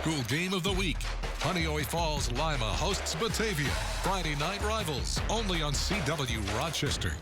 school game of the week. Honeoye Falls-Lima hosts Batavia. Friday night rivals, only on CW Rochester.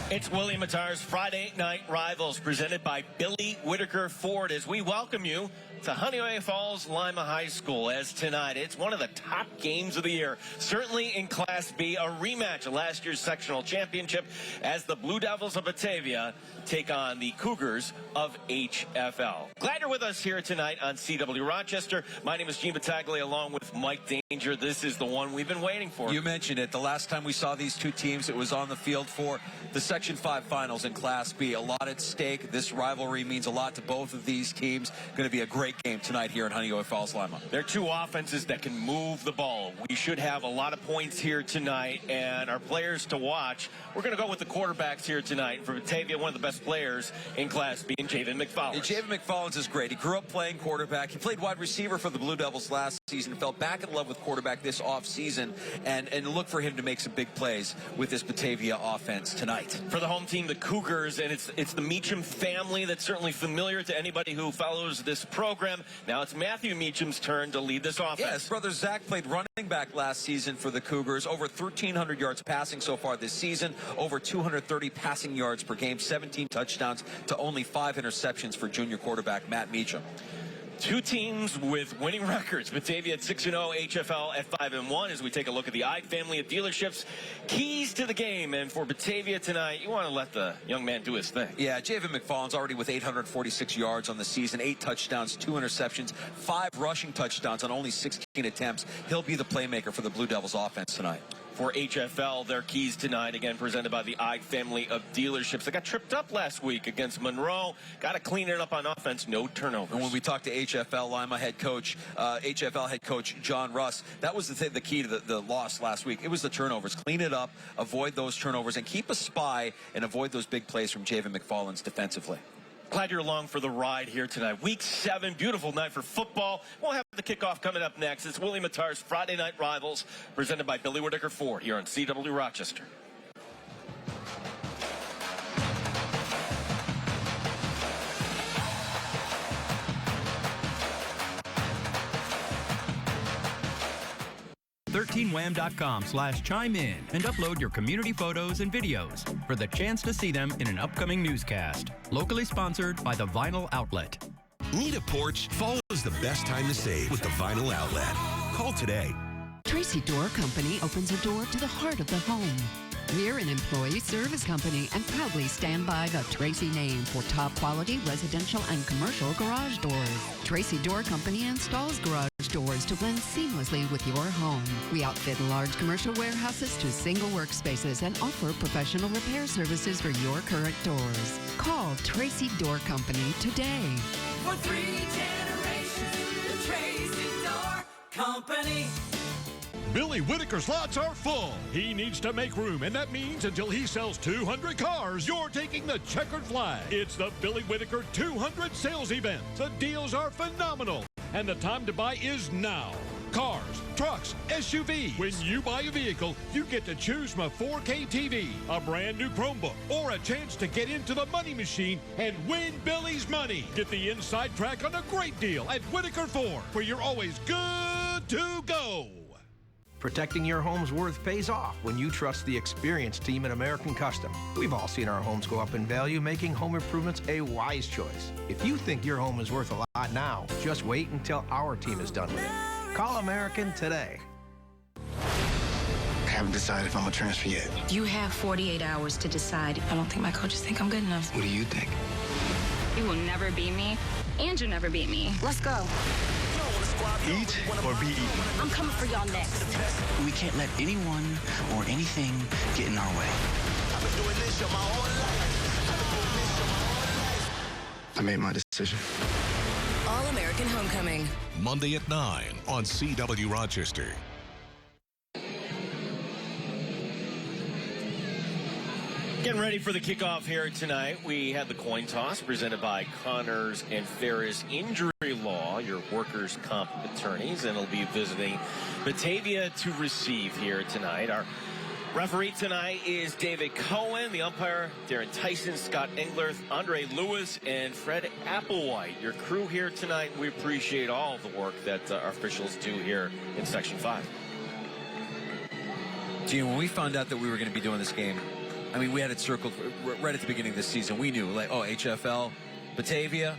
It's Willie Mattar's Friday Night Rivals, presented by Billy Whitaker Ford, as we welcome you to Honeoye Falls-Lima High School. As tonight, it's one of the top games of the year, certainly in Class B, a rematch of last year's sectional championship as the Blue Devils of Batavia take on the Cougars of HF-L. Glad you're with us here tonight on CW Rochester. My name is Gene Battaglia, along with Mike Danger. This is the one we've been waiting for. You mentioned it. The last time we saw these two teams, it was on the field for the Section 5 finals in Class B. A lot at stake. This rivalry means a lot to both of these teams. Going to be a great game tonight here in Honeoye Falls-Lima. They're two offenses that can move the ball. We should have a lot of points here tonight, and our players to watch. We're going to go with the quarterbacks here tonight. For Batavia, one of the best players in Class B, and Javen McFarland. Javen McFarland is great. He grew up playing quarterback. He played wide receiver for the Blue Devils last season, fell back in love with quarterback this offseason, and look for him to make some big plays with this Batavia offense tonight. For the home team, the Cougars, and it's the Meacham family that's certainly familiar to anybody who follows this program. Now it's Matthew Meacham's turn to lead this offense. Yeah, his brother Zach played running back last season for the Cougars. Over 1,300 yards passing so far this season. Over 230 passing yards per game. 17 touchdowns to only 5 interceptions for junior quarterback Matt Meacham. Two teams with winning records. Batavia at 6-0, HF-L at 5-1. As we take a look at the Ide family of dealerships, keys to the game. And for Batavia tonight, you want to let the young man do his thing. Yeah, Javen McFarland's already with 846 yards on the season, 8 touchdowns, 2 interceptions, 5 rushing touchdowns on only 16 attempts. He'll be the playmaker for the Blue Devils offense tonight. For HF-L, their keys tonight, again presented by the Ide family of dealerships. They got tripped up last week against Monroe. Got to clean it up on offense. No turnovers. And when we talked to HF-L Lima head coach, HF-L head coach John Russ, that was the key to the loss last week. It was the turnovers. Clean it up, avoid those turnovers, and keep a spy and avoid those big plays from Javen McFarland's defensively. Glad you're along for the ride here tonight. Week 7, beautiful night for football. We'll have the kickoff coming up next. It's Willie Mattar's Friday Night Rivals, presented by Billy Whitaker Ford here on CW Rochester. www.13wham.com/chime-in and upload your community photos and videos for the chance to see them in an upcoming newscast. Locally sponsored by the Vinyl Outlet. Need a porch? Fall is the best time to save with the Vinyl Outlet. Call today. Tracy Door Company opens a door to the heart of the home. We're an employee service company and proudly stand by the Tracy name for top quality residential and commercial garage doors. Tracy Door Company installs garage doors to blend seamlessly with your home. We outfit large commercial warehouses to single workspaces and offer professional repair services for your current doors. Call Tracy Door Company today. For 3 generations, the Tracy Door Company. Billy Whitaker's lots are full. He needs to make room, and that means until he sells 200 cars, you're taking the checkered flag. It's the Billy Whitaker 200 sales event. The deals are phenomenal, and the time to buy is now. Cars, trucks, SUV. When you buy a vehicle, you get to choose from a 4K TV, a brand new Chromebook, or a chance to get into the money machine and win Billy's money. Get the inside track on a great deal at Whitaker Ford, where you're always good to go. Protecting your home's worth pays off when you trust the experienced team at American Custom. We've all seen our homes go up in value, making home improvements a wise choice. If you think your home is worth a lot now, just wait until our team is done with it. Call American today. I haven't decided if I'm going to transfer yet. You have 48 hours to decide. I don't think my coaches think I'm good enough. What do you think? You will never beat me, and you'll never beat me. Let's go. Eat or be eaten. I'm coming for y'all next. We can't let anyone or anything get in our way. I've been doing this my whole life. I made my decision. All-American Homecoming. Monday at 9 on CW Rochester. Getting ready for the kickoff here tonight. We have the coin toss presented by Connors and Ferris Injury Law, your workers' comp attorneys, and will be visiting Batavia to receive here tonight. Our referee tonight is David Cohen, the umpire Darren Tyson, Scott Englerth, Andre Lewis, and Fred Applewhite. Your crew here tonight, we appreciate all of the work that our officials do here in Section 5. Gee, when we found out that we were going to be doing this game, I mean, we had it circled right at the beginning of the season. We knew, like, oh, HF-L, Batavia,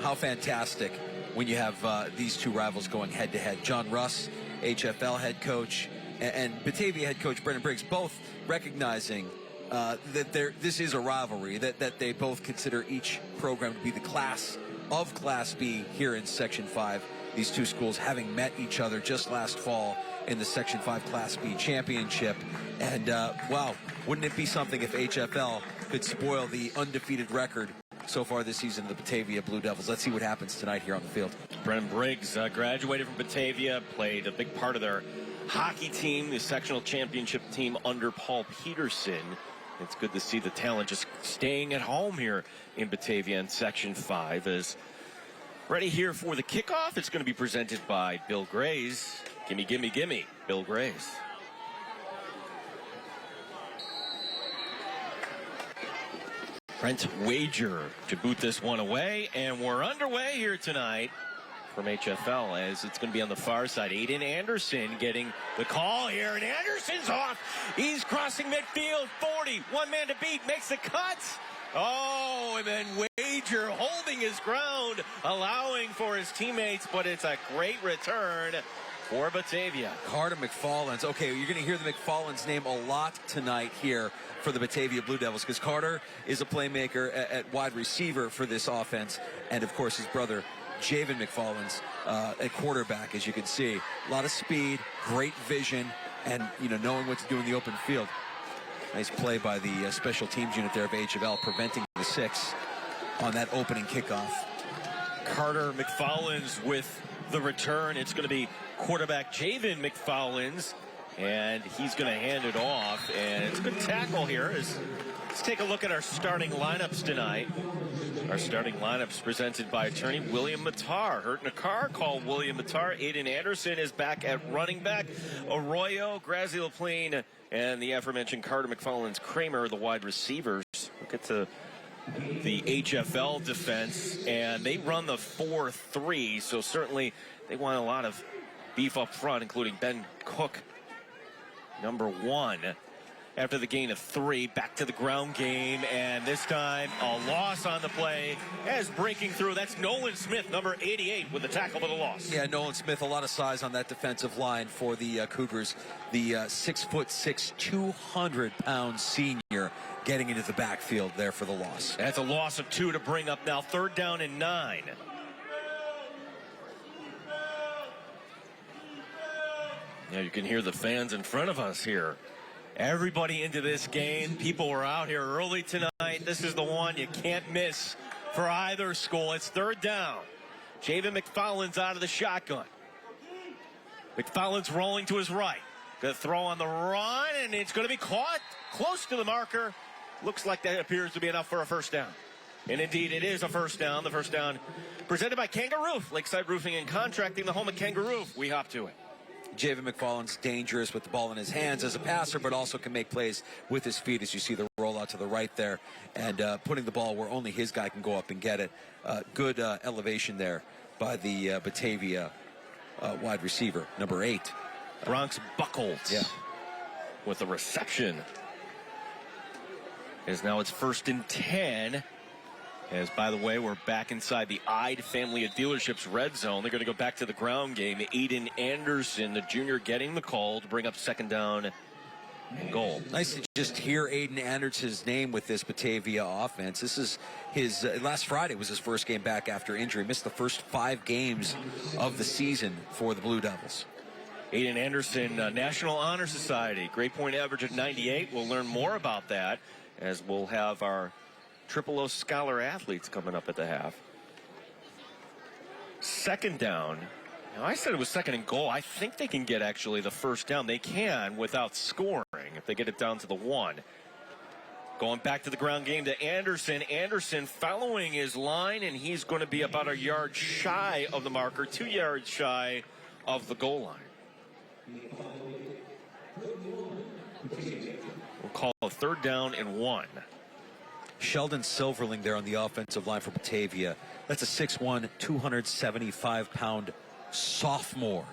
how fantastic when you have these two rivals going head-to-head. John Russ, HF-L head coach, and Batavia head coach Brendan Briggs, both recognizing that this is a rivalry, that they both consider each program to be the class of Class B here in Section 5. These two schools having met each other just last fall in the Section 5 Class B championship. And, wow, wouldn't it be something if HF-L could spoil the undefeated record so far this season of the Batavia Blue Devils? Let's see what happens tonight here on the field. Brendan Briggs graduated from Batavia, played a big part of their hockey team, the sectional championship team under Paul Peterson. It's good to see the talent just staying at home here in Batavia in Section 5. As ready here for the kickoff, it's going to be presented by Bill Grays. Gimme, gimme, gimme, Bill Grays. Brent Wager to boot this one away, and we're underway here tonight from HF-L as it's going to be on the far side. Aiden Anderson getting the call here, and Anderson's off. He's crossing midfield, 40, one man to beat, makes the cut. Oh, and then Wager holding his ground, allowing for his teammates, but it's a great return for Batavia. Carter McFallens. Okay, you're going to hear the McFallens name a lot tonight here for the Batavia Blue Devils, because Carter is a playmaker at wide receiver for this offense, and of course his brother Javen McFallens at quarterback, as you can see. A lot of speed, great vision, and knowing what to do in the open field. Nice play by the special teams unit there of HF-L, preventing the 6 on that opening kickoff. Carter McFallens with the return. It's going to be quarterback Javen McFallens, and he's going to hand it off. And it's a good tackle here. Let's take a look at our starting lineups tonight. Our starting lineups presented by attorney William Matar. Hurt in a car, call William Matar. Aiden Anderson is back at running back. Arroyo, Grazi LaPlane, and the aforementioned Carter McFallens Kramer, the wide receivers. We'll get to the HF-L defense, and they run the 4-3, so certainly they want a lot of beef up front, including Ben Cook, number 1. After the gain of 3, back to the ground game, and this time a loss on the play as breaking through. That's Nolan Smith, number 88, with the tackle for the loss. Yeah, Nolan Smith, a lot of size on that defensive line for the Cougars. The 6'6", 200-pound senior getting into the backfield there for the loss. That's a loss of 2 to bring up now 3rd down and 9. Now you can hear the fans in front of us here. Everybody into this game. People were out here early tonight. This is the one you can't miss for either school. It's 3rd down. Javen McFallens out of the shotgun. McFallens rolling to his right. Going to throw on the run, and it's going to be caught close to the marker. Looks like that appears to be enough for a 1st down. And indeed, it is a 1st down. The 1st down presented by Kangaroo, Lakeside Roofing and Contracting, the home of Kangaroo. We hop to it. Javen McFallens dangerous with the ball in his hands as a passer, but also can make plays with his feet, as you see the rollout to the right there, and putting the ball where only his guy can go up and get it. Good elevation there by the Batavia wide receiver, number 8. Bronx Buckles with the reception. As now it's 1st and 10. As, by the way, we're back inside the Ide family of dealerships red zone. They're going to go back to the ground game. Aiden Anderson, the junior, getting the call to bring up 2nd down and goal. Nice to just hear Aiden Anderson's name with this Batavia offense. This is his, last Friday was his 1st game back after injury. Missed the first 5 games of the season for the Blue Devils. Aiden Anderson, National Honor Society, grade point average of 98. We'll learn more about that as we'll have our Triple O Scholar athletes coming up at the half. 2nd down. Now, I said it was 2nd and goal. I think they can get actually the 1st down. They can without scoring if they get it down to the 1. Going back to the ground game to Anderson. Anderson following his line, and he's going to be about a yard shy of the marker, 2 yards shy of the goal line. We'll call a 3rd down and 1. Sheldon Silverling there on the offensive line for Batavia. That's a 6'1", 275-pound sophomore.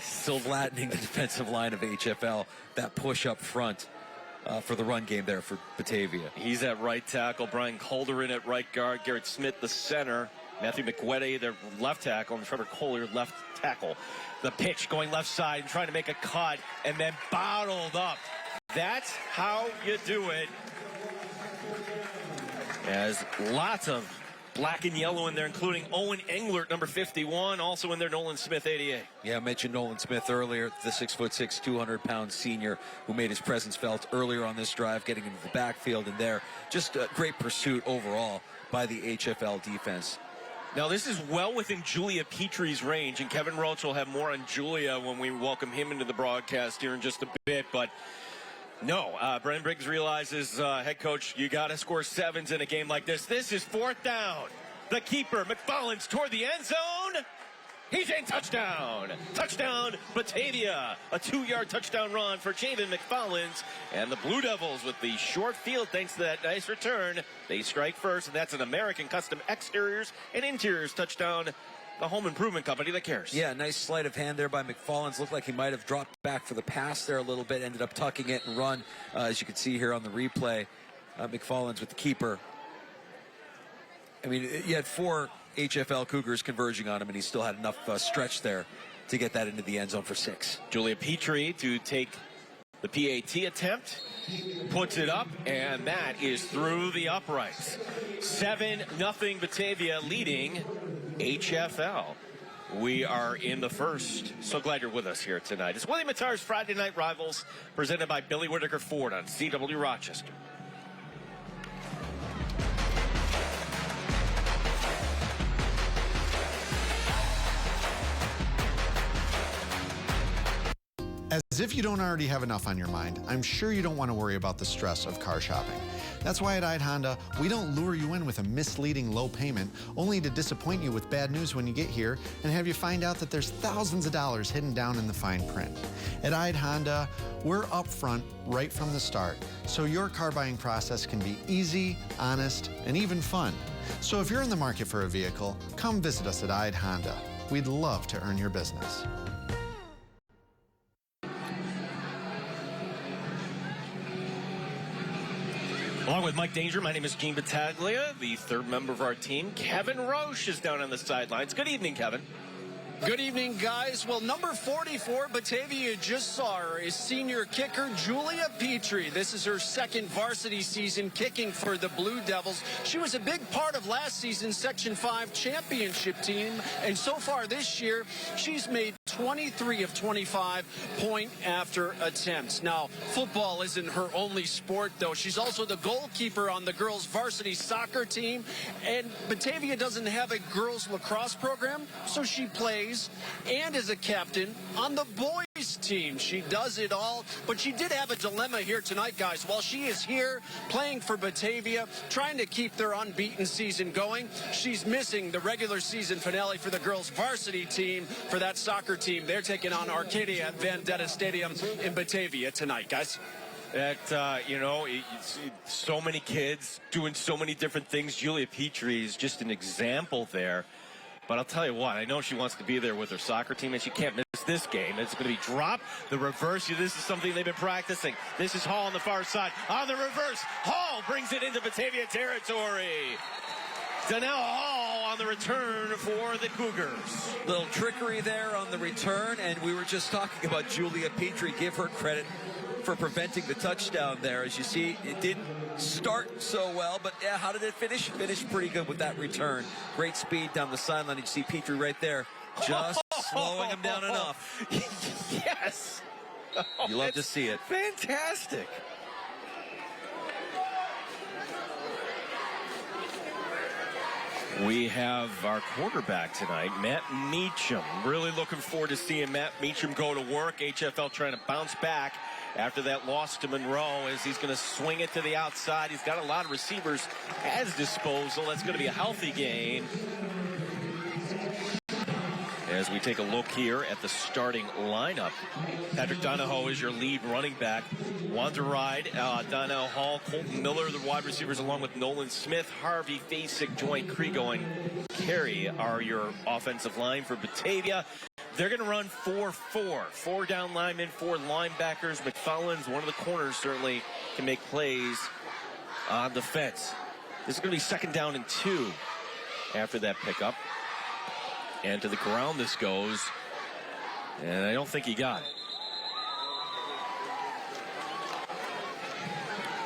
Still flattening the defensive line of HF-L. That push up front for the run game there for Batavia. He's at right tackle. Brian Calderin at right guard. Garrett Smith, the center. Matthew McWetty, their left tackle. And Trevor Collier, left tackle. The pitch going left side and trying to make a cut and then bottled up. That's how you do it. As lots of black and yellow in there, including Owen Englert, number 51. Also in there, Nolan Smith, 88. Yeah, I mentioned Nolan Smith earlier, the 6'6", 200-pound senior who made his presence felt earlier on this drive, getting into the backfield and there. Just a great pursuit overall by the HF-L defense. Now, this is well within Julia Petrie's range, and Kevin Roach will have more on Julia when we welcome him into the broadcast here in just a bit, but no, Brennan Briggs realizes, head coach, you got to score 7s in a game like this. This is 4th down. The keeper, McFarland's toward the end zone. He's in. Touchdown. Touchdown, Batavia. A 2-yard touchdown run for Javen McFarland's. And the Blue Devils with the short field, thanks to that nice return. They strike first, and that's an American Custom Exteriors and Interiors touchdown. The home improvement company that cares. Yeah, nice sleight of hand there by McFarland's. Looked like he might have dropped back for the pass there a little bit. Ended up tucking it and run, as you can see here on the replay. McFarland's with the keeper. I mean, you had 4 HF-L Cougars converging on him, and he still had enough stretch there to get that into the end zone for 6. Julia Petrie to take the PAT attempt. Puts it up, and that is through the uprights. 7-0 Batavia leading HF-L. We are in the first. So glad you're with us here tonight. It's William Mattar's Friday Night Rivals, presented by Billy Whitaker Ford on CW Rochester. As if you don't already have enough on your mind, I'm sure you don't want to worry about the stress of car shopping. That's why at Ide Honda, we don't lure you in with a misleading low payment, only to disappoint you with bad news when you get here and have you find out that there's thousands of dollars hidden down in the fine print. At Ide Honda, we're upfront right from the start, so your car buying process can be easy, honest, and even fun. So if you're in the market for a vehicle, come visit us at Ide Honda. We'd love to earn your business. Along with Mike Danger, my name is Gene Battaglia, the 3rd member of our team. Kevin Roche is down on the sidelines. Good evening, Kevin. Good evening, guys. Well, number 44, Batavia just saw her, is senior kicker Julia Petrie. This is her 2nd varsity season kicking for the Blue Devils. She was a big part of last season's Section 5 championship team, and so far this year, she's made 23 of 25 point-after attempts. Now, football isn't her only sport, though. She's also the goalkeeper on the girls' varsity soccer team, and Batavia doesn't have a girls' lacrosse program, so she plays and is a captain on the boys team. She does it all, but she did have a dilemma here tonight, guys. While she is here playing for Batavia, trying to keep their unbeaten season going, she's missing the regular season finale for the girls varsity team for that soccer team. They're taking on Arcadia at Vendetta Stadium in Batavia tonight, guys. That, you know, so many kids doing so many different things. Julia Petrie is just an example there. But I'll tell you what, I know she wants to be there with her soccer team, and she can't miss this game. It's going to be drop, the reverse. This is something they've been practicing. This is Hall on the far side. On the reverse, Hall brings it into Batavia territory. Donnell Hall on the return for the Cougars. Little trickery there on the return, and we were just talking about Julia Petrie. Give her credit for preventing the touchdown there. As you see, it didn't start so well, but yeah, how did it finish? Finished pretty good with that return. Great speed down the sideline. You see Petrie right there, just slowing him down enough. Yes. You love to see it. Fantastic. We have our quarterback tonight, Matt Meacham. Really looking forward to seeing Matt Meacham go to work. HF-L trying to bounce back after that loss to Monroe, as he's going to swing it to the outside. He's got a lot of receivers at his disposal. That's going to be a healthy gain. As we take a look here at the starting lineup, Patrick Donahoe is your lead running back. Wanderide, Donnell Hall, Colton Miller, the wide receivers, along with Nolan Smith, Harvey, Fasik, Joint, Krigo, and Carey are your offensive line for Batavia. They're going to run 4-4. 4 down linemen, 4 linebackers. McFarland's one of the corners, certainly can make plays on defense. This is going to be 2nd down and 2 after that pickup. And to the ground this goes. And I don't think he got it.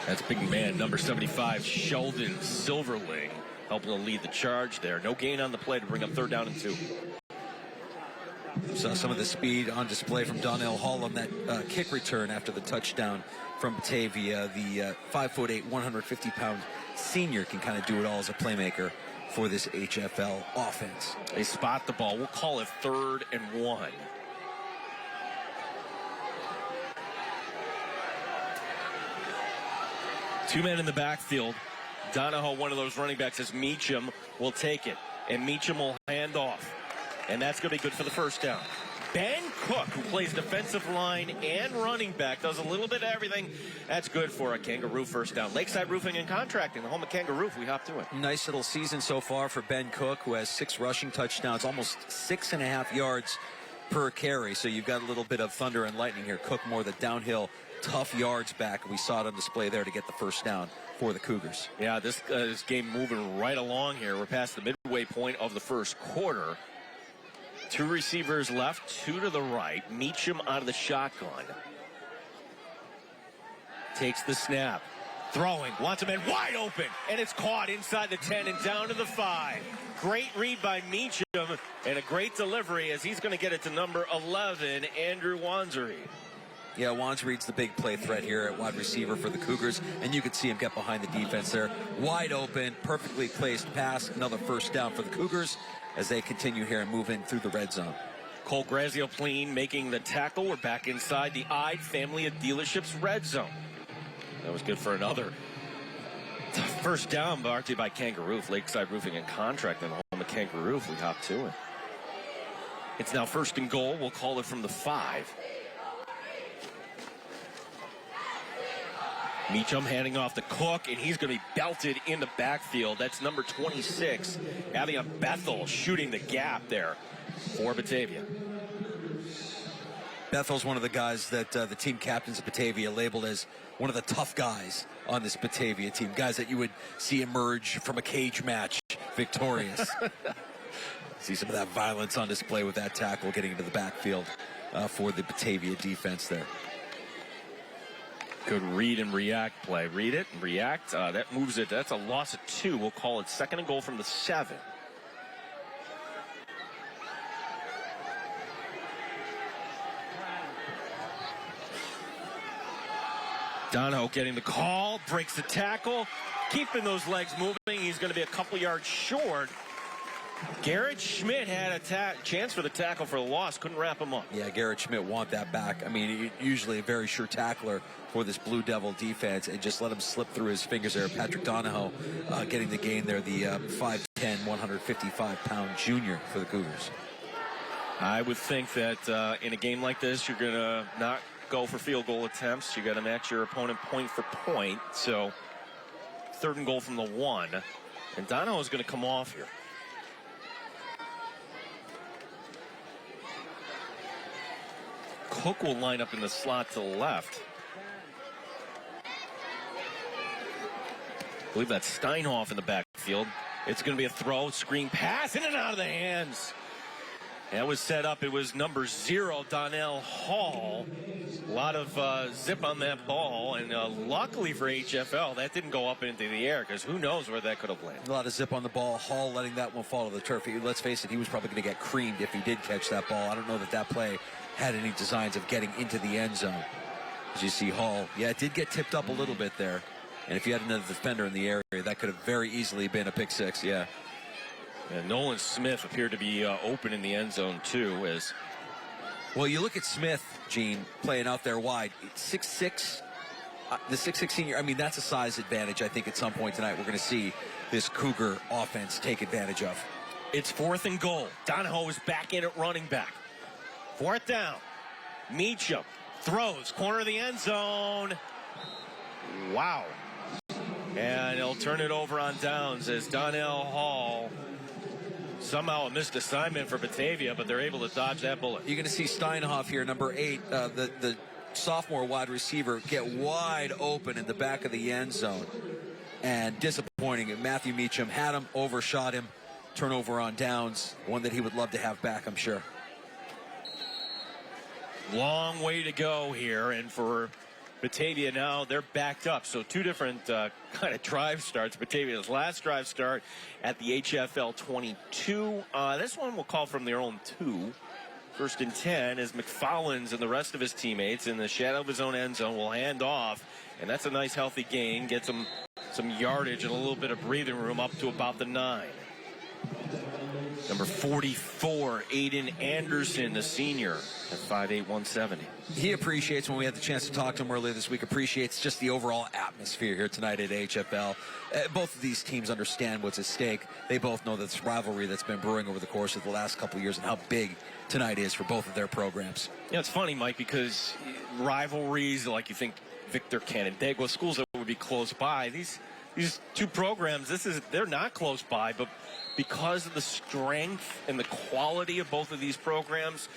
That's big man, number 75, Sheldon Silverling, helping to lead the charge there. No gain on the play to bring up 3rd down and 2. Saw some of the speed on display from Donnell Hall on that kick return after the touchdown from Batavia. The 5'8", 150-pound senior can kind of do it all as a playmaker for this HF-L offense. They spot the ball. We'll call it 3rd and 1. Two men in the backfield. Donahoe, one of those running backs, as Meacham will take it. And Meacham will hand off. And that's going to be good for the 1st down. Ben Cook, who plays defensive line and running back, does a little bit of everything. That's good for a Kangaroo 1st down. Lakeside Roofing and Contracting, the home of Kangaroo. We hop to it. Nice little season so far for Ben Cook, who has 6 rushing touchdowns, almost 6.5 yards per carry. So you've got a little bit of thunder and lightning here. Cook more the downhill, tough yards back. We saw it on display there to get the 1st down for the Cougars. Yeah, this game moving right along here. We're past the midway point of the 1st quarter. 2 receivers left, 2 to the right. Meacham out of the shotgun. Takes the snap. Throwing. Wants a man wide open. And it's caught inside the 10 and down to the 5. Great read by Meacham. And a great delivery as he's going to get it to number 11, Andrew Wanzery. Yeah, Wanzery's the big play threat here at wide receiver for the Cougars. And you could see him get behind the defense there. Wide open, perfectly placed pass. Another 1st down for the Cougars as they continue here and move in through the red zone. Cole Grazioplin making the tackle. We're back inside the Ide family of dealerships red zone. That was good for another 1st down, brought to you by Kangaroo, Lakeside Roofing and Contracting, the home of Kangaroo. We hop to it. It's now 1st and goal. We'll call it from the 5. Meacham handing off to Cook, and he's going to be belted in the backfield. That's number 26, Avion Bethel, shooting the gap there for Batavia. Bethel's one of the guys that the team captains of Batavia labeled as one of the tough guys on this Batavia team. Guys that you would see emerge from a cage match victorious. See some of that violence on display with that tackle getting into the backfield for the Batavia defense there. Good read and react play. Read it and react. That moves it. That's a loss of 2. We'll call it 2nd and goal from the 7. Donahoe getting the call, breaks the tackle, keeping those legs moving. He's going to be a couple yards short. Garrett Schmidt had a chance for the tackle for the loss, couldn't wrap him up. Yeah, Garrett Schmidt want that back. I mean, usually a very sure tackler for this Blue Devil defense, and just let him slip through his fingers there. Patrick Donahoe getting the gain there, the 5'10", 155-pound junior for the Cougars. I would think that in a game like this, you're going to not go for field goal attempts. You got to match your opponent point for point. So 3rd and goal from the 1. And Donahoe is going to come off here. Cook will line up in the slot to the left. I believe that's Steinhoff in the backfield. It's going to be a throw, screen pass, in and out of the hands. That was set up. It was number 0, Donnell Hall. A lot of zip on that ball, and luckily for HF-L, that didn't go up into the air, because who knows where that could have landed. A lot of zip on the ball. Hall letting that one fall to the turf. Let's face it, he was probably going to get creamed if he did catch that ball. I don't know that that play had any designs of getting into the end zone. As you see, Hall, yeah, it did get tipped up a little bit there. And if you had another defender in the area, that could have very easily been a pick 6, yeah. And Nolan Smith appeared to be open in the end zone, too. As well, you look at Smith, Gene, playing out there wide. 6'6", the 6'6" senior, I mean, that's a size advantage. I think at some point tonight we're going to see this Cougar offense take advantage of. It's 4th and goal. Donahoe is back in at running back. 4th down. Meacham throws, corner of the end zone. Wow. And he'll turn it over on downs as Donnell Hall, somehow a missed assignment for Batavia, but they're able to dodge that bullet. You're going to see Steinhoff here, number 8, the sophomore wide receiver, get wide open in the back of the end zone. And disappointing. Matthew Meacham had him, overshot him. Turnover on downs, one that he would love to have back, I'm sure. Long way to go here, and for Batavia now, they're backed up. So 2 different kind of drive starts. Batavia's last drive start at the HF-L 22. This one will call from their own 2. 1st and 10 as McFarland's and the rest of his teammates in the shadow of his own end zone will hand off. And that's a nice healthy gain. Gets them some yardage and a little bit of breathing room up to about the 9. Number 44, Aiden Anderson, the senior, at 5'8", 170. He appreciates, when we had the chance to talk to him earlier this week, appreciates just the overall atmosphere here tonight at HFL. Both of these teams understand what's at stake. They both know this rivalry that's been brewing over the course of the last couple of years and how big tonight is for both of their programs. Yeah, it's funny, Mike, because rivalries, like you think Victor Canandaigua, schools that would be close by, these 2 programs, they're not close by, but because of the strength and the quality of both of these programs,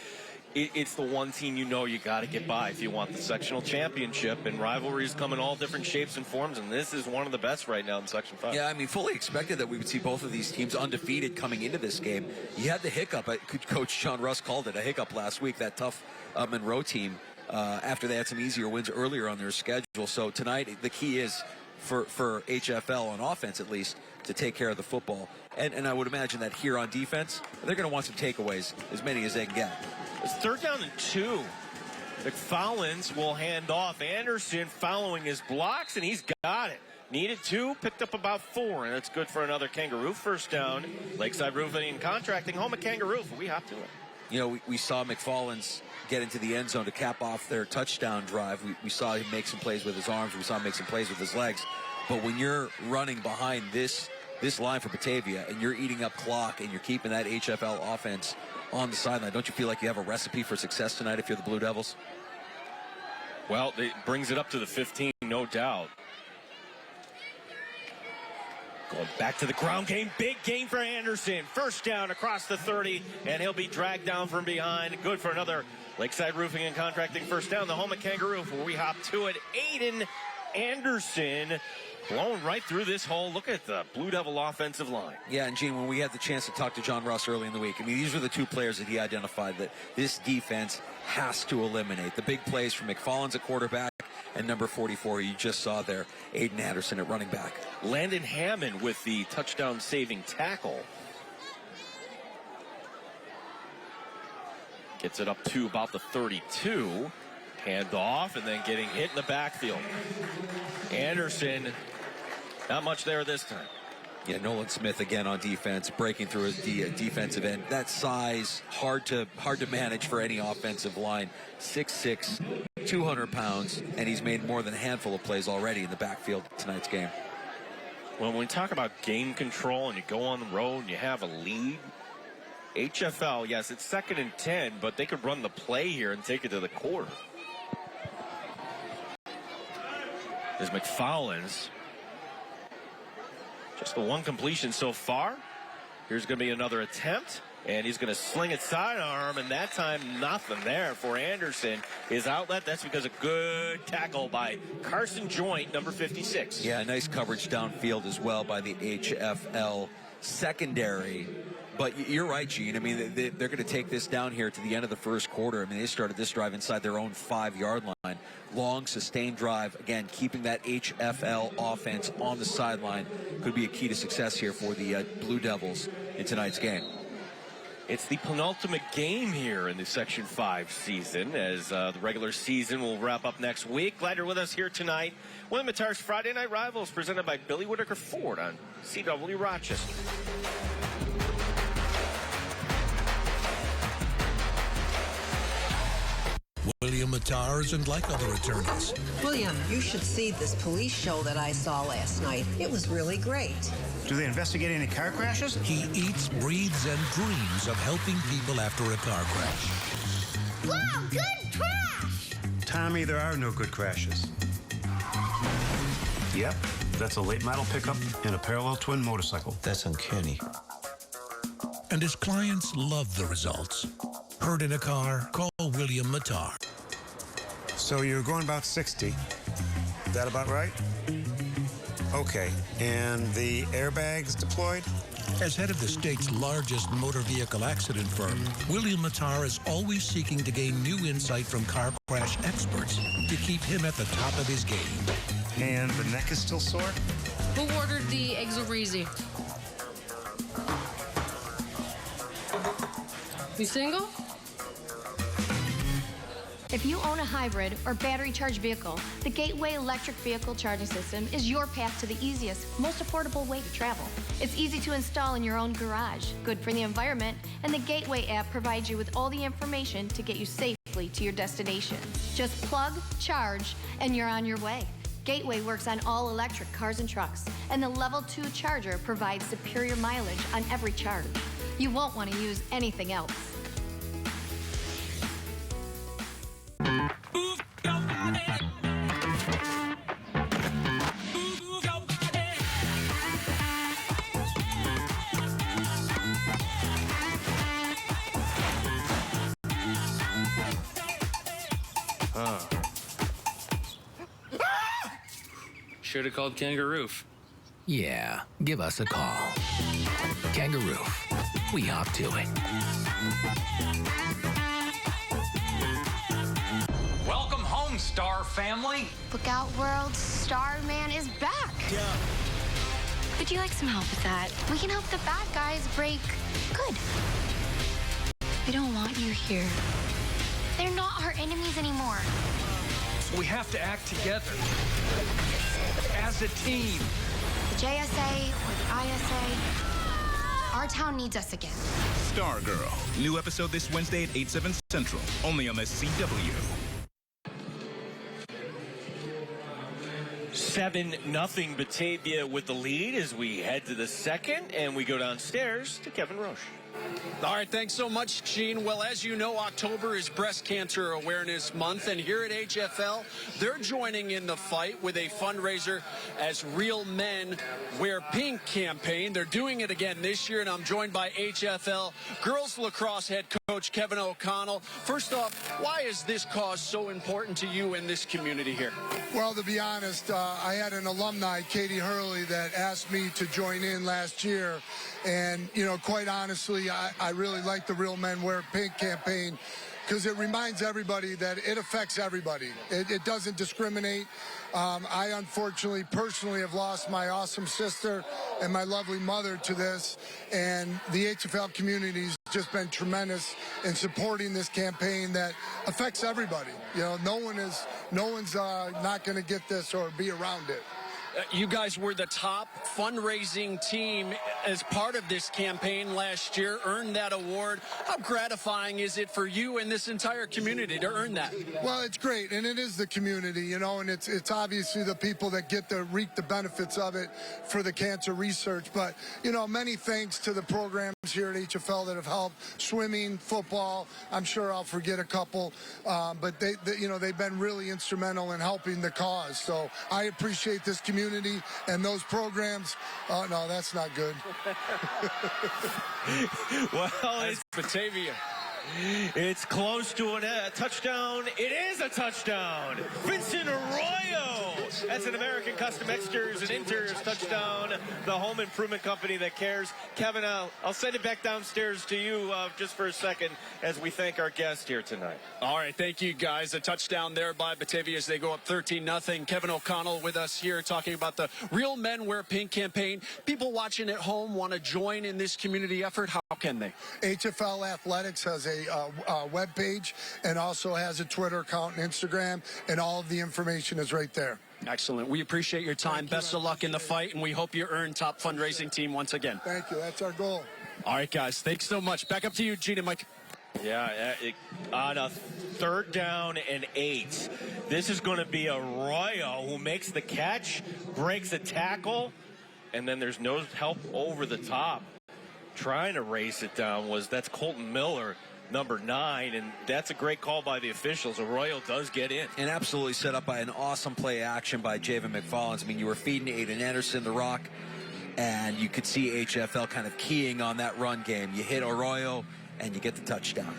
it's the one team you got to get by if you want the sectional championship. And rivalries come in all different shapes and forms, and this is one of the best right now in Section 5. Yeah, I mean, fully expected that we would see both of these teams undefeated coming into this game. You had the hiccup. Coach John Russ called it a hiccup last week, that tough Monroe team, after they had some easier wins earlier on their schedule. So tonight, the key is for HFL on offense, at least, to take care of the football. And I would imagine that here on defense, they're going to want some takeaways, as many as they can get. It's 3rd down and 2. McFarland's will hand off. Anderson following his blocks, and he's got it. Needed 2, picked up about 4, and it's good for another Kangaroo 1st down. Lakeside Roofing and Contracting, home at Kangaroo. We have to it. You know, we saw McFarland's get into the end zone to cap off their touchdown drive. We saw him make some plays with his arms. We saw him make some plays with his legs. But when you're running behind this line for Batavia and you're eating up clock and you're keeping that HFL offense on the sideline, don't you feel like you have a recipe for success tonight if you're the Blue Devils? Well, it brings it up to the 15, no doubt. Going back to the ground game. Big gain for Anderson. 1st down across the 30, and he'll be dragged down from behind. Good for another Lakeside Roofing and Contracting 1st down. The home at Kangaroo, where we hop to it. Aiden Anderson blown right through this hole. Look at the Blue Devil offensive line. Yeah, and Gene, when we had the chance to talk to John Russ early in the week, I mean, these are the 2 players that he identified that this defense has to eliminate. The big plays from McFarland's at quarterback and number 44 you just saw there, Aiden Anderson at running back. Landon Hammond with the touchdown saving tackle. Gets it up to about the 32. Hand off and then getting hit in the backfield. Anderson, not much there this time. Yeah, Nolan Smith again on defense, breaking through his defensive end. That size, hard to manage for any offensive line. 6'6", 200 pounds, and he's made more than a handful of plays already in the backfield tonight's game. Well, when we talk about game control and you go on the road and you have a lead, HFL, yes, it's 2nd and 10, but they could run the play here and take it to the quarter. Is McFarland's. Just the 1 completion so far. Here's going to be another attempt, and he's going to sling it sidearm, and that time nothing there for Anderson. His outlet, that's because of good tackle by Carson Joint, number 56. Yeah, nice coverage downfield as well by the HFL secondary. But you're right, Gene. I mean, they're going to take this down here to the end of the 1st quarter. I mean, they started this drive inside their own 5-yard line. Long, sustained drive. Again, keeping that HFL offense on the sideline could be a key to success here for the Blue Devils in tonight's game. It's the penultimate game here in the Section 5 season, as the regular season will wrap up next week. Glad you're with us here tonight. William Matar's Friday Night Rivals, presented by Billy Whitaker Ford on CW Rochester. William Matar isn't like other attorneys. William, you should see this police show that I saw last night. It was really great. Do they investigate any car crashes? He eats, breathes, and dreams of helping people after a car crash. Wow, good crash! Tommy, there are no good crashes. Yep, that's a late model pickup and a parallel twin motorcycle. That's uncanny. And his clients love the results. Hurt in a car? Call William Matar. So you're going about 60. That about right? Okay, and the airbags deployed? As head of the state's largest motor vehicle accident firm, William Matar is always seeking to gain new insight from car crash experts to keep him at the top of his game. And the neck is still sore? Who ordered the Exo-Breezy? You single? If you own a hybrid or battery-charged vehicle, the Gateway electric vehicle charging system is your path to the easiest, most affordable way to travel. It's easy to install in your own garage, good for the environment, and the Gateway app provides you with all the information to get you safely to your destination. Just plug, charge, and you're on your way. Gateway works on all electric cars and trucks, and the Level 2 charger provides superior mileage on every charge. You won't want to use anything else. Should have called Kangaroo. Yeah, give us a call. Kangaroo. We hop to it. Welcome home, Star family. Look out, world. Starman is back. Yeah. Would you like some help with that? We can help the bad guys break good. We don't want you here. They're not our enemies anymore. We have to act together. As a team. The JSA or the ISA. Our town needs us again. Stargirl. New episode this Wednesday at 8, 7 Central. Only on the CW. 7-0 Batavia with the lead as we head to the second, and we go downstairs to Kevin Roche. All right, thanks so much, Gene. Well, as you know, October is Breast Cancer Awareness Month, and here at HF-L, they're joining in the fight with a fundraiser as Real Men Wear Pink campaign. They're doing it again this year, and I'm joined by HF-L girls lacrosse head coach Kevin O'Connell. First off, why is this cause so important to you in this community here? Well, to be honest, I had an alumni, Katie Hurley, that asked me to join in last year. And, you know, quite honestly, I really like the Real Men Wear Pink campaign because it reminds everybody that it affects everybody. It doesn't discriminate. I, unfortunately, personally have lost my awesome sister and my lovely mother to this. And the HF-L community has just been tremendous in supporting this campaign that affects everybody. You know, no one's not going to get this or be around it. You guys were the top fundraising team as part of this campaign last year, earned that award. How gratifying is it for you and this entire community to earn that? Well, it's great, and it is the community, you know, and it's obviously the people that get to reap the benefits of it for the cancer research. But, you know, many thanks to the programs here at HF-L that have helped, swimming, football. I'm sure I'll forget a couple, but they, you know, they've been really instrumental in helping the cause. So I appreciate this community and those programs. Oh, no, that's not good. Well, it's Batavia. It's close to a touchdown. It is a touchdown. Vincent Arroyo. That's an American Custom Exteriors and Interiors touchdown. The home improvement company that cares. Kevin, I'll send it back downstairs to you just for a second as we thank our guest here tonight. All right, thank you, guys. A touchdown there by Batavia as they go up 13-0. Kevin O'Connell with us here talking about the Real Men Wear Pink campaign. People watching at home want to join in this community effort. How can they? HF-L Athletics has a web page and also has a Twitter account and Instagram, and all of the information is right there. Excellent. We appreciate your time. Best of luck in the fight, and we hope you earn top fundraising team once again. Thank you. That's our goal. All right, guys. Thanks so much. Back up to you, Gene and Mike. Yeah, on a 3rd down and 8. This is going to be Arroyo who makes the catch, breaks a tackle, and then there's no help over the top. Trying to race it down that's Colton Miller, number 9, and that's a great call by the officials. Arroyo does get in. And absolutely set up by an awesome play action by Javen McFarland. I mean, you were feeding Aiden Anderson the rock, and you could see HF-L kind of keying on that run game. You hit Arroyo, and you get the touchdown.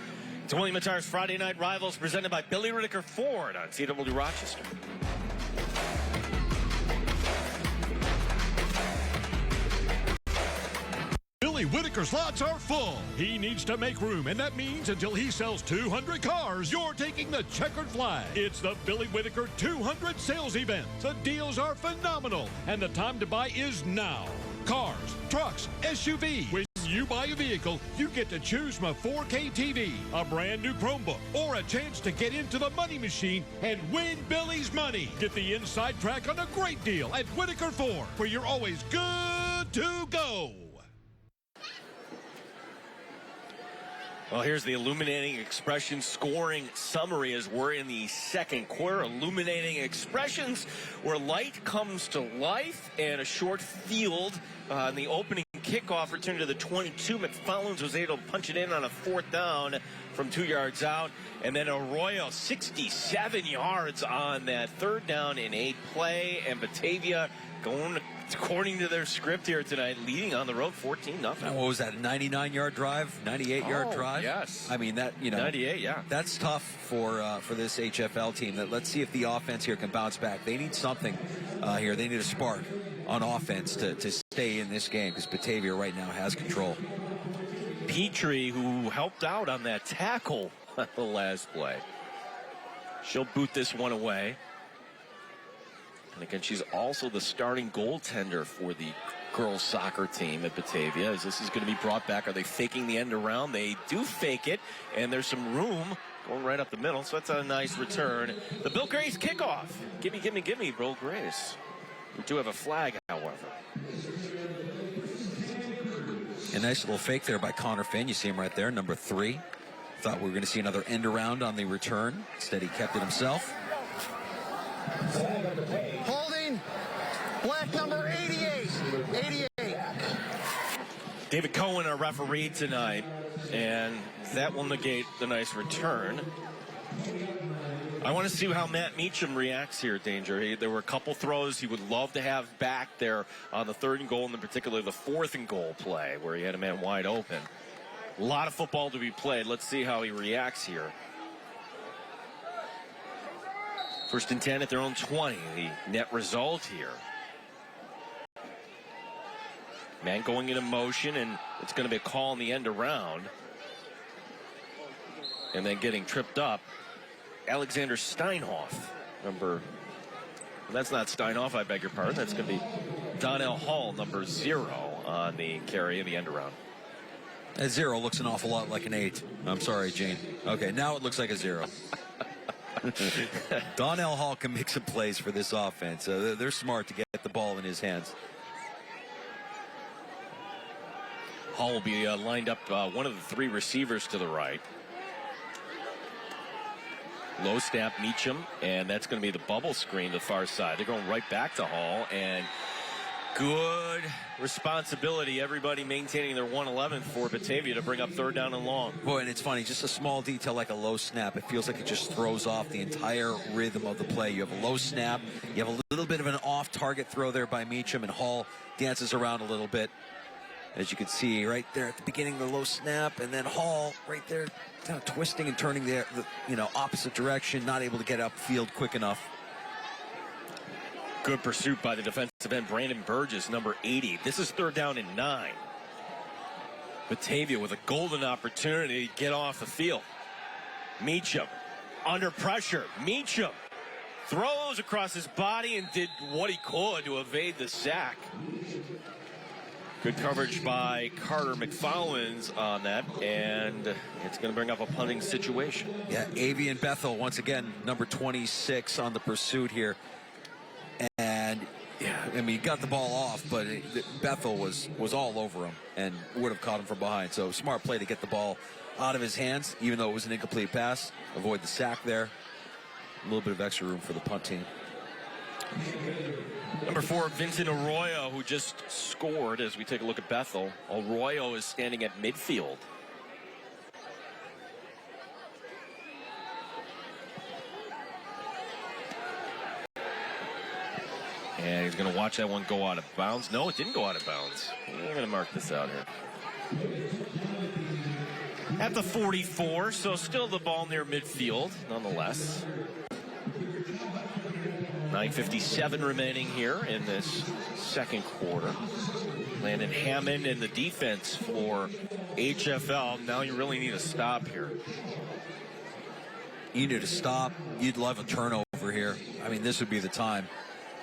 It's William Matar's Friday Night Rivals, presented by Billy Whitaker Ford on CW Rochester. Billy Whitaker's lots are full. He needs to make room, and that means until he sells 200 cars, you're taking the checkered flag. It's the Billy Whitaker 200 sales event. The deals are phenomenal, and the time to buy is now. Cars, trucks, SUVs. When you buy a vehicle, you get to choose from a 4K TV, a brand new Chromebook, or a chance to get into the money machine and win Billy's money. Get the inside track on a great deal at Whitaker Ford, where you're always good to go. Well, here's the illuminating expression scoring summary as we're in the 2nd quarter. Illuminating expressions where light comes to life, and a short field on the opening kickoff return to the 22. McFarland was able to punch it in on a 4th down from 2 yards out. And then Arroyo, 67 yards on that 3rd down and 8 play. And Batavia going according to their script here tonight, leading on the road 14-0. What was that, a 99-yard drive, 98-yard drive? Yes. I mean, that, 98, yeah. That's tough for this HF-L team. Let's see if the offense here can bounce back. They need something here. They need a spark on offense to stay in this game, because Batavia right now has control. Petrie, who helped out on that tackle on the last play. She'll boot this one away. And again, she's also the starting goaltender for the girls soccer team at Batavia. As this is going to be brought back, are they faking the end around? They do fake it, and there's some room going right up the middle, so that's a nice return. The Bill Grace kickoff. Gimme, Bill Grace. We do have a flag, however. A nice little fake there by Connor Finn. You see him right there, number 3. Thought we were going to see another end around on the return. Instead, he kept it himself. Holding black number 88. David Cohen, our referee tonight, and that will negate the nice return. I want to see how Matt Meacham reacts here, Danger. There were a couple throws he would love to have back there on the 3rd and goal, and in particular the 4th and goal play where he had a man wide open. A lot of football to be played. Let's see how he reacts here. 1st and 10 at their own 20. The net result here. Man going into motion, and it's going to be a call in the end around. And then getting tripped up. Alexander Steinhoff, that's not Steinhoff, I beg your pardon. That's going to be Donnell Hall, number 0 on the carry in the end around. A 0 looks an awful lot like an 8. I'm sorry, Gene. Okay, now it looks like a 0. Donnell Hall can make some plays for this offense. They're smart to get the ball in his hands. Hall will be lined up one of the 3 receivers to the right. Low snap, Meacham, and that's going to be the bubble screen to the far side. They're going right back to Hall, and good responsibility. Everybody maintaining their 111 for Batavia to bring up 3rd down and long. Boy, and it's funny, just a small detail like a low snap. It feels like it just throws off the entire rhythm of the play. You have a low snap, you have a little bit of an off-target throw there by Meacham, and Hall dances around a little bit. As you can see right there at the beginning, the low snap, and then Hall right there kind of twisting and turning the opposite direction, not able to get upfield quick enough. Good pursuit by the defensive end, Brandon Burgess, number 80. This is 3rd down and 9. Batavia with a golden opportunity to get off the field. Meacham under pressure. Meacham throws across his body and did what he could to evade the sack. Good coverage by Carter McFarland on that, and it's going to bring up a punting situation. Yeah, Avian Bethel, once again, number 26 on the pursuit here. And, yeah, I mean, he got the ball off, but Bethel was all over him and would have caught him from behind. So smart play to get the ball out of his hands, even though it was an incomplete pass. Avoid the sack there. A little bit of extra room for the punt team. Number 4, Vincent Arroyo, who just scored as we take a look at Bethel. Arroyo is standing at midfield. And he's going to watch that one go out of bounds. No, it didn't go out of bounds. I'm going to mark this out here. At the 44, so still the ball near midfield, nonetheless. 9:57 remaining here in this second quarter. Landon Hammond in the defense for HF-L. Now you really need a stop here. You need a stop. You'd love a turnover here. I mean, this would be the time.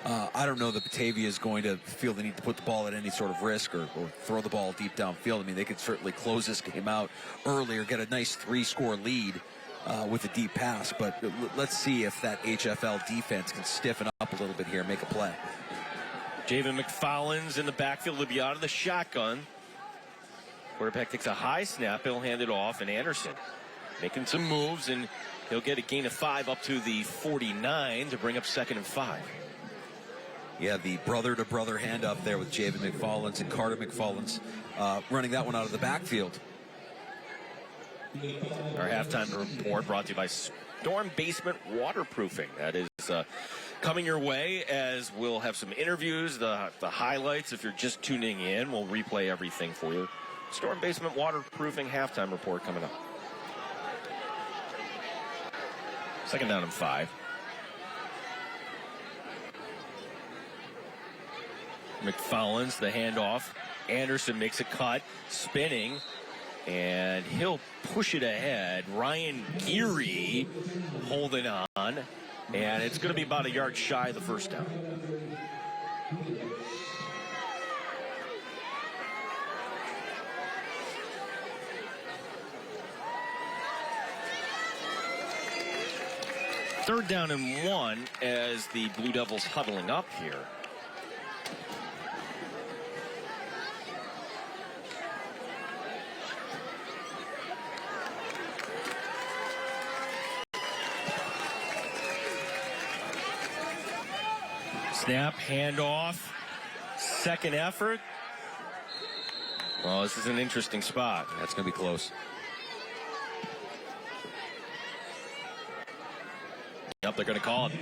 I don't know that Batavia is going to feel the need to put the ball at any sort of risk or throw the ball deep downfield. I mean, they could certainly close this game out early or get a nice 3-score lead with a deep pass. But let's see if that HF-L defense can stiffen up a little bit here and make a play. Javen McFarland's in the backfield to be out of the shotgun. Quarterback takes a high snap. He'll hand it off, and Anderson making some moves, and he'll get a gain of 5 up to the 49 to bring up 2nd and 5. Yeah, the brother-to-brother handoff there with Javen McFarland's and Carter McFarland's running that one out of the backfield. Our halftime report brought to you by Storm Basement Waterproofing. That is coming your way, as we'll have some interviews, the highlights. If you're just tuning in, we'll replay everything for you. Storm Basement Waterproofing halftime report coming up. 2nd down and 5. McFarland's the handoff. Anderson makes a cut, spinning, and he'll push it ahead. Ryan Geary holding on, and it's going to be about a yard shy of the first down. Third down and 1 as the Blue Devils huddling up here. Snap, handoff, second effort. Well, this is an interesting spot. That's going to be close. Yep, they're going to call it.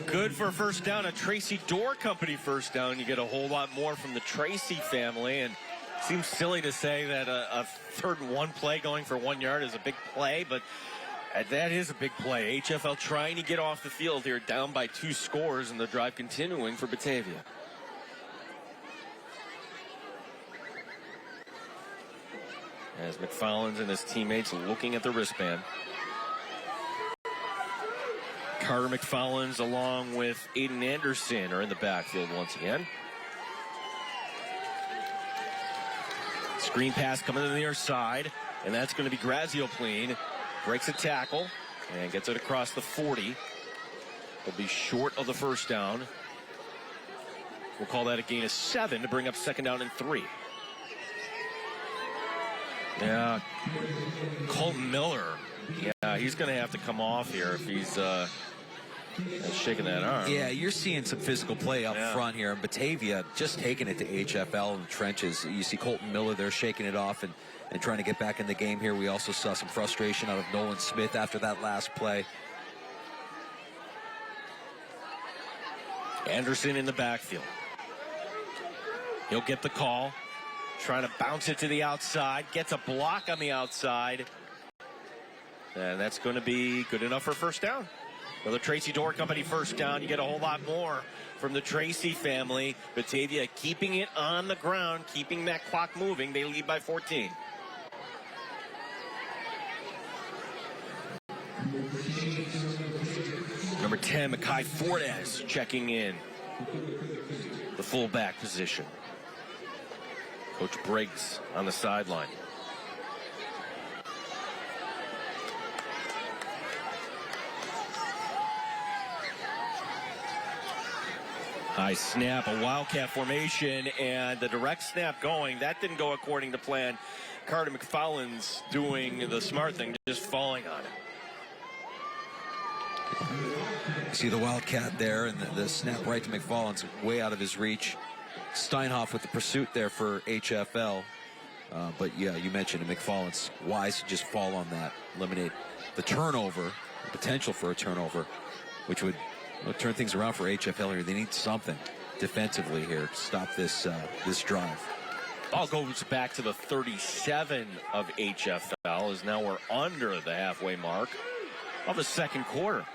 Good for a first down, a Tracy Door Company first down. You get a whole lot more from the Tracy family, and it seems silly to say that a 3rd and 1 play going for 1 yard is a big play, but that is a big play. HF-L trying to get off the field here, down by 2 scores, and the drive continuing for Batavia. As McFarland's and his teammates looking at the wristband. Carter McFarland's along with Aiden Anderson are in the backfield once again. Screen pass coming to the near side, and that's going to be Grazioplene. Breaks a tackle and gets it across the 40. Will be short of the first down. We'll call that a gain of 7 to bring up 2nd down and 3. Yeah, Colton Miller. Yeah, he's going to have to come off here if he's shaking that arm. Yeah, you're seeing some physical play up front here. And Batavia just taking it to HF-L in the trenches. You see Colton Miller there shaking it off and trying to get back in the game here. We also saw some frustration out of Nolan Smith after that last play. Anderson in the backfield. He'll get the call. Trying to bounce it to the outside. Gets a block on the outside. And that's going to be good enough for first down. Another Tracy Door Company first down. You get a whole lot more from the Tracy family. Batavia keeping it on the ground, keeping that clock moving. They lead by 14. Number 10, Mekhi Fortes checking in. The fullback position. Coach Briggs on the sideline. High snap, a wildcat formation, and the direct snap going. That didn't go according to plan. Carter McFarland's doing the smart thing, just falling on it. See the wildcat there, and the snap right to McFarland's way out of his reach. Steinhoff with the pursuit there for HF-L. But yeah, you mentioned it, McFarland's wise to just fall on that, eliminate the turnover, the potential for a turnover, which would turn things around for HF-L here. They need something defensively here to stop this this drive. Ball goes back to the 37 of HF-L, as now we're under the halfway mark of the second quarter.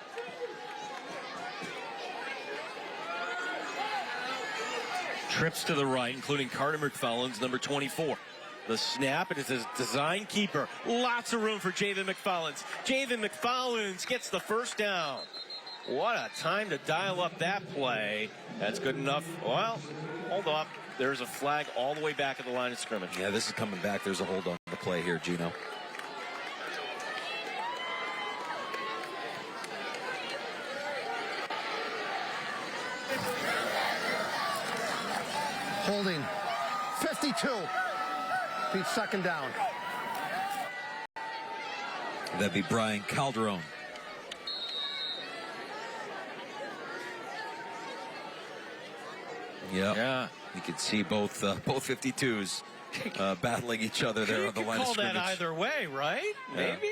Trips to the right, including Carter McFarland's number 24. The snap, it is his design keeper. Lots of room for Javen McFarland's. Javen McFarland's gets the first down. What a time to dial up that play. That's good enough. Well, hold up. There's a flag all the way back at the line of scrimmage. Yeah, this is coming back. There's a hold on the play here, Gino. Holding. 52. Beats second down. That'd be Brian Calderon. Yep. Yeah. You can see both 52s battling each other there on the line of scrimmage. Call that either way, right? Yeah. Maybe?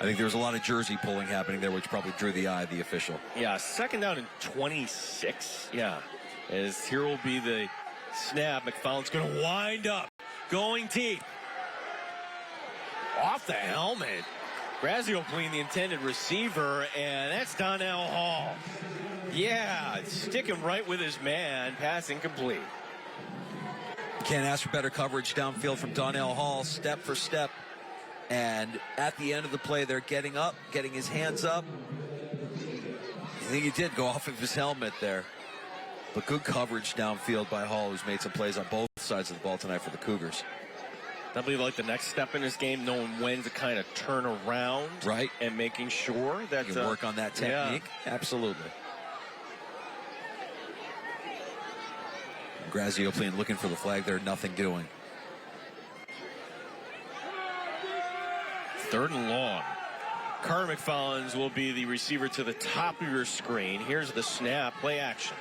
I think there was a lot of jersey pulling happening there, which probably drew the eye of the official. Yeah, second down and 26. Yeah. As here will be the snap. McFarland's going to wind up. Going deep. Off the helmet. Grazio playing the intended receiver, and that's Donnell Hall. Yeah, sticking right with his man. Pass incomplete. Can't ask for better coverage downfield from Donnell Hall, step for step. And at the end of the play, they're getting up, getting his hands up. I think he did go off of his helmet there. But good coverage downfield by Hall, who's made some plays on both sides of the ball tonight for the Cougars. That'll be like the next step in his game, knowing when to kind of turn around. Right. And making sure that... You can work on that technique. Yeah. Absolutely. Grazio playing, looking for the flag there, nothing doing. Third and long. Carter McFarland's will be the receiver to the top of your screen. Here's the snap, play action.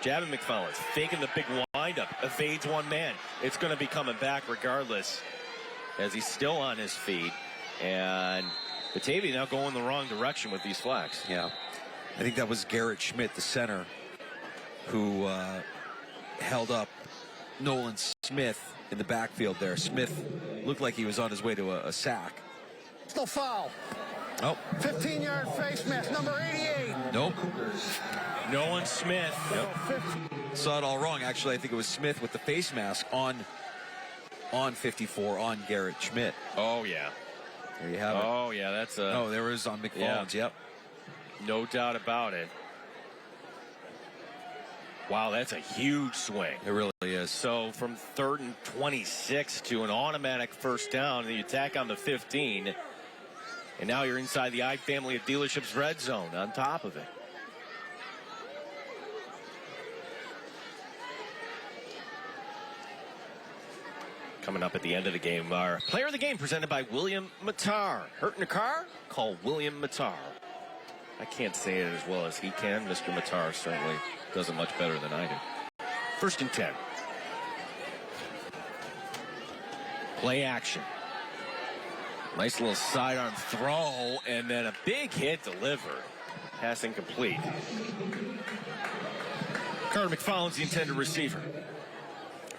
Javen McFarland's faking the big windup, evades one man. It's going to be coming back regardless, as he's still on his feet. And Batavia now going the wrong direction with these flags. Yeah. I think that was Garrett Schmidt, the center, who held up Nolan Smith in the backfield there. Smith looked like he was on his way to a sack. Still foul. Oh. 15-yard face mask, number 88. Nope. Nolan Smith. Yep. Saw it all wrong. Actually, I think it was Smith with the face mask on 54 on Garrett Schmidt. Oh, yeah. There you have it. Oh, yeah, that's a... Oh, there was on McFarland's, yep. No doubt about it. Wow, that's a huge swing. It really is. So from 3rd and 26 to an automatic first down, the attack on the 15. And now you're inside the I family of dealerships red zone on top of it. Coming up at the end of the game, our player of the game presented by William Matar. Hurt in a car? Call William Matar. I can't say it as well as he can. Mr. Matar certainly does it much better than I do. 1st and 10. Play action. Nice little sidearm throw, and then a big hit delivered. Pass incomplete. Carter McFarland's the intended receiver.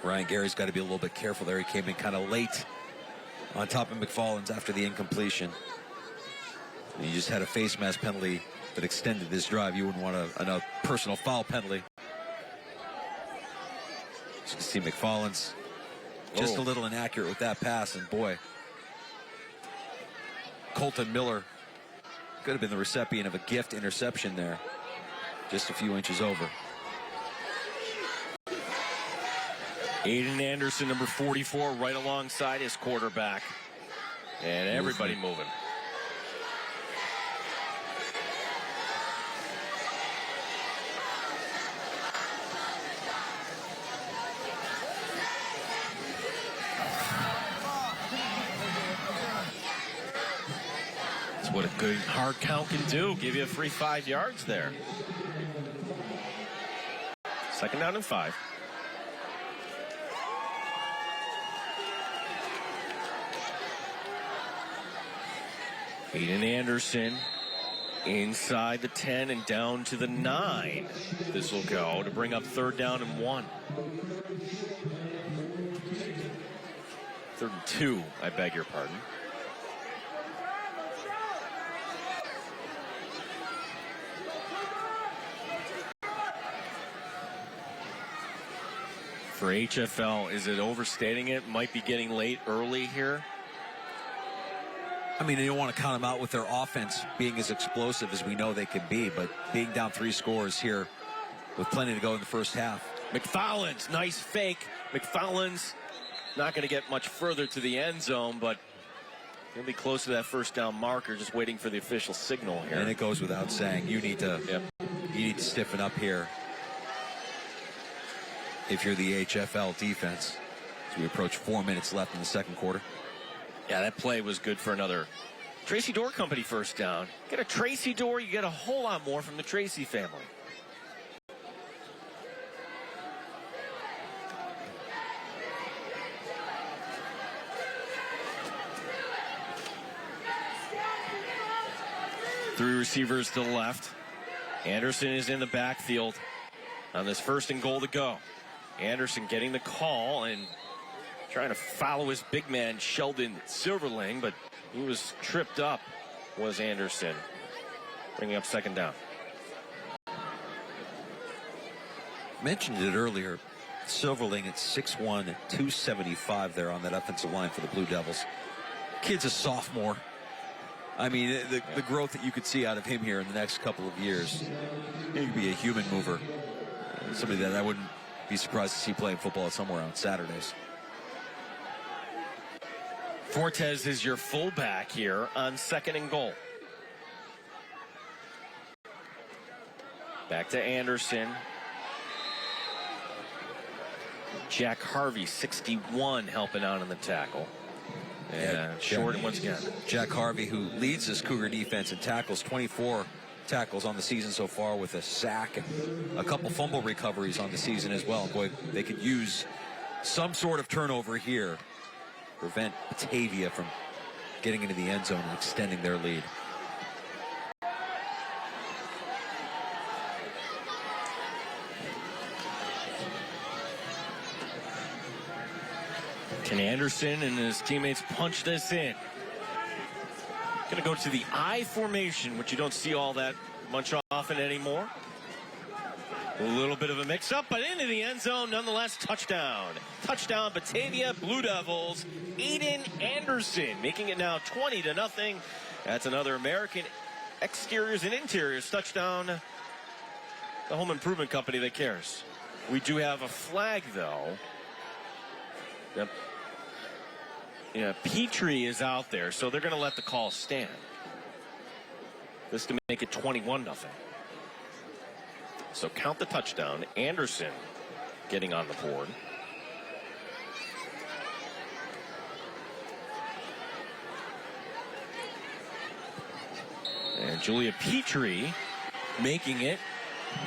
Ryan Gary's got to be a little bit careful there. He came in kind of late on top of McFarland's after the incompletion. And he just had a face mask penalty that extended this drive. You wouldn't want a personal foul penalty. As you can see, McFarland's just a little inaccurate with that pass, and boy, Colton Miller could have been the recipient of a gift interception there. Just a few inches over. Aiden Anderson, number 44, right alongside his quarterback. And everybody moving. That's what a good hard count can do. Give you a free 5 yards there. 2nd down and 5. Aiden Anderson inside the 10 and down to the 9. This will go to bring up 3rd down and 1. 3rd and 2, I beg your pardon. For HF-L, is it overstating it? Might be getting late early here. I mean, you don't want to count them out with their offense being as explosive as we know they can be, but being down 3 scores here with plenty to go in the first half. McFarland's nice fake. McFarland's not going to get much further to the end zone, but he'll be close to that 1st down marker, just waiting for the official signal here. And it goes without saying, you need to stiffen up here if you're the HF-L defense as we approach 4 minutes left in the 2nd quarter. Yeah, that play was good for another Tracy Door Company 1st down. Get a Tracy Door, you get a whole lot more from the Tracy family. Three receivers to the left. Anderson is in the backfield on this 1st and goal to go. Anderson getting the call and trying to follow his big man, Sheldon Silverling, but he was tripped up, was Anderson. Bringing up 2nd down. Mentioned it earlier. Silverling at 6'1", 275 there on that offensive line for the Blue Devils. Kid's a sophomore. I mean, the growth that you could see out of him here in the next couple of years. He could be a human mover. Somebody that I wouldn't be surprised to see playing football somewhere on Saturdays. Fortes is your fullback here on 2nd and goal. Back to Anderson. Jack Harvey, 61, helping out on the tackle. And short once again. Jack Harvey, who leads this Cougar defense in tackles, 24 tackles on the season so far with a sack and a couple fumble recoveries on the season as well. Boy, they could use some sort of turnover here. Prevent Batavia from getting into the end zone and extending their lead. Can Anderson and his teammates punch this in? Going to go to the I formation, which you don't see all that much often anymore. A little bit of a mix-up, but into the end zone, nonetheless, touchdown. Touchdown, Batavia Blue Devils. Aiden Anderson making it now 20-0. That's another American Exteriors and Interiors touchdown. The home improvement company that cares. We do have a flag, though. Yeah, Petrie is out there, so they're going to let the call stand. This to make it 21-0. So count the touchdown. Anderson getting on the board. And Julia Petrie making it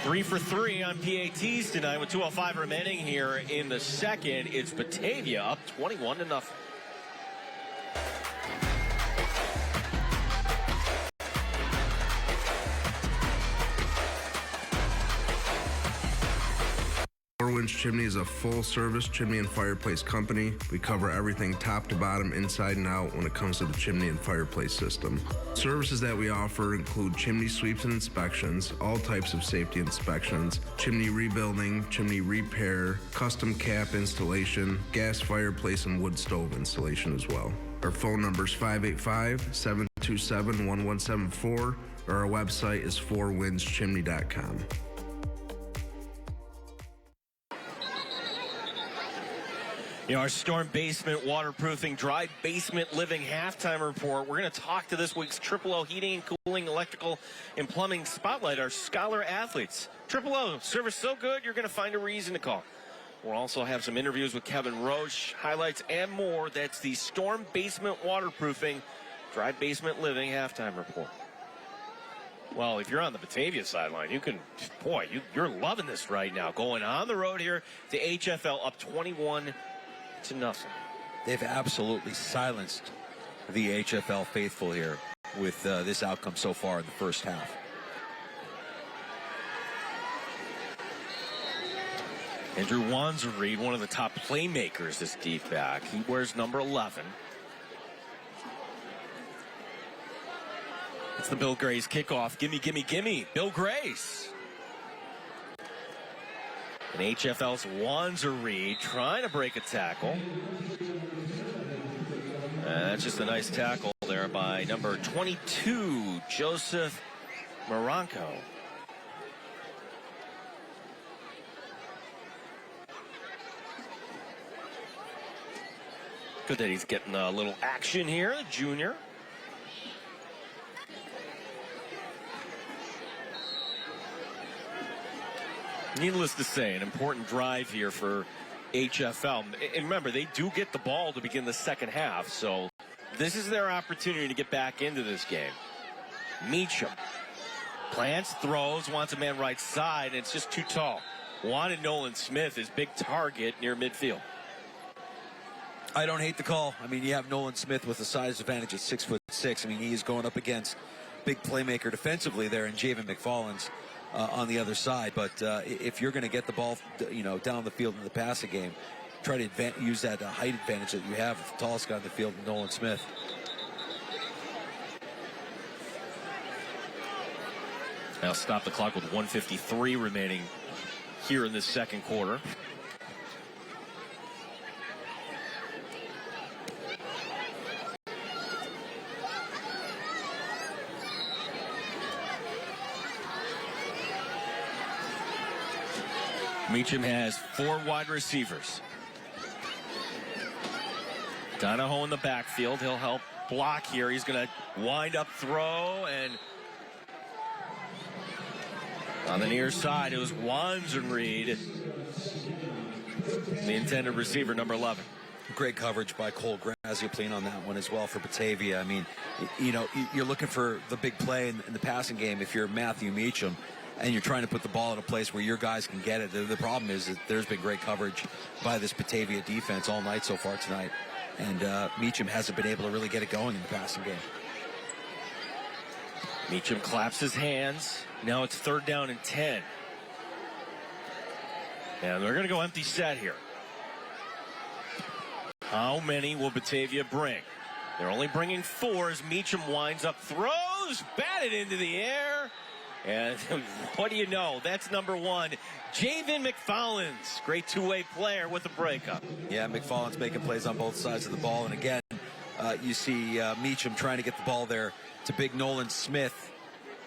3 for 3 on PATs tonight with 2:05 remaining here in the 2nd. It's Batavia up 21-0. Winds Chimney is a full-service chimney and fireplace company. We cover everything top to bottom, inside and out when it comes to the chimney and fireplace system. Services that we offer include chimney sweeps and inspections, all types of safety inspections, chimney rebuilding, chimney repair, custom cap installation, gas fireplace and wood stove installation as well. Our phone number is 585-727-1174, or our website is 4windschimney.com. You know, our storm basement waterproofing, dry basement living halftime report. We're going to talk to this week's Triple O Heating and Cooling, Electrical, and Plumbing Spotlight, our scholar athletes. Triple O, service so good, you're going to find a reason to call. We'll also have some interviews with Kevin Roche, highlights, and more. That's the storm basement waterproofing, Dry Basement Living halftime report. Well, if you're on the Batavia sideline, you can, boy, you're loving this right now. Going on the road here to HF-L, up 21-0. They've absolutely silenced the HF-L faithful here with this outcome so far in the first half. Andrew Wanzer-Reed, one of the top playmakers this deep back. He wears number 11. It's the Bill Grace kickoff. Gimme, gimme, gimme. Bill Grace. And HF-L's Wanzer-Reed trying to break a tackle. That's just a nice tackle there by number 22, Joseph Maranko. Good that he's getting a little action here, the junior. Needless to say, an important drive here for HF-L. And remember, they do get the ball to begin the second half, so this is their opportunity to get back into this game. Meacham plants, throws, wants a man right side, and it's just too tall. Wanted Nolan Smith, his big target near midfield. I don't hate the call. I mean, you have Nolan Smith with a size advantage at 6'6". I mean, he is going up against big playmaker defensively there in Javen McFarland's on the other side. But if you're going to get the ball, down the field in the passing game, try to use that height advantage that you have with the tallest guy on the field, Nolan Smith. Now stop the clock with 1:53 remaining here in this second quarter. Meacham has 4 wide receivers. Donahoe in the backfield. He'll help block here. He's going to wind up throw, and on the near side, it was Wanzer-Reed, the intended receiver, number 11. Great coverage by Cole Graziopline on that one as well for Batavia. I mean, you're looking for the big play in the passing game if you're Matthew Meacham, and you're trying to put the ball in a place where your guys can get it. The problem is that there's been great coverage by this Batavia defense all night so far tonight, and Meacham hasn't been able to really get it going in the passing game. Meacham claps his hands. Now it's 3rd down and 10. And they're going to go empty set here. How many will Batavia bring? They're only bringing 4 as Meacham winds up, throws, batted into the air. And what do you know? That's number 1, Javen McFarland's great two-way player with a breakup. Yeah, McFarland's making plays on both sides of the ball. And again, you see Meacham trying to get the ball there to big Nolan Smith,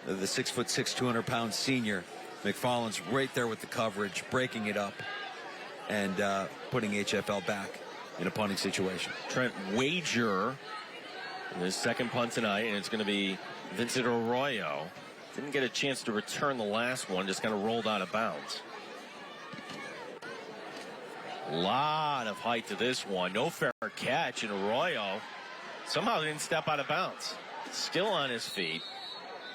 the 6'6", 200-pound senior. McFarland's right there with the coverage, breaking it up, and putting HF-L back in a punting situation. Trent Wager in his second punt tonight, and it's going to be Vincent Arroyo. Didn't get a chance to return the last one, just kind of rolled out of bounds. A lot of height to this one. No fair catch, and Arroyo somehow didn't step out of bounds. Still on his feet,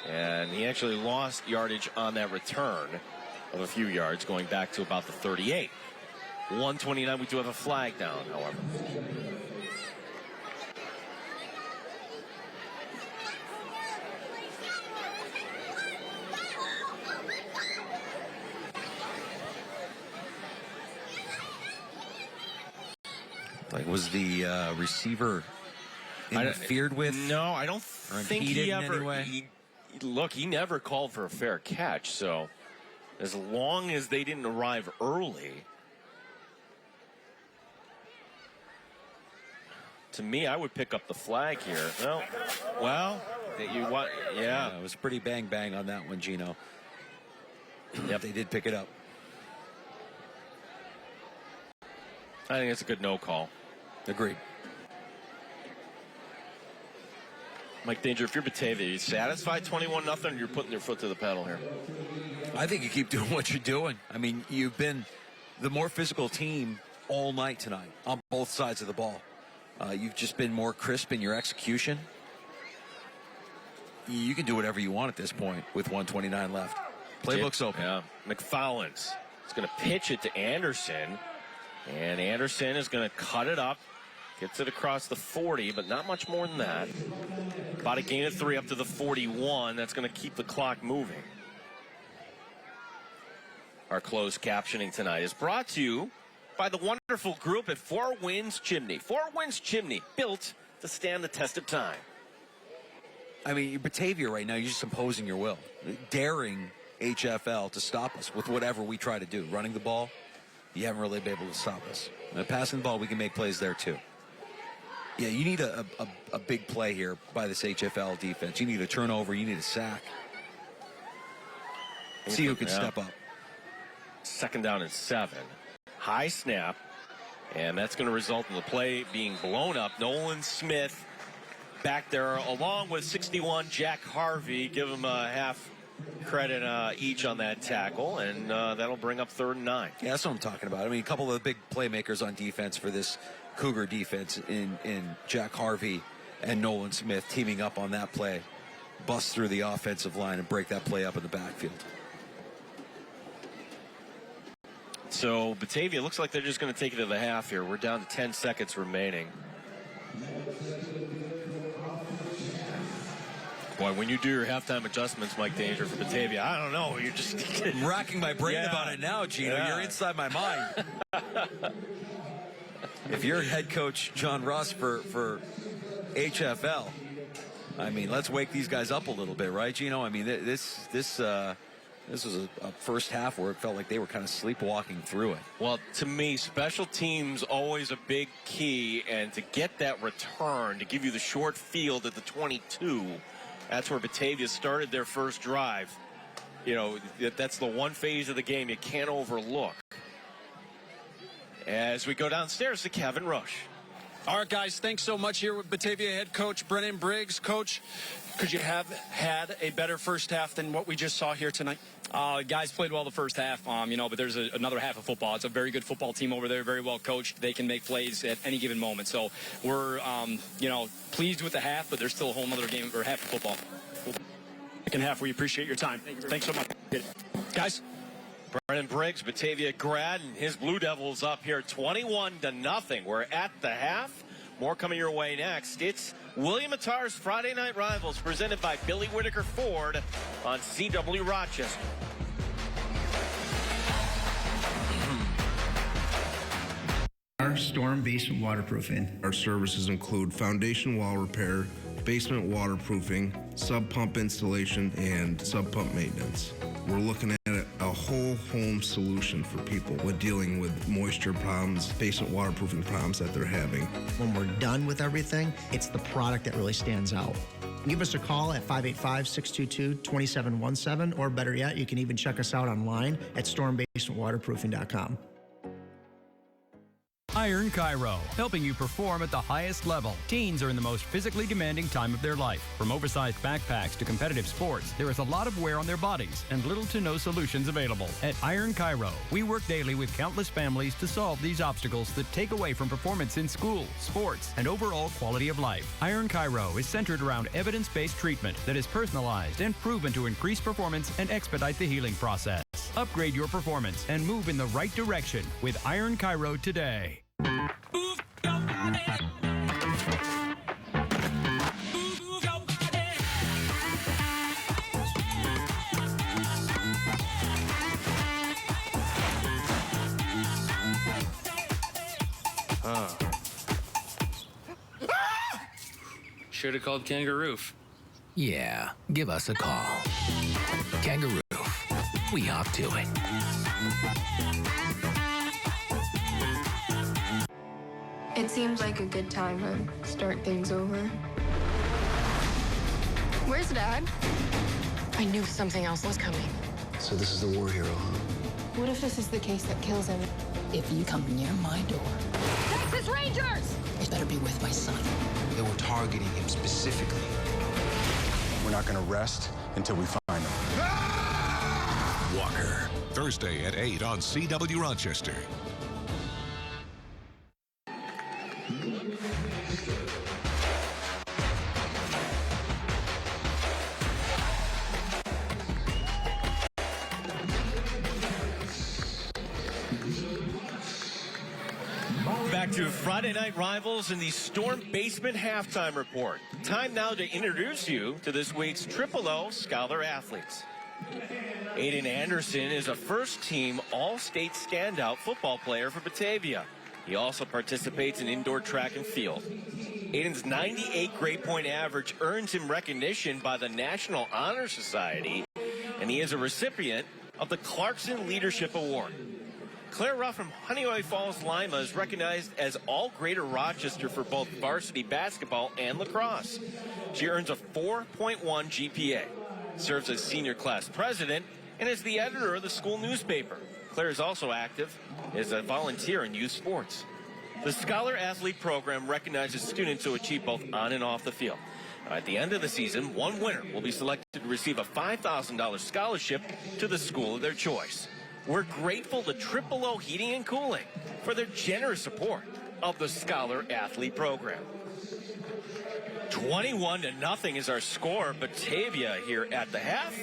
and he actually lost yardage on that return of a few yards, going back to about the 38. 129, we do have a flag down, however. Like, was the receiver interfered with? No, I don't think he ever. Look, he never called for a fair catch, so as long as they didn't arrive early, to me, I would pick up the flag here. Well, you what? Yeah, it was pretty bang on that one, Gino. Yep, they did pick it up. I think it's a good no call. Agreed. Mike Danger, if you're Batavia, you satisfied 21-0, or you're putting your foot to the pedal here? I think you keep doing what you're doing. I mean, you've been the more physical team all night tonight on both sides of the ball. You've just been more crisp in your execution. you can do whatever you want at this point with 1:29 left. Playbook's open. Yeah. McFallon's is going to pitch it to Anderson. And Anderson is going to cut it up. Gets it across the 40, but not much more than that. About a gain of 3 up to the 41. That's going to keep the clock moving. Our closed captioning tonight is brought to you by the wonderful group at Four Winds Chimney. Four Winds Chimney, built to stand the test of time. I mean, Batavia right now, you're just imposing your will. Daring HF-L to stop us with whatever we try to do. Running the ball, you haven't really been able to stop us. Passing the ball, we can make plays there too. Yeah, you need a big play here by this HF-L defense. You need a turnover. You need a sack. See who can step up. 2nd down and 7. High snap. And that's going to result in the play being blown up. Nolan Smith back there along with 61 Jack Harvey. Give him a half credit each on that tackle. And that'll bring up 3rd and 9. Yeah, that's what I'm talking about. I mean, a couple of the big playmakers on defense for this Cougar defense in Jack Harvey and Nolan Smith teaming up on that play. Bust through the offensive line and break that play up in the backfield. So Batavia looks like they're just going to take it to the half here. We're down to 10 seconds remaining. Boy, when you do your halftime adjustments, Mike Danger, for Batavia, I don't know. You're just I'm racking my brain about it now, Gino. Yeah. You're inside my mind. If you're head coach John Russ for HF-L, I mean, let's wake these guys up a little bit, right, Gino? I mean, this was a first half where it felt like they were kind of sleepwalking through it. Well, to me, special teams always a big key, and to get that return, to give you the short field at the 22, that's where Batavia started their first drive. You know, that's the one phase of the game you can't overlook. As we go downstairs to Kevin Rush. All right, guys, thanks so much here with Batavia head coach Brennan Briggs. Coach, could you have had a better first half than what we just saw here tonight? Guys played well the first half, but there's another half of football. It's a very good football team over there, very well coached. They can make plays at any given moment. So we're, pleased with the half, but there's still a whole other game or half of football. Second half, we appreciate your time. Thanks so much. Guys. Brennan Briggs, Batavia grad, and his Blue Devils up here 21-0. We're at the half. More coming your way next. It's William Attar's Friday Night Rivals, presented by Billy Whitaker Ford on CW Rochester. Our storm basement waterproofing. Our services include foundation wall repair, basement waterproofing, sub pump installation, and sub pump maintenance. We're looking at a whole home solution for people with dealing with moisture problems, basement waterproofing problems that they're having. When we're done with everything, it's the product that really stands out. Give us a call at 585-622-2717, or better yet, you can even check us out online at stormbasementwaterproofing.com. Iron Chiro, helping you perform at the highest level. Teens are in the most physically demanding time of their life. From oversized backpacks to competitive sports, there is a lot of wear on their bodies and little to no solutions available. At Iron Chiro, we work daily with countless families to solve these obstacles that take away from performance in school, sports, and overall quality of life. Iron Chiro is centered around evidence-based treatment that is personalized and proven to increase performance and expedite the healing process. Upgrade your performance and move in the right direction with Iron Chiro today. Should have called Kangaroo. Yeah, give us a call. Kangaroo. We hop to it. It seems like a good time to start things over. Where's Dad? I knew something else was coming. So this is the war hero, huh? What if this is the case that kills him? If you come near my door, Texas Rangers! it better be with my son. They were targeting him specifically. We're not gonna rest until we find him. Walker, Thursday at 8 on CW Rochester. Back to Friday Night Rivals in the Storm Basement Halftime Report. Time now to introduce you to this week's O Scholar athletes. Aiden Anderson is a first-team All-State standout football player for Batavia. He also participates in indoor track and field. Aiden's 98 grade point average earns him recognition by the National Honor Society, and he is a recipient of the Clarkson Leadership Award. Claire Ruff from Honeoye Falls-Lima is recognized as All-Greater Rochester for both varsity basketball and lacrosse. She earns a 4.1 GPA, serves as senior class president, and is the editor of the school newspaper. Claire is also active as a volunteer in youth sports. The Scholar Athlete Program recognizes students who achieve both on and off the field. At the end of the season, one winner will be selected to receive a $5,000 scholarship to the school of their choice. We're grateful to O Heating and Cooling for their generous support of the Scholar Athlete Program. 21-0 is our score. Batavia here at the half.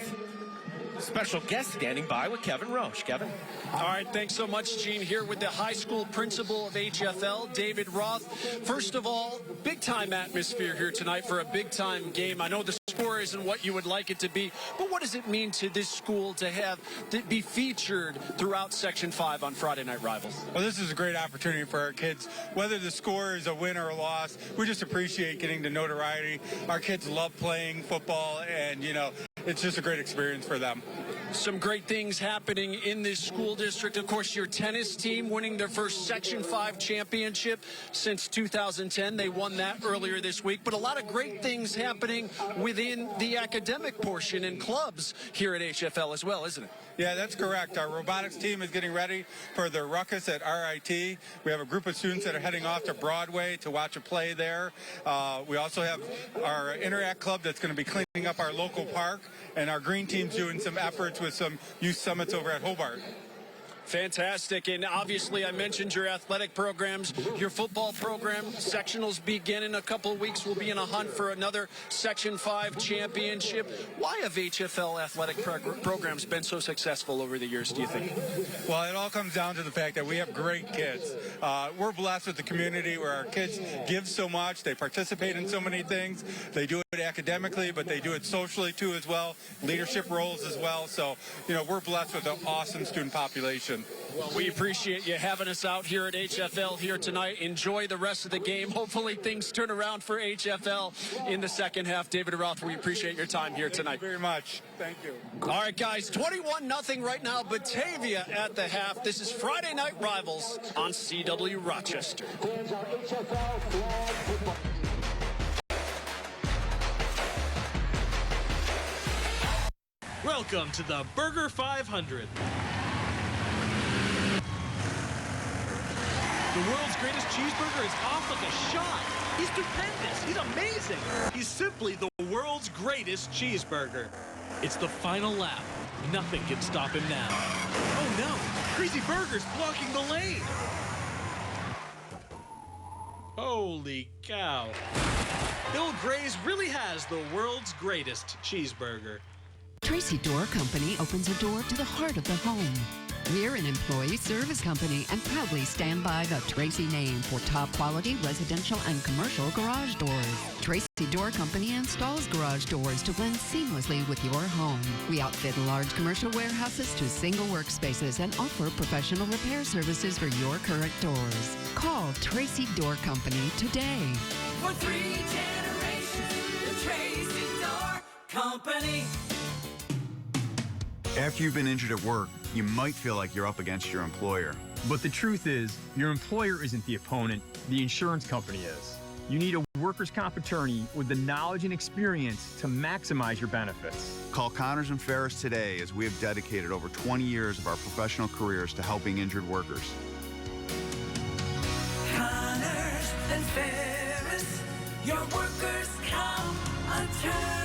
Special guest standing by with Kevin Roche. Kevin. All right, thanks so much, Gene. Here with the high school principal of HF-L, David Roth. First of all, big-time atmosphere here tonight for a big-time game. I know the score isn't what you would like it to be, but what does it mean to this school to be featured throughout Section 5 on Friday Night Rivals? Well, this is a great opportunity for our kids. Whether the score is a win or a loss, we just appreciate getting the notoriety. Our kids love playing football, and, you know, it's just a great experience for them. Some great things happening in this school district. Of course, your tennis team winning their first Section 5 championship since 2010. They won that earlier this week. But a lot of great things happening within the academic portion and clubs here at HF-L as well, isn't it? Yeah, that's correct. Our robotics team is getting ready for their ruckus at RIT. We have a group of students that are heading off to Broadway to watch a play there. We also have our Interact Club that's going to be cleaning up our local park, and our green team's doing some efforts with some youth summits over at Hobart. Fantastic. And obviously, I mentioned your athletic programs, your football program. Sectionals begin in a couple of weeks. We'll be in a hunt for another Section 5 championship. Why have HF-L athletic programs been so successful over the years, do you think? Well, it all comes down to the fact that we have great kids. We're blessed with the community where our kids give so much. They participate in so many things. They do it academically, but they do it socially, too, as well. Leadership roles as well. So, you know, we're blessed with an awesome student population. Well, we appreciate you having us out here at HF-L here tonight. Enjoy the rest of the game. Hopefully things turn around for HF-L in the second half. David Roth, we appreciate your time here tonight. Thank you very much. Thank you. All right, guys, 21-0 right now. Batavia at the half. This is Friday Night Rivals on CW Rochester. Welcome to the Burger 500. The world's greatest cheeseburger is off like a shot. He's stupendous. He's amazing. He's simply the world's greatest cheeseburger. It's the final lap. Nothing can stop him now. Oh no, Crazy Burger's blocking the lane. Holy cow. Bill Gray's really has the world's greatest cheeseburger. Tracy Door Company opens a door to the heart of the home. We're an employee service company and proudly stand by the Tracy name for top quality residential and commercial garage doors. Tracy Door Company installs garage doors to blend seamlessly with your home. We outfit large commercial warehouses to single workspaces and offer professional repair services for your current doors. Call Tracy Door Company today. For 3 generations, the Tracy Door Company. After you've been injured at work, you might feel like you're up against your employer. But the truth is, your employer isn't the opponent, the insurance company is. You need a workers' comp attorney with the knowledge and experience to maximize your benefits. Call Connors and Ferris today, as we have dedicated over 20 years of our professional careers to helping injured workers. Connors and Ferris, your workers' comp attorneys.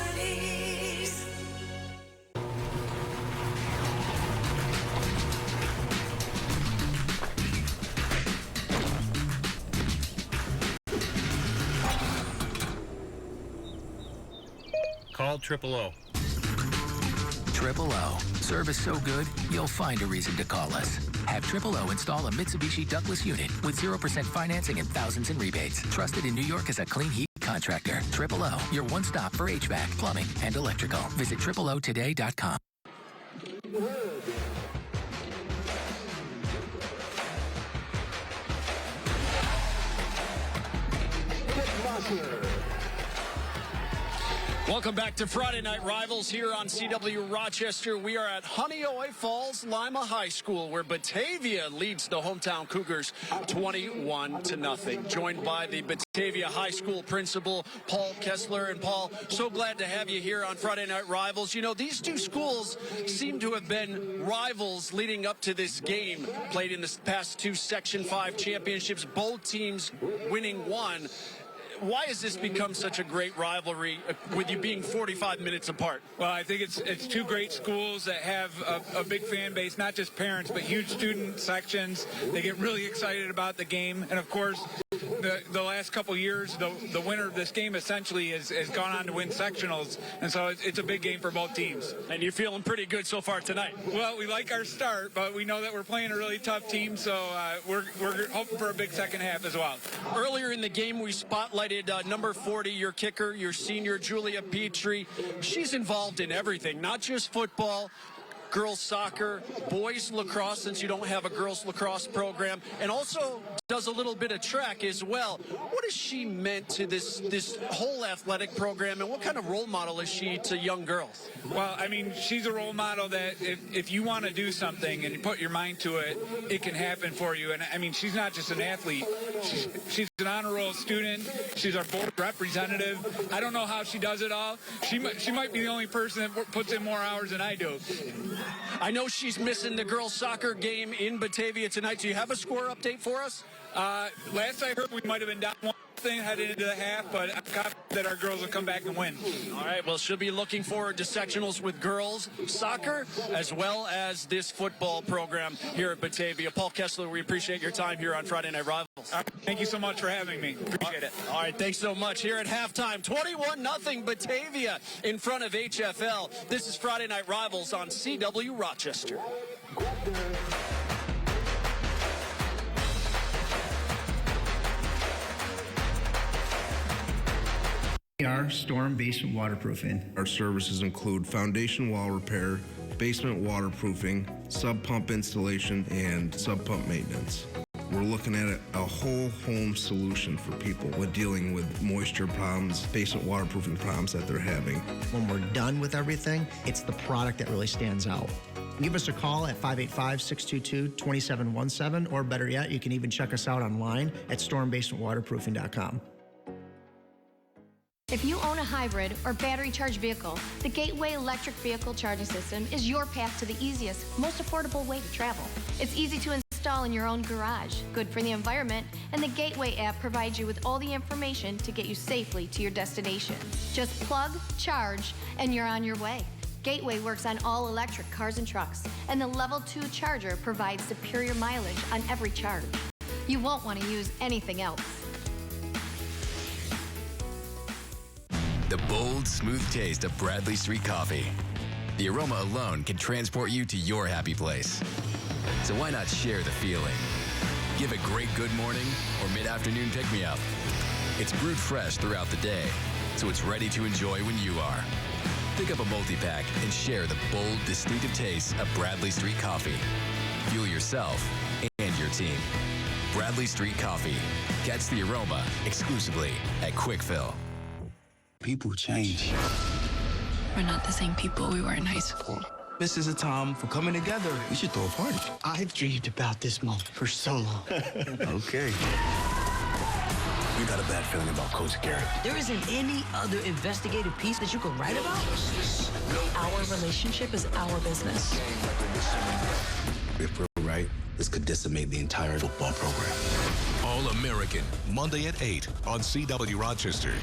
Call 000. 000. Service so good, you'll find a reason to call us. Have HF-L install a Mitsubishi ductless unit with 0% financing and thousands in rebates. Trusted in New York as a clean heat contractor. HF-L, your one stop for HVAC, plumbing, and electrical. Visit HF-L-today.com. Welcome back to Friday Night Rivals here on CW Rochester. We are at Honeoye Falls-Lima High School, where Batavia leads the hometown Cougars 21-0. Joined by the Batavia High School principal, Paul Kessler. And Paul, so glad to have you here on Friday Night Rivals. You know, these two schools seem to have been rivals leading up to this game. Played in the past two Section 5 championships, both teams winning one. Why has this become such a great rivalry with you being 45 minutes apart? Well, I think it's two great schools that have a big fan base, not just parents, but huge student sections. They get really excited about the game. And, of course, the last couple years, the winner of this game essentially has gone on to win sectionals. And so it's a big game for both teams. And you're feeling pretty good so far tonight. Well, we like our start, but we know that we're playing a really tough team, so we're hoping for a big second half as well. Earlier in the game, we spotlighted number 40, your kicker, your senior, Julia Petrie. She's involved in everything, not just football, girls soccer, boys lacrosse, since you don't have a girls lacrosse program, and also does a little bit of track as well. What has she meant to this whole athletic program, and what kind of role model is she to young girls? Well, I mean, she's a role model that if you want to do something and you put your mind to it, it can happen for you. And I mean, she's not just an athlete. She's an honor roll student. She's our board representative. I don't know how she does it all. She might be the only person that puts in more hours than I do. I know she's missing the girls soccer game in Batavia tonight. Do you have a score update for us? Last I heard, we might have been down 1-0 headed into the half, but I'm confident that our girls will come back and win. All right, well, she'll be looking forward to sectionals with girls soccer as well as this football program here at Batavia. Paul Kessler, we appreciate your time here on Friday Night Rivals. Thank you so much for having me. Appreciate it. All right, thanks so much. Here at halftime, 21-0 Batavia in front of HF-L. This is Friday Night Rivals on CW Rochester. Our storm basement waterproofing. Our services include foundation wall repair, basement waterproofing, sub pump installation, and sub pump maintenance. We're looking at a whole home solution for people with dealing with moisture problems, basement waterproofing problems that they're having. When we're done with everything, it's the product that really stands out. Give us a call at 585-622-2717, or better yet, you can even check us out online at stormbasementwaterproofing.com. If you own a hybrid or battery-charged vehicle, the Gateway electric vehicle charging system is your path to the easiest, most affordable way to travel. It's easy to install in your own garage, good for the environment, and the Gateway app provides you with all the information to get you safely to your destination. Just plug, charge, and you're on your way. Gateway works on all electric cars and trucks, and the Level 2 charger provides superior mileage on every charge. You won't want to use anything else. The bold, smooth taste of Bradley Street Coffee. The aroma alone can transport you to your happy place. So why not share the feeling? Give a great good morning or mid-afternoon pick-me-up. It's brewed fresh throughout the day, so it's ready to enjoy when you are. Pick up a multi-pack and share the bold, distinctive taste of Bradley Street Coffee. Fuel yourself and your team. Bradley Street Coffee. Catch the aroma exclusively at Quick Fill. People change. We're not the same people we were in high school. This is a time for coming together. We should throw a party. I've dreamed about this moment for so long. Okay. You got a bad feeling about Coach Garrett. There isn't any other investigative piece that you could write about? Our relationship is our business. If we're right, this could decimate the entire football program. All-American, Monday at 8 on CW Rochester.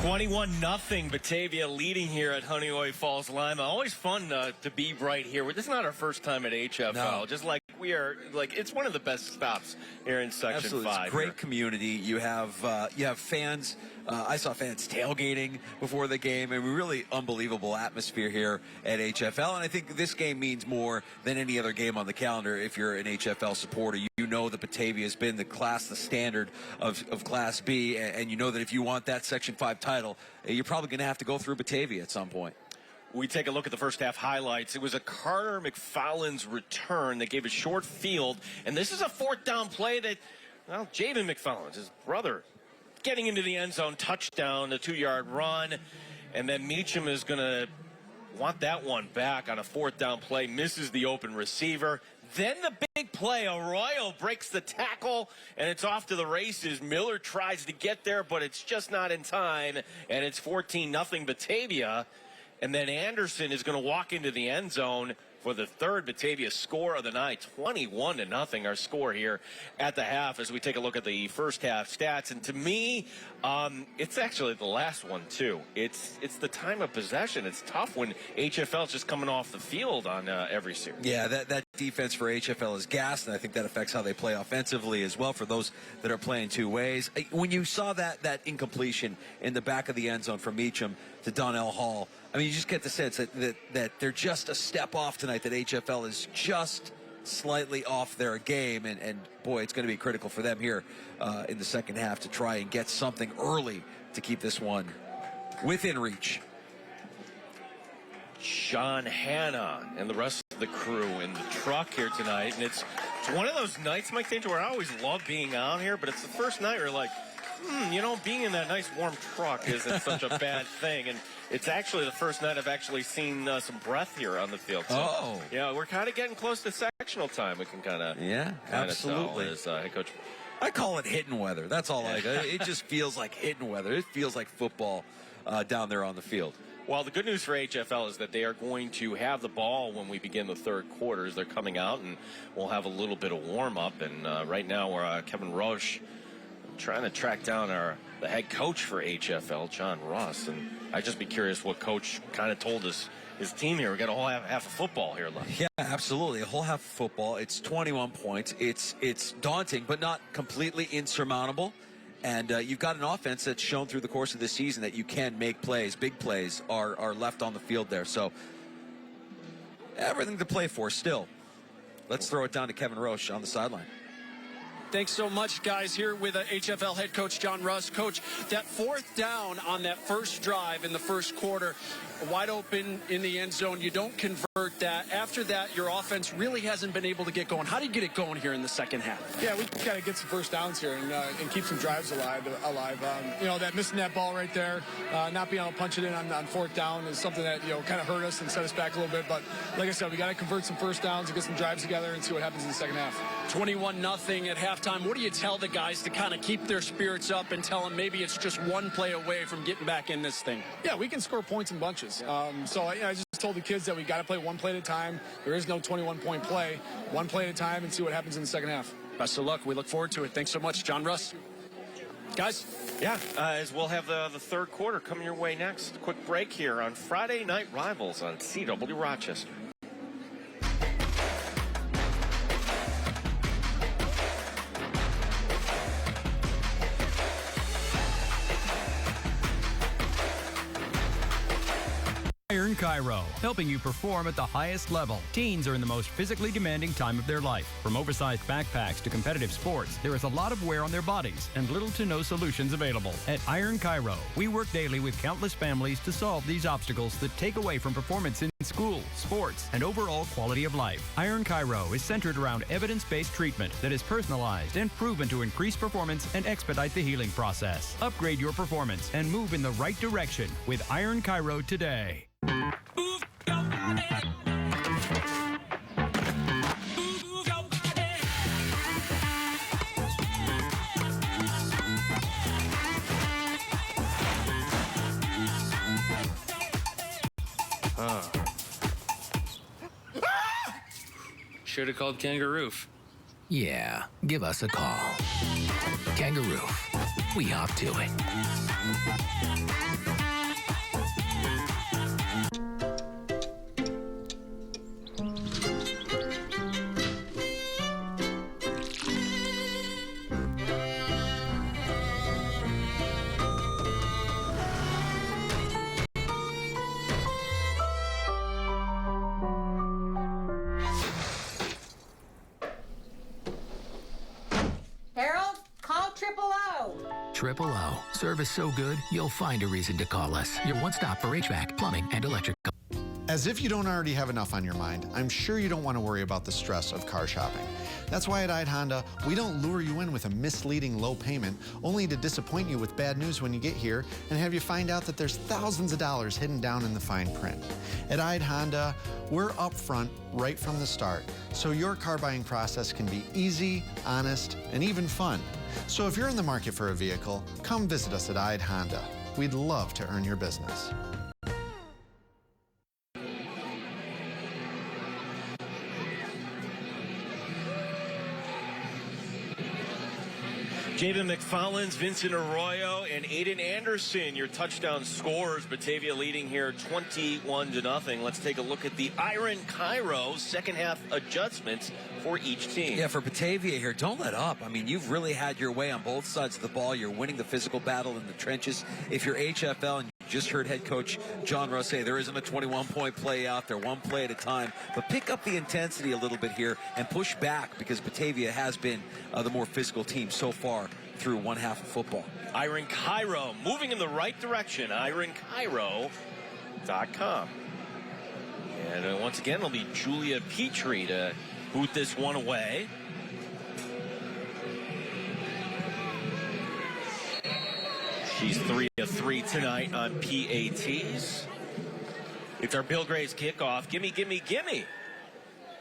21-0 Batavia leading here at Honeoye Falls-Lima. Always fun to be right here. This is not our first time at HF-L. No. Just like we are, it's one of the best stops here in Section Absolutely. 5. It's a great community. You have fans. I saw fans tailgating before the game, and really unbelievable atmosphere here at HF-L. And I think this game means more than any other game on the calendar. If you're an HF-L supporter, you know that Batavia has been the standard of Class B, and you know that if you want that Section 5 title, you're probably going to have to go through Batavia at some point. We take a look at the first half highlights. It was a Carter McFarland's return that gave a short field, and this is a fourth down play that, well, Jaden McFarland, his brother, getting into the end zone, touchdown, the 2-yard run, and then Meacham is going to want that one back on a fourth down play, misses the open receiver. Then the big play, Arroyo breaks the tackle, and it's off to the races. Miller tries to get there, but it's just not in time, and it's 14-0 Batavia. And then Anderson is going to walk into the end zone for the third Batavia score of the night. 21-0 our score here at the half as we take a look at the first half stats. And to me, it's actually the last one too. It's the time of possession. It's tough when HF-L is just coming off the field on every series. Yeah, that defense for HF-L is gassed, and I think that affects how they play offensively as well for those that are playing two ways. When you saw that incompletion in the back of the end zone from Meacham to Donnell Hall, I mean, you just get the sense that they're just a step off tonight, that HF-L is just slightly off their game, and boy, it's going to be critical for them here in the second half to try and get something early to keep this one within reach. Sean Hanna and the rest of the crew in the truck here tonight, and it's one of those nights, Mike Danger, where I always love being out here, but it's the first night where you're like, being in that nice warm truck isn't such a bad thing. And it's actually the first night I've actually seen some breath here on the field. So, yeah, we're kind of getting close to sectional time. We can kind of absolutely. Tell as head coach. I call it hitting weather. That's all I got. It just feels like hitting weather. It feels like football down there on the field. Well, the good news for HF-L is that they are going to have the ball when we begin the third quarter as they're coming out, and we'll have a little bit of warm-up. And right now we're Kevin Roche trying to track down the head coach for HF-L, John Russ, and I'd just be curious what coach kind of told his team here. We got a whole half of football here left. Yeah, absolutely, a whole half of football. It's 21 points. It's daunting, but not completely insurmountable. And you've got an offense that's shown through the course of this season that you can make plays. Big plays are left on the field there. So everything to play for still. Let's throw it down to Kevin Roche on the sideline. Thanks so much, guys, here with HF-L head coach John Russ. Coach, that fourth down on that first drive in the first quarter, wide open in the end zone. You don't convert that. After that, your offense really hasn't been able to get going. How do you get it going here in the second half? Yeah, we got to get some first downs here and keep some drives alive. That missing that ball right there, not being able to punch it in on fourth down is something that, kind of hurt us and set us back a little bit. But like I said, we got to convert some first downs and get some drives together and see what happens in the second half. 21-0 at halftime. What do you tell the guys to kind of keep their spirits up and tell them maybe it's just one play away from getting back in this thing? Yeah, we can score points in bunches. I just told the kids that we got to play one play at a time. There is no 21-point play. One play at a time and see what happens in the second half. Best of luck. We look forward to it. Thanks so much, John Russ. Guys? Yeah, as we'll have the third quarter coming your way next. Quick break here on Friday Night Rivals on CW Rochester. Iron Cairo, helping you perform at the highest level. Teens are in the most physically demanding time of their life. From oversized backpacks to competitive sports, there is a lot of wear on their bodies and little to no solutions available. At Iron Cairo, we work daily with countless families to solve these obstacles that take away from performance in school, sports, and overall quality of life. Iron Cairo is centered around evidence-based treatment that is personalized and proven to increase performance and expedite the healing process. Upgrade your performance and move in the right direction with Iron Cairo today. Should have called Kangaroo. Yeah, give us a call. Kangaroo. We hop to it. Harold, call Triple O. Service so good, you'll find a reason to call us. Your one stop for HVAC, plumbing, and electrical. As if you don't already have enough on your mind, I'm sure you don't want to worry about the stress of car shopping. That's why at Ide Honda, we don't lure you in with a misleading low payment, only to disappoint you with bad news when you get here and have you find out that there's thousands of dollars hidden down in the fine print. At Ide Honda, we're upfront right from the start, so your car buying process can be easy, honest, and even fun. So if you're in the market for a vehicle, come visit us at Ide Honda. We'd love to earn your business. Javen McFarland's, Vincent Arroyo, and Aiden Anderson, your touchdown scorers. Batavia leading here 21-0. Let's take a look at the Iron Cairo second half adjustments for each team. Yeah, for Batavia here, don't let up. I mean, you've really had your way on both sides of the ball. You're winning the physical battle in the trenches. If you're HF-L, and you just heard head coach John Russ say there isn't a 21-point play out there, one play at a time, but pick up the intensity a little bit here and push back, because Batavia has been the more physical team so far through one half of football. Iron Cairo moving in the right direction. IronCairo.com. And once again, it'll be Julia Petrie to boot this one away. She's 3 of 3 tonight on PATs. It's our Bill Gray's kickoff. Gimme, gimme, gimme.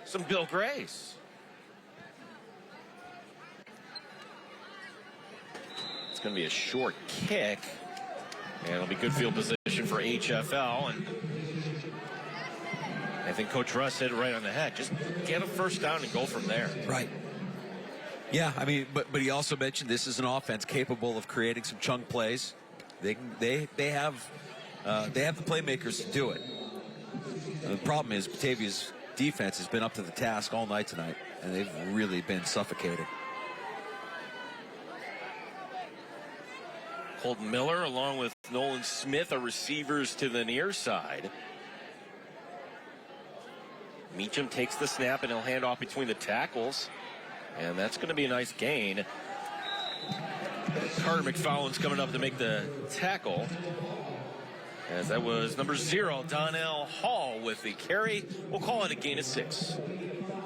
Some Bill Gray's. It's going to be a short kick. And it'll be good field position for HF-L. And I think Coach Russ hit it right on the head. Just get a first down and go from there. Right. Yeah, I mean, but he also mentioned this is an offense capable of creating some chunk plays. They have the playmakers to do it. And the problem is Batavia's defense has been up to the task all night tonight, and they've really been suffocating. Colton Miller along with Nolan Smith are receivers to the near side. Meacham takes the snap and he'll hand off between the tackles. And that's going to be a nice gain. Carter McFarland's coming up to make the tackle. As that was number 0, Donnell Hall with the carry. We'll call it a gain of 6.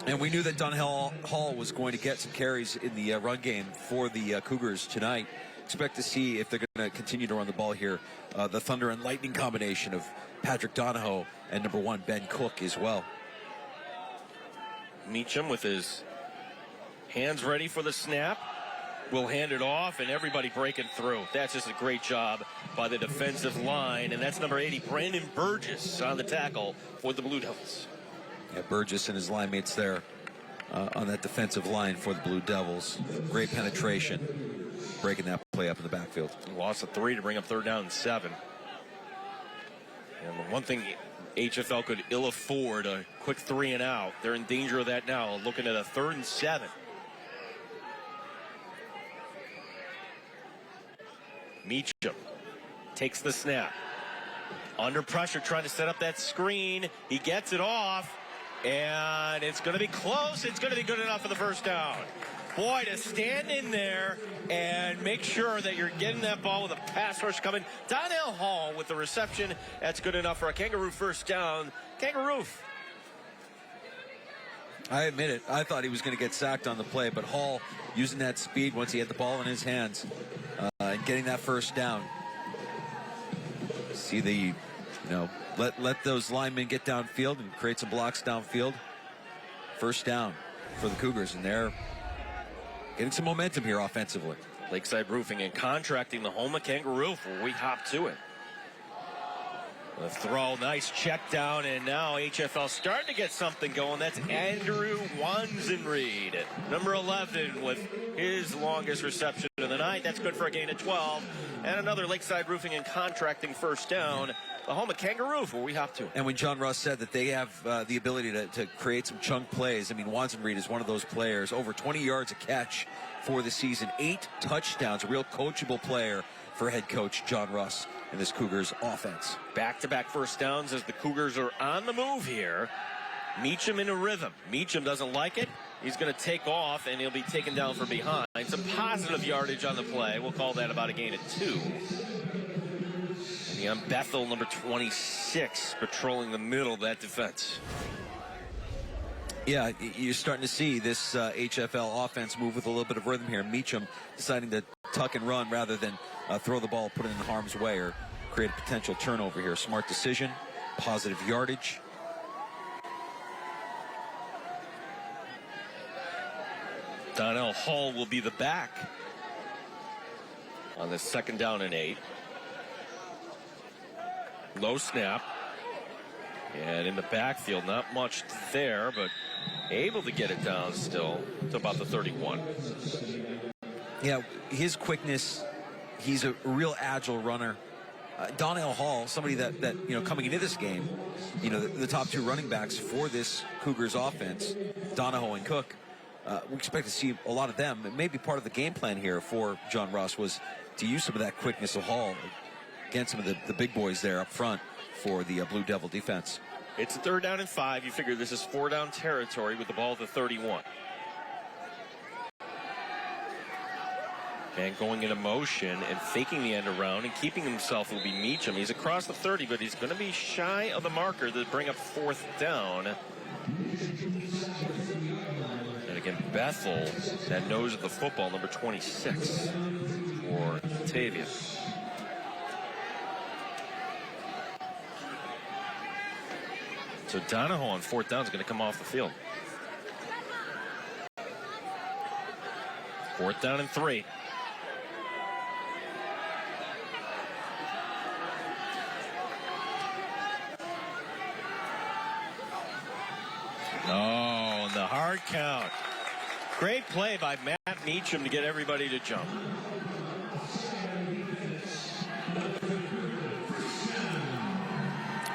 And we knew that Donnell Hall was going to get some carries in the run game for the Cougars tonight. Expect to see if they're going to continue to run the ball here. The thunder and lightning combination of Patrick Donahoe and number 1, Ben Cook as well. Meacham with his hands ready for the snap. Will hand it off, and everybody breaking through. That's just a great job by the defensive line. And that's number 80, Brandon Burgess on the tackle for the Blue Devils. Yeah, Burgess and his line mates there on that defensive line for the Blue Devils. Great penetration, breaking that play up in the backfield. He lost a 3 to bring up 3rd down and 7. And the one thing HF-L could ill afford, a quick 3 and out. They're in danger of that now, looking at a 3rd and 7. Meacham takes the snap. Under pressure, trying to set up that screen. He gets it off, and it's going to be close. It's going to be good enough for the first down. Boy, to stand in there and make sure that you're getting that ball with a pass rush coming. Donnell Hall with the reception. That's good enough for a Kangaroo first down. Kangaroo. I admit it. I thought he was going to get sacked on the play, but Hall using that speed once he had the ball in his hands and getting that first down. See the, let those linemen get downfield and create some blocks downfield. First down for the Cougars, and they're getting some momentum here offensively. Lakeside Roofing and Contracting, the home of Kangaroo, where we hop to it. The throw, nice check down, and now HFL starting to get something going. That's Andrew Wanzenreed, number 11, with his longest reception of the night. That's good for a gain of 12. And another Lakeside Roofing and Contracting first down. The home of Kangaroo, where we hop to. And when John Russ said that they have the ability to create some chunk plays, I mean, Wanzenreed is one of those players. Over 20 yards a catch for the season, 8 touchdowns, a real coachable player for head coach John Russ in this Cougars offense. Back-to-back first downs as the Cougars are on the move here. Meacham in a rhythm. Meacham doesn't like it. He's going to take off, and he'll be taken down from behind. Some positive yardage on the play. We'll call that about a gain of 2. And Bethel, number 26, patrolling the middle of that defense. Yeah, you're starting to see this HFL offense move with a little bit of rhythm here. Meacham deciding to tuck and run rather than throw the ball, put it in harm's way, or create a potential turnover here. Smart decision, positive yardage. Donnell Hall will be the back on the 2nd down and 8. Low snap. And in the backfield, not much there, but able to get it down still to about the 31. Yeah, his quickness, he's a real agile runner. Donnell Hall, somebody that you know, coming into this game, you know, the top 2 running backs for this Cougars offense, Donahoe and Cook, we expect to see a lot of them. It may be part of the game plan here for John Russ was to use some of that quickness of Hall against some of the big boys there up front for the Blue Devil defense. It's 3rd down and 5. You figure this is 4-down territory with the ball at the 31. And going into motion and faking the end around and keeping himself will be Meacham. He's across the 30, but he's going to be shy of the marker to bring up 4th down. And again, Bethel, that nose of the football, number 26 for Batavia. So Donahoe on 4th down is going to come off the field. 4th down and 3. Oh, and the hard count. Great play by Matt Meacham to get everybody to jump.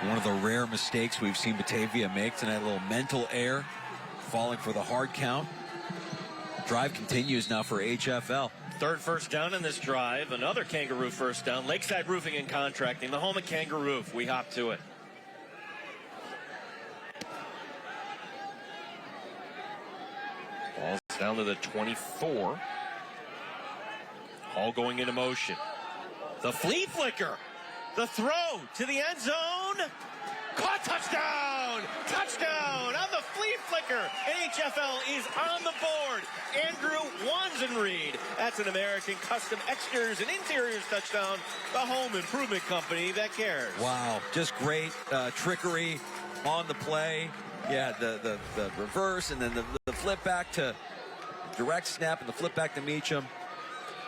One of the rare mistakes we've seen Batavia make tonight, a little mental error, falling for the hard count. Drive continues now for HFL. 3rd first down in this drive. Another Kangaroo first down. Lakeside Roofing and Contracting, the home of Kangaroo. We hop to it. Ball's down to the 24. All going into motion. The flea flicker. The throw to the end zone. Caught, touchdown! Touchdown on the flea flicker. And HFL is on the board. Andrew Wanzenreed. That's an American Custom Exteriors and Interiors touchdown. The home improvement company that cares. Wow, just great trickery on the play. Yeah, the reverse and then the flip back to direct snap and the flip back to Meacham.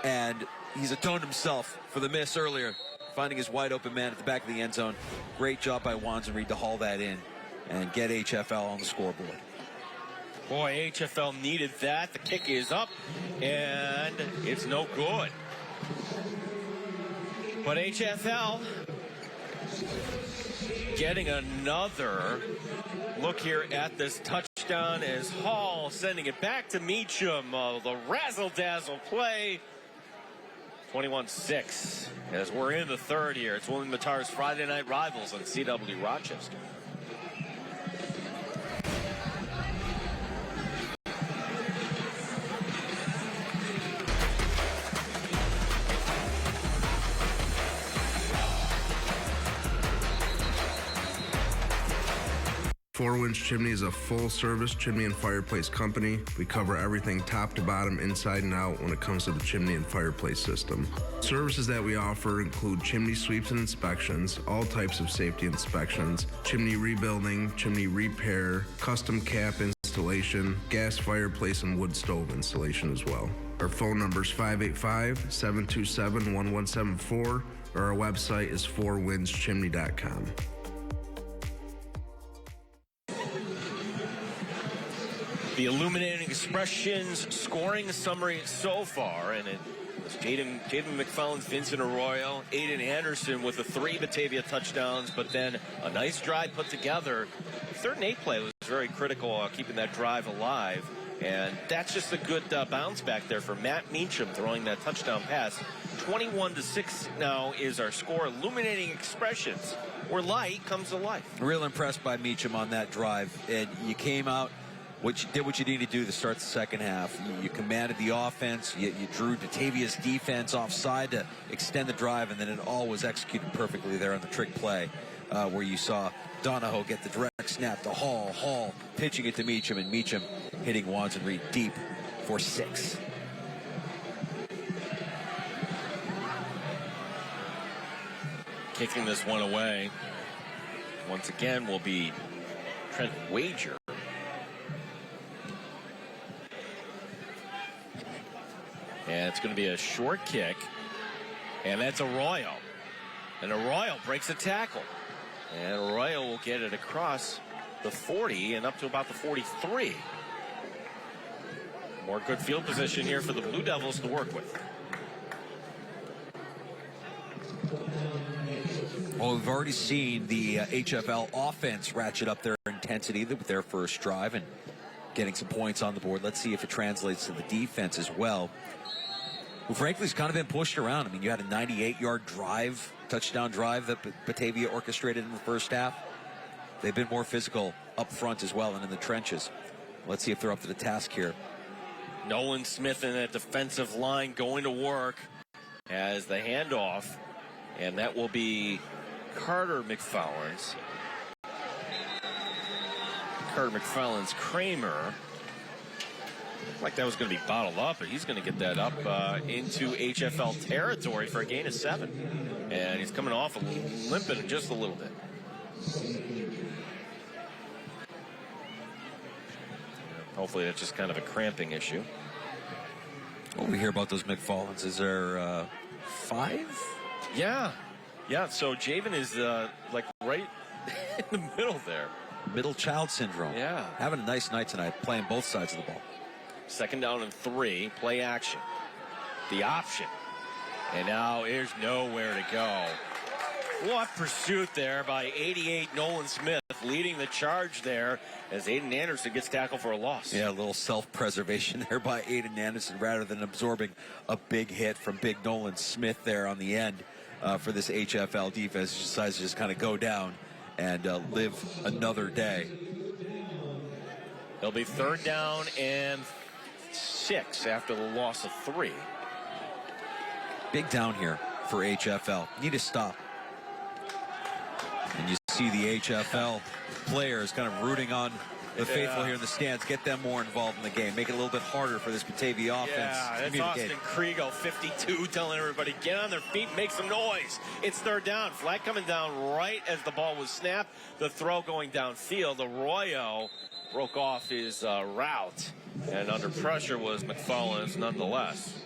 And he's atoned himself for the miss earlier, finding his wide open man at the back of the end zone. Great job by Wanzenreed to haul that in and get HFL on the scoreboard. Boy, HFL needed that. The kick is up, and it's no good. But HFL getting another look here at this touchdown as Hall sending it back to Meacham. The razzle-dazzle play. 21-6 as we're in the 3rd here. It's William Matar's Friday Night Rivals on CW Rochester. Four Winds Chimney is a full-service chimney and fireplace company. We cover everything top to bottom, inside and out when it comes to the chimney and fireplace system. Services that we offer include chimney sweeps and inspections, all types of safety inspections, chimney rebuilding, chimney repair, custom cap installation, gas fireplace and wood stove installation as well. Our phone number is 585-727-1174 or our website is 4windschimney.com. The illuminating expressions scoring summary so far, and it was Jaden McFarland's Vincent Arroyo, Aiden Anderson with the 3 Batavia touchdowns, but then a nice drive put together. 3rd and 8 play was very critical, keeping that drive alive, and that's just a good bounce back there for Matt Meacham throwing that touchdown pass. 21-6 now is our score. Illuminating expressions where light comes to life. Real impressed by Meacham on that drive, and you came out. You did what you needed to do to start the second half. You commanded the offense. You drew Batavia's defense offside to extend the drive, and then it all was executed perfectly there on the trick play, where you saw Donahoe get the direct snap to Hall pitching it to Meacham, and Meacham hitting Watson Reed deep for 6. Kicking this one away once again will be Trent Wager. And it's going to be a short kick. And that's Arroyo. And Arroyo breaks a tackle. And Arroyo will get it across the 40 and up to about the 43. More good field position here for the Blue Devils to work with. Well, we've already seen the HF-L offense ratchet up their intensity with their first drive and getting some points on the board. Let's see if it translates to the defense as well. Who frankly has kind of been pushed around. I mean, you had a 98-yard drive, touchdown drive that Batavia orchestrated in the first half. They've been more physical up front as well and in the trenches. Let's see if they're up to the task here. Nolan Smith in that defensive line going to work as the handoff, and that will be Carter McFarland's Kramer. Like that was going to be bottled up, but he's going to get that up into HF-L territory for a gain of 7. And he's coming off limping just a little bit. Hopefully that's just kind of a cramping issue. What we hear about those McFarlands, is there 5? Yeah. So Javen is like right in the middle there. Middle child syndrome. Yeah. Having a nice night tonight, playing both sides of the ball. 2nd down and 3, play action. The option. And now there's nowhere to go. What pursuit there by 88 Nolan Smith, leading the charge there as Aiden Anderson gets tackled for a loss. Yeah, a little self-preservation there by Aiden Anderson rather than absorbing a big hit from big Nolan Smith there on the end for this HF-L defense. He decides to just kind of go down and live another day. It'll be 3rd down and 6 after the loss of 3. Big down here for HF-L. Need to stop. And you see the HF-L players kind of rooting on the faithful here in the stands. Get them more involved in the game. Make it a little bit harder for this Batavia offense. Yeah, that's Austin Kriegel, 52, telling everybody, get on their feet, make some noise. It's 3rd down. Flag coming down right as the ball was snapped. The throw going downfield. Arroyo broke off his route. And under pressure was McFarland's nonetheless.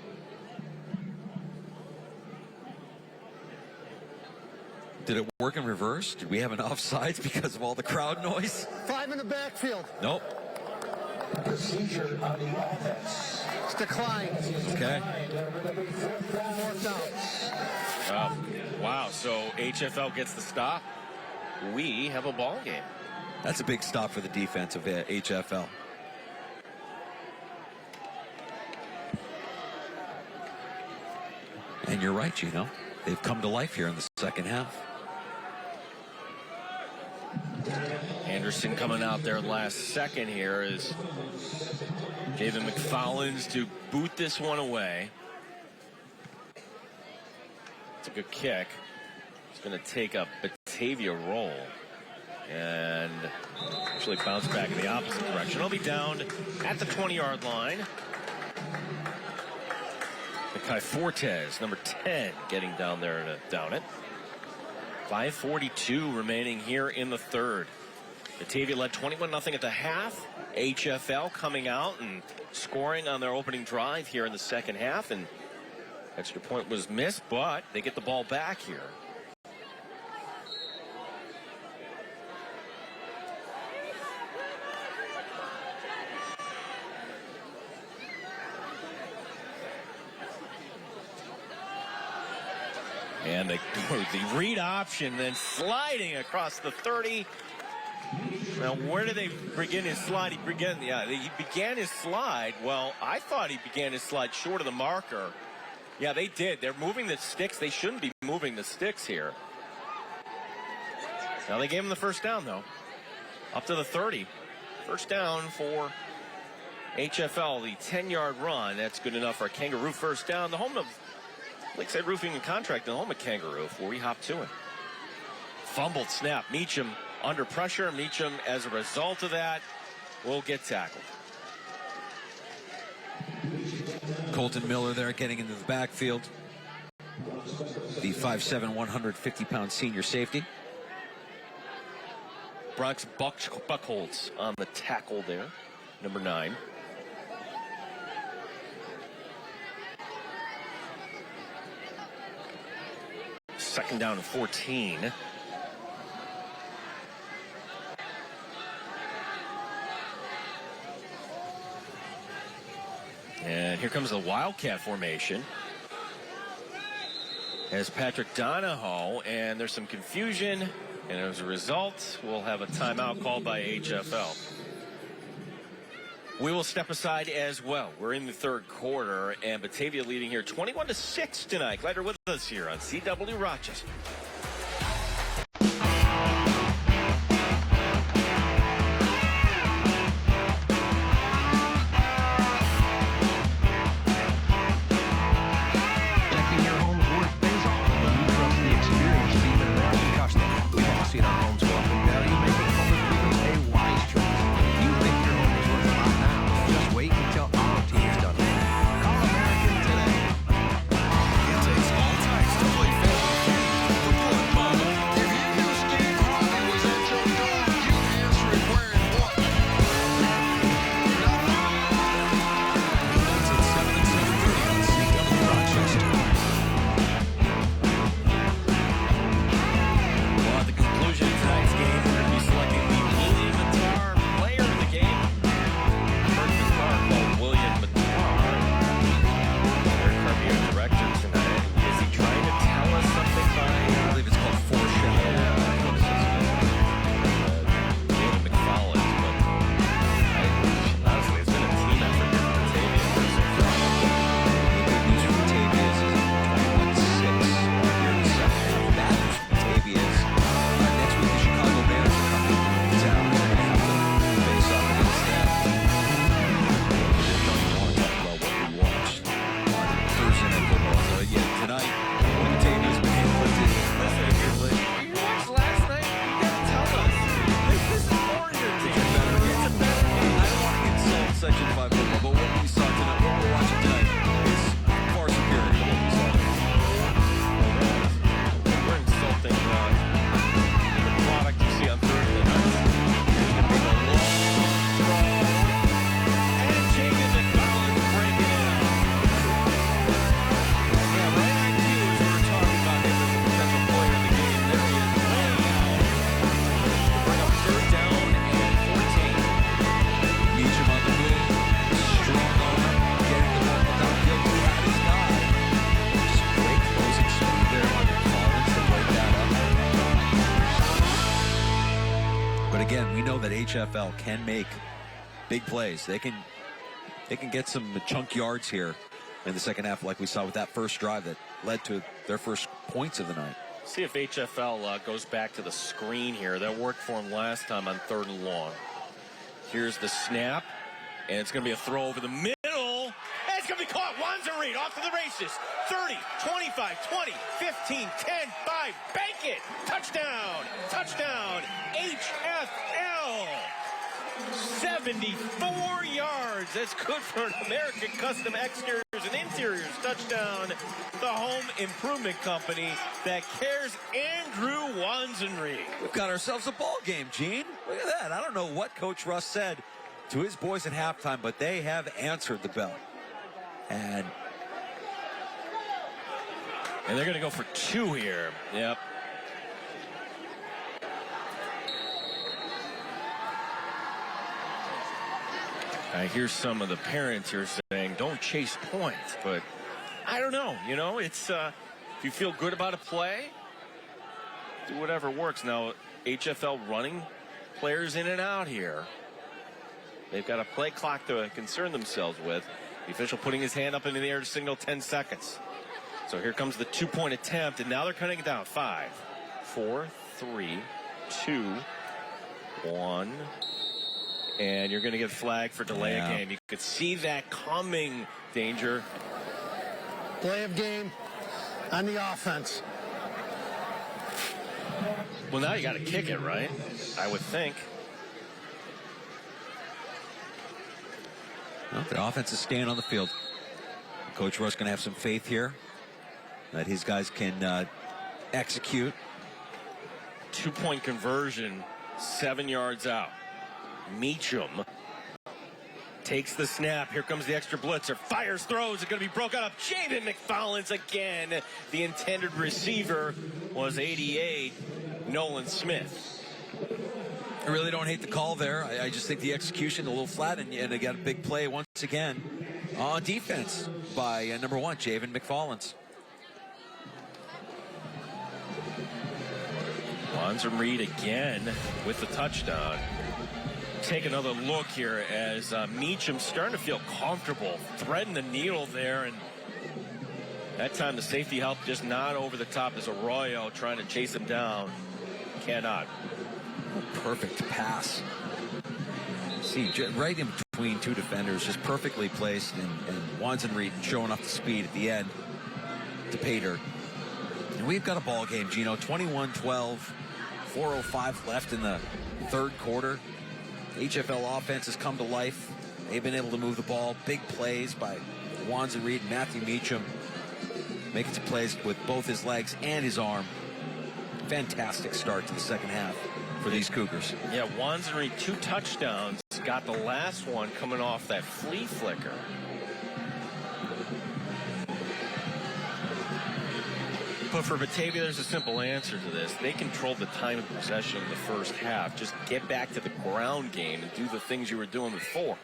Did it work in reverse? Did we have an offsides because of all the crowd noise? 5 in the backfield. Nope. Procedure on the offense. It's declined. Okay. 4th down. Wow, so HF-L gets the stop. We have a ball game. That's a big stop for the defense of HF-L. And you're right, Gino. They've come to life here in the second half. Anderson coming out there last second here is Javen McFarland's to boot this one away. It's a good kick. It's going to take a Batavia roll and actually bounce back in the opposite direction. It'll be down at the 20-yard line. Kai Fortes, number 10, getting down there to down it. 5:42 remaining here in the 3rd. Batavia led 21-0 at the half. HF-L coming out and scoring on their opening drive here in the second half. And Extra point was missed, but they get the ball back here. And the read option, then sliding across the 30. Now, where did they begin his slide? He began his slide. Well, I thought he began his slide short of the marker. Yeah, they did. They're moving the sticks. They shouldn't be moving the sticks here. Now, they gave him the first down, though. Up to the 30. First down for HF-L, the 10-yard run. That's good enough for a Kangaroo first down. The home of Lakeside Roofing and Contract, the home of Kangaroo, before we hop to it. Fumbled snap. Meacham under pressure. Meacham, as a result of that, will get tackled. Colton Miller there getting into the backfield. The 5'7", 150-pound senior safety. Bronx Buckholz on the tackle there, number 9. Second down and 14. And here comes the Wildcat formation as Patrick Donahoe, and there's some confusion, and as a result, we'll have a timeout called by HF-L. We will step aside as well. We're in the third quarter, and Batavia leading here 21-6 tonight. Glad you're with us here on CW Rochester. HF-L can make big plays. They can get some chunk yards here in the second half, like we saw with that first drive that led to their first points of the night. See if HF-L goes back to the screen here. That worked for him last time on 3rd and long. Here's the snap, and it's going to be a throw over the middle. And it's going to be caught. Wanza Reed off to the races. 30, 25, 20, 15, 10, 5. Bank it. Touchdown. Touchdown. HF-L. 74 yards. That's good for an American Custom Exteriors and Interiors touchdown. The home improvement company that cares Andrew Wanzenreed. We've got ourselves a ball game, Gene. Look at that. I don't know what Coach Russ said to his boys at halftime, but they have answered the bell. And And they're going to go for 2 here. Yep. I hear some of the parents here saying, don't chase points, but I don't know. You know, it's if you feel good about a play, do whatever works. Now, HF-L running players in and out here. They've got a play clock to concern themselves with. The official putting his hand up into the air to signal 10 seconds. So here comes the 2-point attempt, and now they're cutting it down. 5, 4, 3, 2, 1. And you're going to get flagged for delay of game. You could see that coming, Danger. Delay of game on the offense. Well, now you got to kick it, right? I would think. Well, the offense is staying on the field. Coach Russ going to have some faith here that his guys can execute. 2-point conversion, 7 yards out. Meacham takes the snap. Here comes the extra blitzer. Fires, throws. It's going to be broken up. Jaden McFallens again. The intended receiver was 88, Nolan Smith. I really don't hate the call there. I just think the execution a little flat, and they got a big play once again on defense by number 1, Javen McFallens. Wanzer Reed again with the touchdown. Take another look here as Meacham starting to feel comfortable, threading the needle there, and that time the safety help just not over the top as Arroyo trying to chase him down. Cannot. Perfect pass. See, right in between 2 defenders, just perfectly placed, and Wanzer Reed showing off the speed at the end to Pater. And we've got a ball game, Gino. 21-12, 4:05 left in the 3rd quarter. HF-L offense has come to life. They've been able to move the ball. Big plays by Wanzer Reed and Matthew Meacham. Making some plays with both his legs and his arm. Fantastic start to the second half for these Cougars. Yeah, Wanzer Reed, 2 touchdowns. Got the last one coming off that flea flicker. But for Batavia, there's a simple answer to this. They controlled the time of possession in the first half. Just get back to the ground game and do the things you were doing before.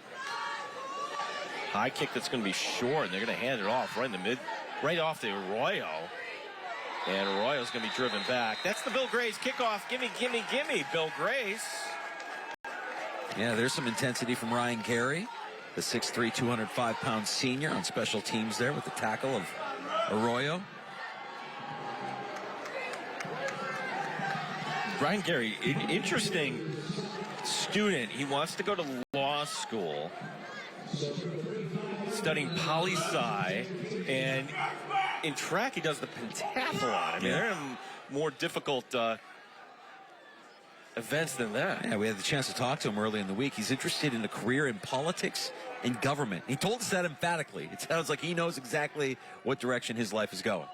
High kick that's going to be short, and they're going to hand it off right in the mid, right off the Arroyo. And Arroyo's going to be driven back. That's the Bill Grace kickoff. Gimme, gimme, gimme, Bill Grace. Yeah, there's some intensity from Ryan Carey, the 6'3", 205-pound senior on special teams there with the tackle of Arroyo. Ryan Gary, interesting student. He wants to go to law school, studying poli-sci, and in track he does the pentathlon. I mean, they're in more difficult events than that. Yeah, we had the chance to talk to him early in the week. He's interested in a career in politics and government. He told us that emphatically. It sounds like he knows exactly what direction his life is going.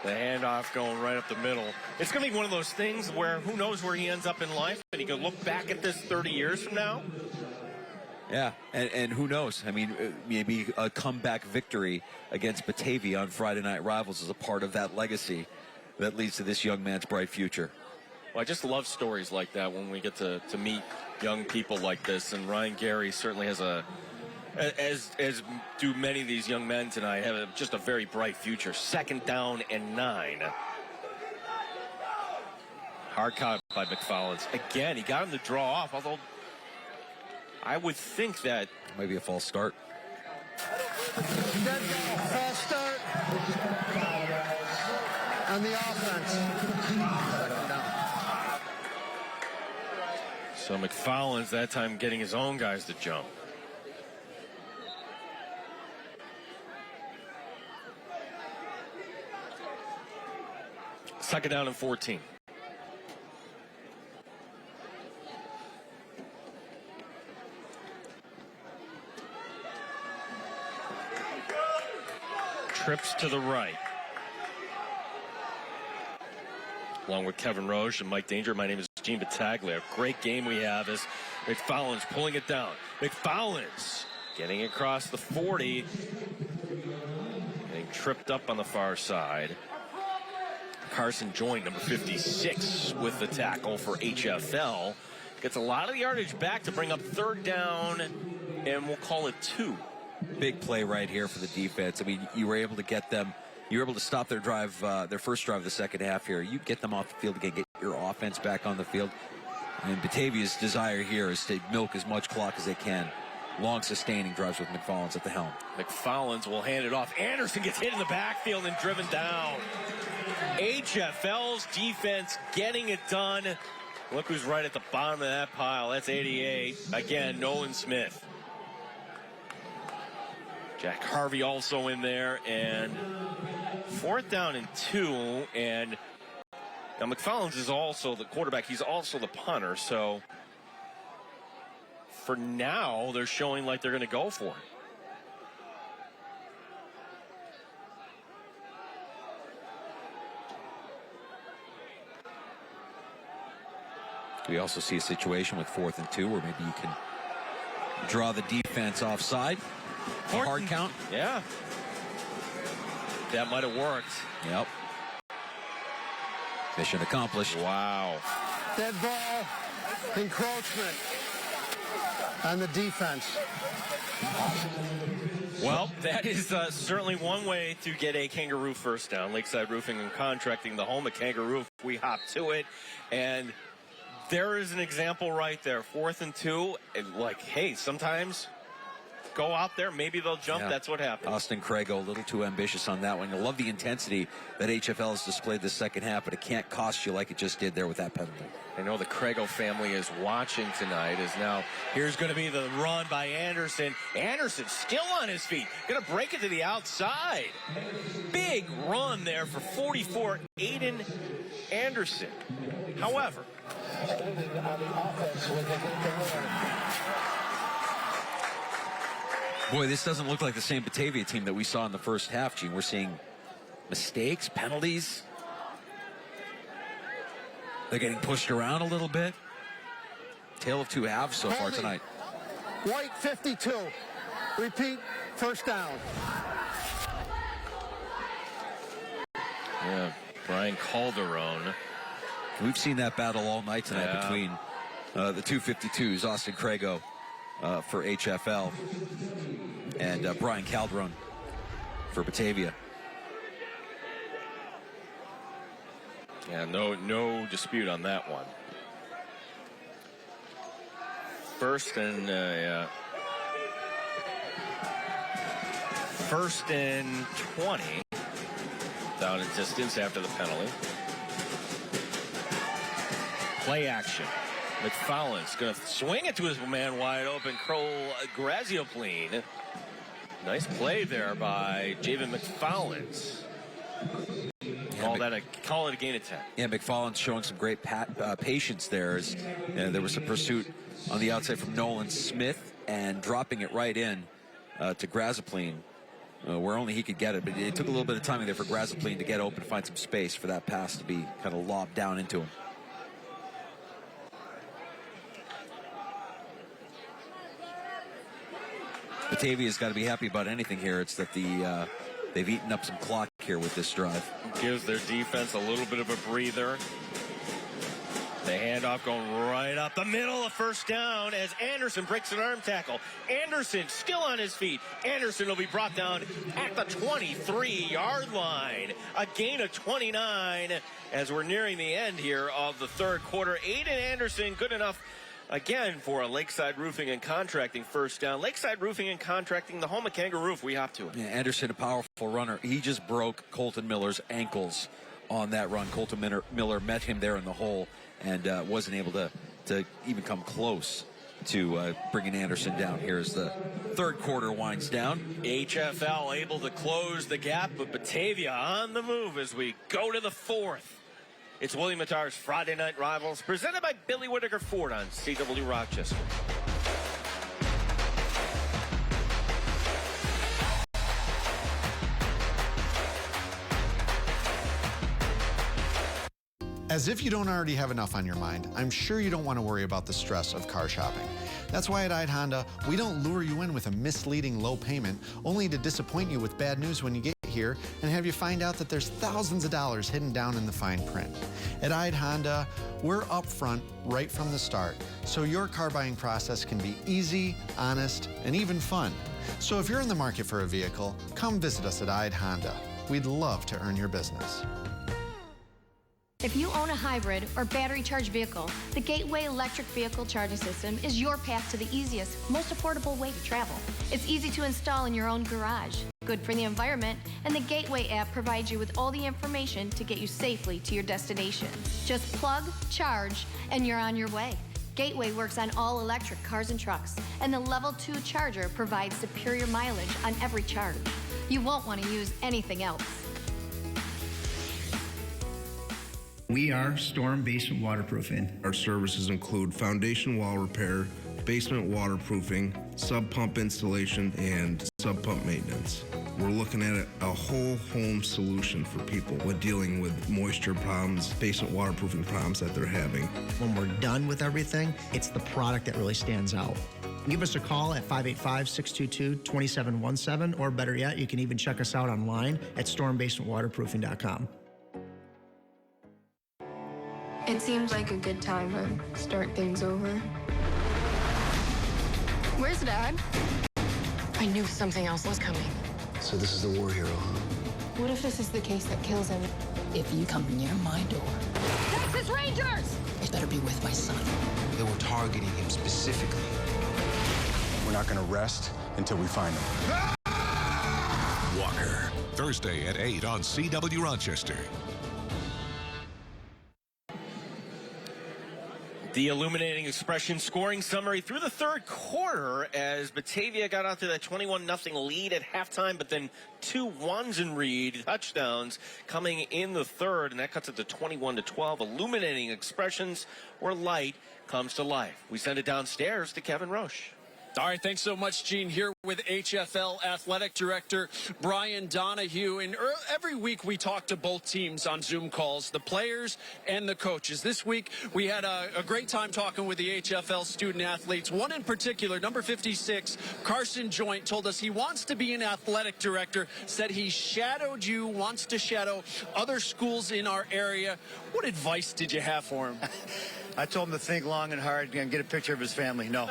The handoff going right up the middle. It's going to be one of those things where who knows where he ends up in life, and he can look back at this 30 years from now. Yeah, and who knows? I mean, maybe a comeback victory against Batavia on Friday Night Rivals is a part of that legacy that leads to this young man's bright future. Well, I just love stories like that when we get to meet young people like this, and Ryan Gary certainly has as do many of these young men tonight, have just a very bright future. 2nd down and 9. Hard caught by McFallens. Again, he got him to draw off, although I would think that maybe a false start. False start on the offense. So McFallens that time getting his own guys to jump. Second down and 14. Trips to the right. Along with Kevin Roche and Mike Danger, my name is Gene Battaglia. Great game we have as McFallens pulling it down. McFallens getting across the 40. And tripped up on the far side. Carson joined number 56 with the tackle for HF-L. Gets a lot of the yardage back to bring up third down, and we'll call it 2. Big play right here for the defense. I mean, you were able to get them, you were able to stop their drive, their first drive of the second half here. You get them off the field again, get your offense back on the field. And Batavia's desire here is to milk as much clock as they can. Long sustaining drives with McFarland's at the helm. McFarland's will hand it off. Anderson gets hit in the backfield and driven down. HF-L's defense getting it done. Look who's right at the bottom of that pile. That's 88. Again, Nolan Smith. Jack Harvey also in there. And 4th down and 2. And now McFarland's is also the quarterback. He's also the punter. So for now, they're showing like they're going to go for it. We also see a situation with 4th and 2 where maybe you can draw the defense offside. A hard count. Yeah. That might have worked. Yep. Mission accomplished. Wow. Dead ball, encroachment on the defense. Well, that is certainly one way to get a Kangaroo first down. Lakeside Roofing and Contracting, the home of Kangaroo. We hop to it, and there is an example right there. 4th and 2, and like, hey, sometimes go out there, maybe they'll jump. Yeah. That's what happened. Austin Crago a little too ambitious on that one. You love the intensity that HF-L has displayed this second half, but it can't cost you like it just did there with that penalty. I know the Crago family is watching tonight. As now here's going to be the run by Anderson. Anderson still on his feet, going to break it to the outside. Big run there for 44, Aiden Anderson. However, boy, this doesn't look like the same Batavia team that we saw in the first half, Gene. We're seeing mistakes, penalties. They're getting pushed around a little bit. Tale of two halves so far tonight. White 52. Repeat, first down. Yeah, Brian Calderon. We've seen that battle all night tonight between the two 52s, Austin Crago for HF-L and Brian Calderon for Batavia. Yeah, no dispute on that one. First and 20. Down in distance after the penalty. Play action. McFarland's going to swing it to his man wide open, Graziopline. Nice play there by Javen McFarland. Call it a gain of 10. Yeah, McFarland's showing some great patience there. As there was a pursuit on the outside from Nolan Smith and dropping it right in to Graziopline, where only he could get it. But it took a little bit of timing there for Graziopline to get open, find some space for that pass to be kind of lobbed down into him. Batavia's got to be happy about anything here. It's that they've eaten up some clock here with this drive. Gives their defense a little bit of a breather. The handoff going right up the middle of first down as Anderson breaks an arm tackle. Anderson still on his feet. Anderson will be brought down at the 23-yard line. A gain of 29 as we're nearing the end here of the third quarter. Aiden Anderson, good enough again for a Lakeside Roofing and Contracting first down. Lakeside Roofing and Contracting, the home of Kangaroo. We hop to it. Yeah, Anderson, a powerful runner. He just broke Colton Miller's ankles on that run. Colton Miller met him there in the hole and wasn't able to even come close to bringing Anderson down here as the third quarter winds down. HF-L able to close the gap, but Batavia on the move as we go to the fourth. It's William Mattar's Friday Night Rivals, presented by Billy Whittaker Ford on CW Rochester. As if you don't already have enough on your mind, I'm sure you don't want to worry about the stress of car shopping. That's why at Ide Honda, we don't lure you in with a misleading low payment, only to disappoint you with bad news when you get here. here and have you find out that there's thousands of dollars hidden down in the fine print. At Ide Honda, we're upfront right from the start, so your car buying process can be easy, honest, and even fun. So if you're in the market for a vehicle, come visit us at Ide Honda. We'd love to earn your business. If you own a hybrid or battery-charged vehicle, the Gateway electric vehicle charging system is your path to the easiest, most affordable way to travel. It's easy to install in your own garage, good for the environment, and the Gateway app provides you with all the information to get you safely to your destination. Just plug, charge, and you're on your way. Gateway works on all electric cars and trucks, and the Level 2 charger provides superior mileage on every charge. You won't want to use anything else. We are Storm Basement Waterproofing. Our services include foundation wall repair, basement waterproofing, sub pump installation, and sub pump maintenance. We're looking at a whole home solution for people with dealing with moisture problems, basement waterproofing problems that they're having. When we're done with everything, it's the product that really stands out. Give us a call at 585-622-2717, or better yet, you can even check us out online at stormbasementwaterproofing.com. It seems like a good time to start things over. Where's Dad? I knew something else was coming. So this is the war hero, huh? What if this is the case that kills him? If you come near my door, Texas Rangers! it better be with my son. They were targeting him specifically. We're not gonna rest until we find him. Walker, Thursday at 8 on CW Rochester. The illuminating expression scoring summary through the third quarter as Batavia got out to that 21-0 lead at halftime, but then two Wanzenreed touchdowns coming in the third, and that cuts it to 21-12. Illuminating expressions where light comes to life. We send it downstairs to Kevin Roche. All right, thanks so much, Gene. Here with HF-L Athletic Director Brian Donahue. And every week we talk to both teams on Zoom calls, the players and the coaches. This week we had a great time talking with the HF-L student athletes. One in particular, number 56, Carson Joint, told us he wants to be an athletic director, said he shadowed you, wants to shadow other schools in our area. What advice did you have for him? I told him to think long and hard and get a picture of his family. No,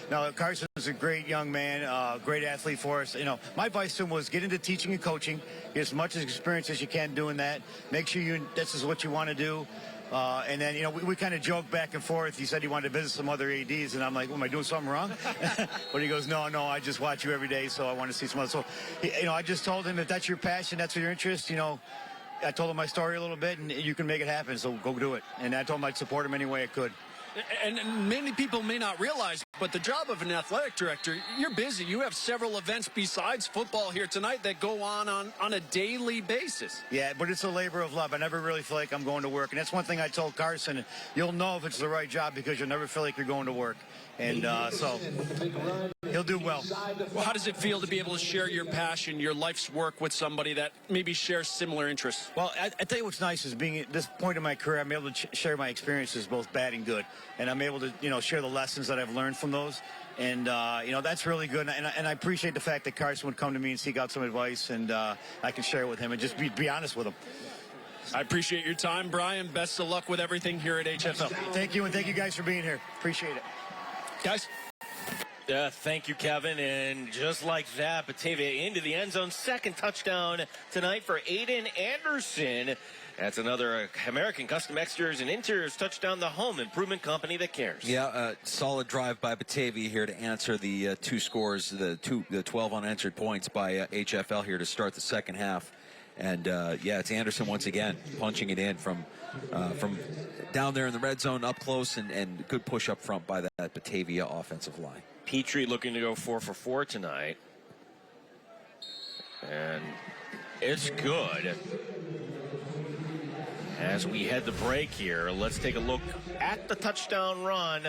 no, Carson's a great young man, great athlete for us. You know, my advice to him was get into teaching and coaching, get as much experience as you can doing that. Make sure this is what you want to do. And then, you know, we kind of joked back and forth. He said he wanted to visit some other ADs, and I'm like, well, am I doing something wrong? But he goes, no, I just watch you every day, so I want to see some other. So, you know, I just told him if that's your passion, that's your interest, you know, I told him my story a little bit, and you can make it happen, so go do it. And I told him I'd support him any way I could. And many people may not realize, but the job of an athletic director, you're busy. You have several events besides football here tonight that go on a daily basis. Yeah, but it's a labor of love. I never really feel like I'm going to work. And that's one thing I told Carson. You'll know if it's the right job because you'll never feel like you're going to work. And so he'll do well. How does it feel to be able to share your passion, your life's work with somebody that maybe shares similar interests? Well, I tell you what's nice is being at this point in my career, I'm able to share my experiences, both bad and good. And I'm able to, you know, share the lessons that I've learned from those. And, you know, that's really good. And I appreciate the fact that Carson would come to me and seek out some advice, and I can share it with him and just be honest with him. I appreciate your time, Brian. Best of luck with everything here at HF-L. Thank you, and thank you guys for being here. Appreciate it. Guys. Thank you, Kevin. And just like that, Batavia into the end zone. Second touchdown tonight for Aiden Anderson. That's another American Custom Exteriors and Interiors touchdown, the home improvement company that cares. Yeah, solid drive by Batavia here to answer the two scores, the 12 unanswered points by HF-L here to start the second half. And yeah, it's Anderson once again punching it in from down there in the red zone, up close, and good push up front by that Batavia offensive line. Petrie looking to go 4 for 4 tonight. And it's good. As we head the break here, let's take a look at the touchdown run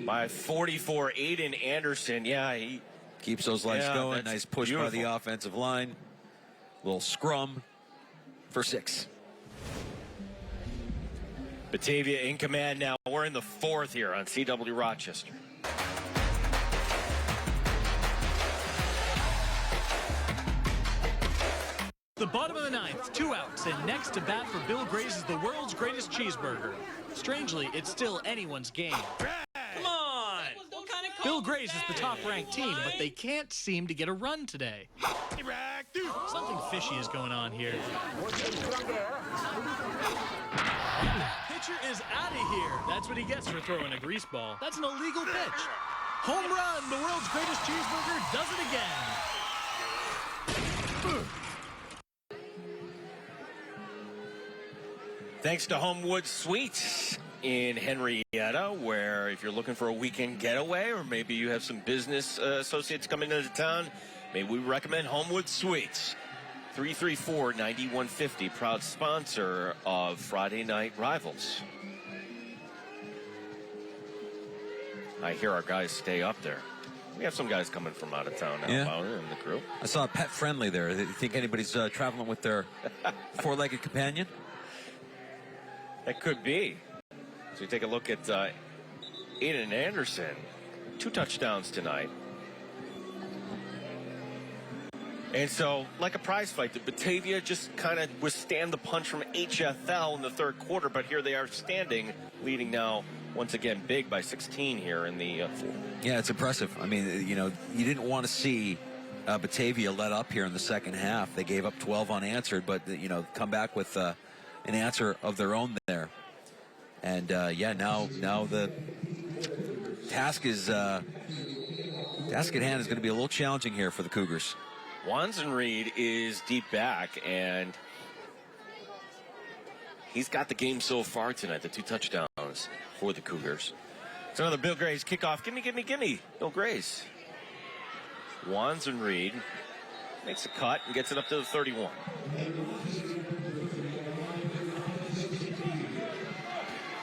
by 44, Aiden Anderson. Yeah, he keeps those legs going. Nice push by the offensive line. Little scrum for 6. Batavia in command now. We're in the fourth here on CW Rochester. the bottom of the ninth, 2 outs, and next to bat for Bill Grays is the world's greatest cheeseburger. Strangely, it's still anyone's game. Come on! Bill Grays is the top-ranked team, but they can't seem to get a run today. Something fishy is going on here. Pitcher is out of here. That's what he gets for throwing a grease ball. That's an illegal pitch. Home run! The world's greatest cheeseburger does it again. Thanks to Homewood Suites in Henrietta, where if you're looking for a weekend getaway or maybe you have some business associates coming into town, maybe we recommend Homewood Suites. 334-9150, proud sponsor of Friday Night Rivals. I hear our guys stay up there. We have some guys coming from out of town now in the crew. I saw a Pet Friendly there. Do you think anybody's traveling with their four-legged companion? That could be. So you take a look at Aiden Anderson. 2 touchdowns tonight. And so, like a prize fight, did Batavia just kind of withstand the punch from HF-L in the third quarter? But here they are standing, leading now, once again, big by 16 here in the fourth. Yeah, it's impressive. I mean, you know, you didn't want to see Batavia let up here in the second half. They gave up 12 unanswered, but, you know, come back with an answer of their own there. And, now the task at hand is going to be a little challenging here for the Cougars. Wanzenreed is deep back, and he's got the game so far tonight, the 2 touchdowns for the Cougars. It's another Bill Grays kickoff. Gimme, gimme, gimme. Bill Grays. Wanzenreed makes a cut and gets it up to the 31.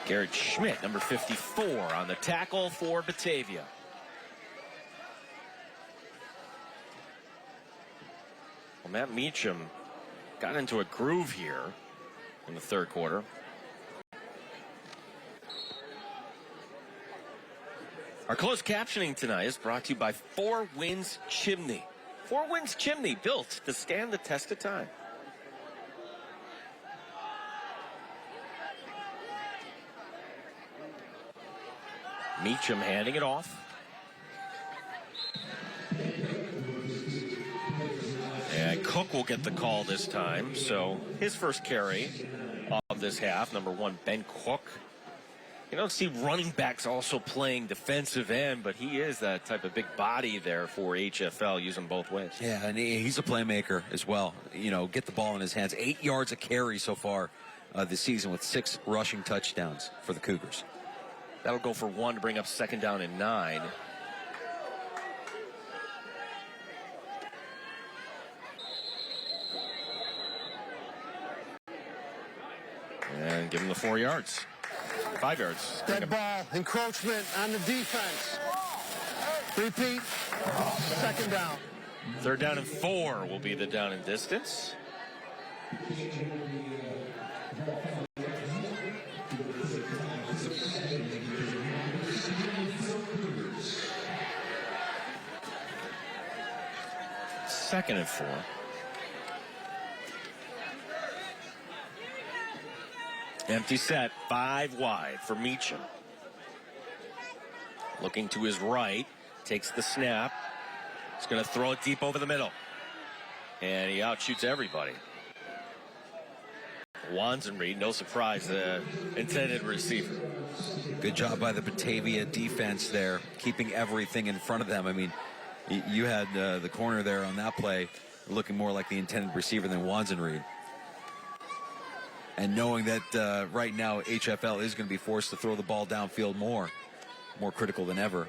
Garrett Schmidt, number 54, on the tackle for Batavia. Well, Matt Meacham got into a groove here in the third quarter. Our closed captioning tonight is brought to you by 4 Winds Chimney. 4 Winds Chimney, built to stand the test of time. Meacham handing it off. And Cook will get the call this time. So his first carry of this half, number 1, Ben Cook. You don't see running backs also playing defensive end, but he is that type of big body there for HF-L, using both ways. Yeah, and he's a playmaker as well. You know, get the ball in his hands. 8 yards a carry so far this season with 6 rushing touchdowns for the Cougars. That'll go for 1 to bring up 2nd down and 9. And give him the 4 yards. 5 yards. Dead ball, encroachment on the defense. Repeat, 2nd down. 3rd down and 4 will be the down and distance. Second and 4. Empty set, 5 wide for Meacham. Looking to his right, takes the snap. He's going to throw it deep over the middle. And he outshoots everybody. Wanzenreed, no surprise, the intended receiver. Good job by the Batavia defense there, keeping everything in front of them. I mean, you had the corner there on that play looking more like the intended receiver than Wanzenreed. And knowing that right now HF-L is going to be forced to throw the ball downfield more critical than ever.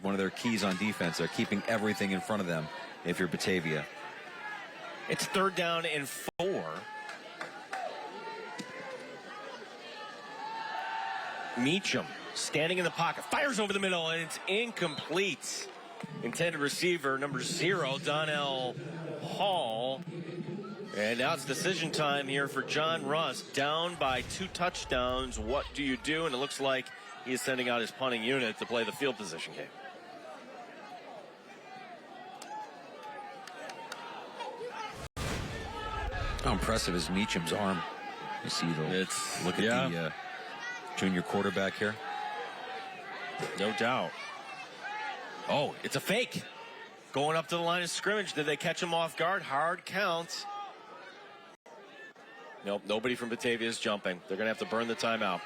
One of their keys on defense, they're keeping everything in front of them if you're Batavia. It's 3rd down and 4. Meacham standing in the pocket, fires over the middle, and it's incomplete. Intended receiver, number 0, Donnell Hall. And now it's decision time here for John Russ. Down by 2 touchdowns. What do you do? And it looks like he is sending out his punting unit to play the field position game. How impressive is Meacham's arm? You see look at the junior quarterback here. No doubt. Oh, it's a fake. Going up to the line of scrimmage. Did they catch him off guard? Hard count. Nope, nobody from Batavia is jumping. They're going to have to burn the timeout.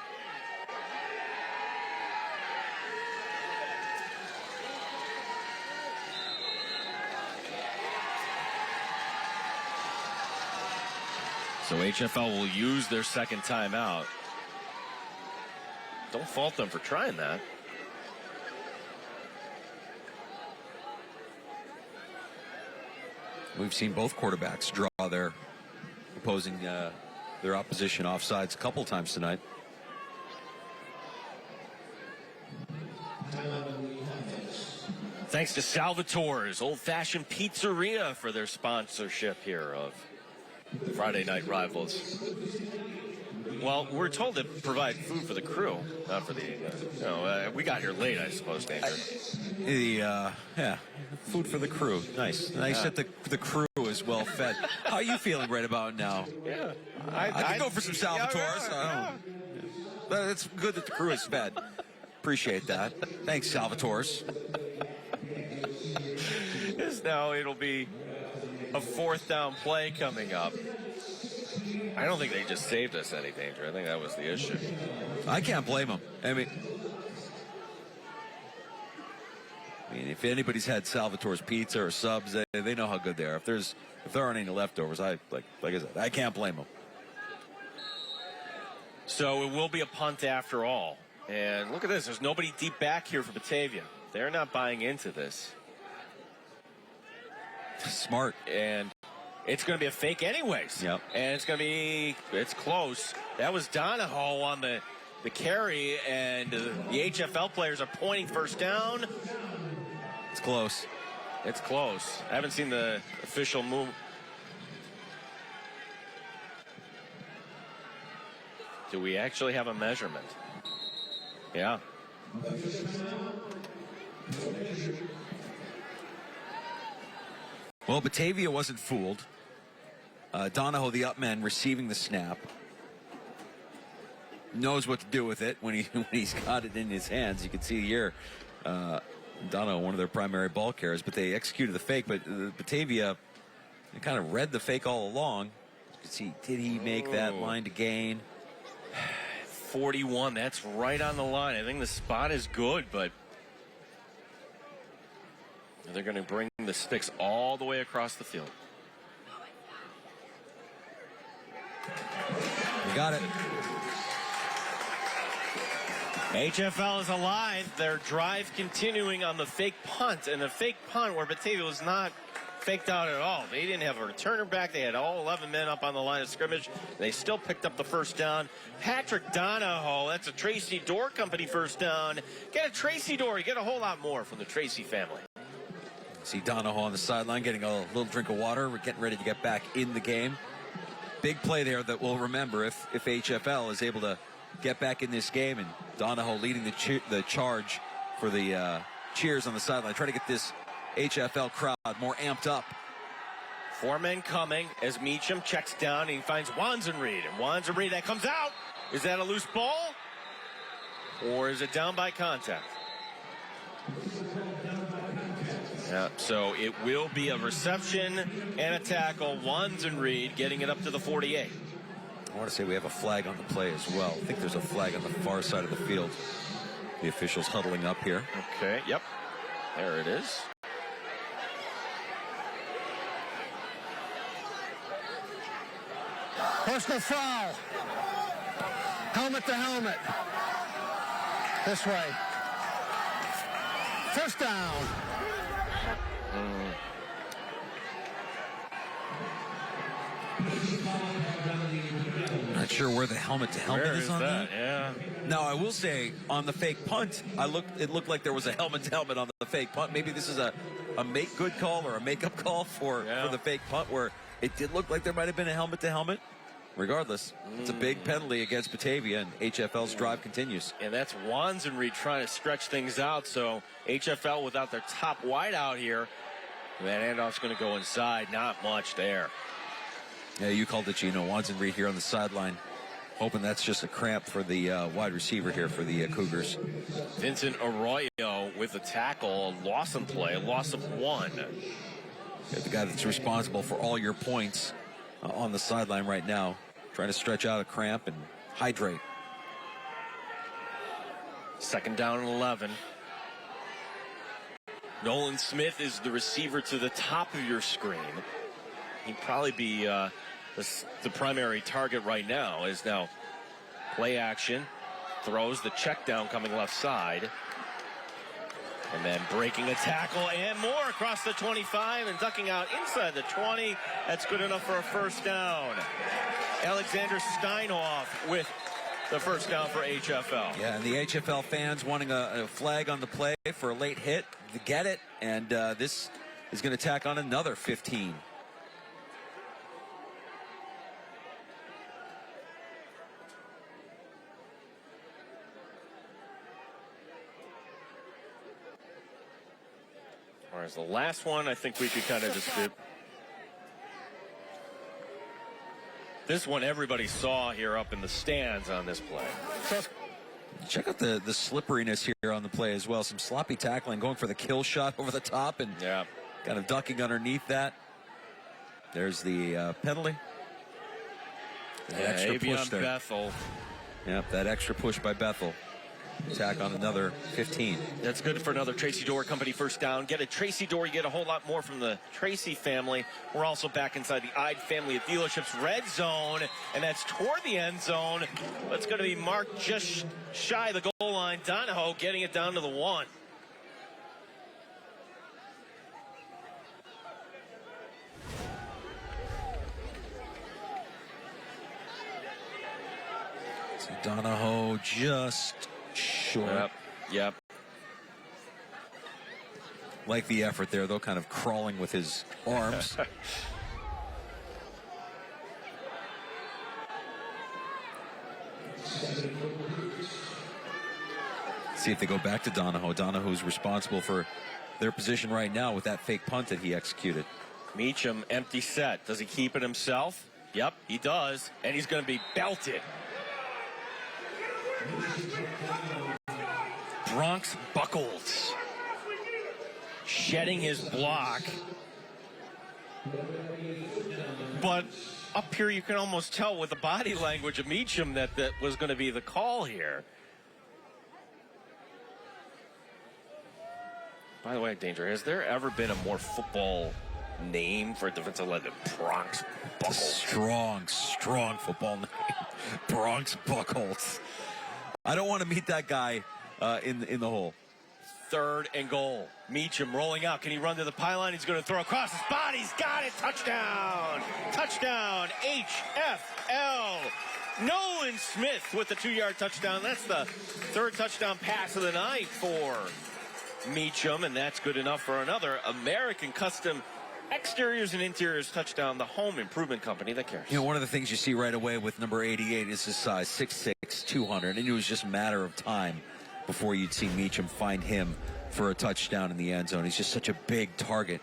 So HF-L will use their second timeout. Don't fault them for trying that. We've seen both quarterbacks draw their opposing their opposition offsides a couple times tonight. Thanks to Salvatore's Old-Fashioned Pizzeria for their sponsorship here of Friday Night Rivals. Well, we're told to provide food for the crew, not for the, we got here late, I suppose, Danger. Food for the crew. Nice that the crew is well fed. How are you feeling right about now? Yeah. I could go for some Salvatores. But it's good that the crew is fed. Appreciate that. Thanks, Salvatores. Now it'll be a 4th down play coming up. I don't think they just saved us any danger. I think that was the issue. I can't blame them. I mean, if anybody's had Salvatore's pizza or subs, they know how good they are. If there aren't any leftovers, like I said, I can't blame them. So it will be a punt after all. And look at this. There's nobody deep back here for Batavia. They're not buying into this. Smart. And it's going to be a fake anyways. Yep. And it's close. That was Donahoe on the carry, and the HF-L players are pointing first down. It's close. It's close. I haven't seen the official move. Do we actually have a measurement? Yeah. Well, Batavia wasn't fooled. Donahoe, the up man, receiving the snap, knows what to do with it when he's got it in his hands. You can see here, Donahoe, one of their primary ball carriers, but they executed the fake. But Batavia, they kind of read the fake all along. You can see, did he make that line to gain? 41, that's right on the line. I think the spot is good, but they're going to bring the sticks all the way across the field. You got it. HF-L is alive. Their drive continuing on the fake punt, and the fake punt where Batavia was not faked out at all. They didn't have a returner back. They had all 11 men up on the line of scrimmage. They still picked up the first down. Patrick Donahoe, that's a Tracy Door Company first down. Get a Tracy Door. You get a whole lot more from the Tracy family. See Donahoe on the sideline getting a little drink of water. We're getting ready to get back in the game. Big play there that we'll remember if HF-L is able to get back in this game, and Donahoe leading the charge for the cheers on the sideline. Try to get this HF-L crowd more amped up. 4 men coming as Meacham checks down and he finds Wanzenreed. And Wanzenreed, that comes out. Is that a loose ball? Or is it down by contact? Yeah, so it will be a reception and a tackle. Wanzenreed getting it up to the 48. I want to say we have a flag on the play as well. I think there's a flag on the far side of the field. The officials huddling up here. Okay, yep. There it is. Personal foul. Helmet to helmet. This way. First down. Not sure where the helmet to helmet is on that. Yeah. Now, I will say on the fake punt, it looked like there was a helmet to helmet on the fake punt. Maybe this is a make good call or a makeup call for the fake punt where it did look like there might have been a helmet to helmet. Regardless, it's a big penalty against Batavia, and HF-L's drive continues. And that's Wanzenreed trying to stretch things out. So HF-L without their top wide out here. That handoff's going to go inside. Not much there. Yeah, you called it, Gino. Wanson Reed here on the sideline, hoping that's just a cramp for the wide receiver here for the Cougars. Vincent Arroyo with a tackle, a loss in play, a loss of 1. The guy that's responsible for all your points on the sideline right now, trying to stretch out a cramp and hydrate. 2nd down and 11. Nolan Smith is the receiver to the top of your screen. He'd probably be the primary target right now. Is now play action, throws the check down coming left side, and then breaking a tackle and more across the 25 and ducking out inside the 20. That's good enough for a 1st down. Alexander Steinhoff with the 1st down for HFL. Yeah, and the HFL fans wanting a flag on the play for a late hit to get it, and this is going to tack on another 15. Whereas the last one, I think we could kind of just do. This one everybody saw here up in the stands on this play. Check out the slipperiness here on the play as well. Some sloppy tackling, going for the kill shot over the top and kind of ducking underneath that. There's the penalty. That extra push there. Bethel. Yep, that extra push by Bethel. Tack on another 15. That's good for another Tracy Dorr Company 1st down. Get a Tracy Dorr, you get a whole lot more from the Tracy family. We're also back inside the Ide family of dealerships red zone, and that's toward the end zone. It's going to be marked just shy of the goal line. Donahoe getting it down to the 1. So Donahoe just short. Yep. Like the effort there, though, kind of crawling with his arms. See if they go back to Donahoe. Donahoe's responsible for their position right now with that fake punt that he executed. Meacham, empty set. Does he keep it himself? Yep, he does. And he's going to be belted. Bronx Buckles shedding his block, but up here you can almost tell with the body language of Meacham that was going to be the call here. By the way, Danger, has there ever been a more football name for a defensive line than Bronx Buckles? Strong football name. Bronx Buckles. I don't want to meet that guy in the hole. 3rd and goal. Meacham rolling out. Can he run to the pylon? He's going to throw across his body. He's got it. Touchdown. Touchdown. HF-L. Nolan Smith with the 2-yard touchdown. That's the 3rd touchdown pass of the night for Meacham, and that's good enough for another American Custom Exteriors and Interiors touchdown, the home improvement company that cares. You know, one of the things you see right away with number 88 is his size, 6'6", 200, and it was just a matter of time before you'd see Meacham find him for a touchdown in the end zone. He's just such a big target,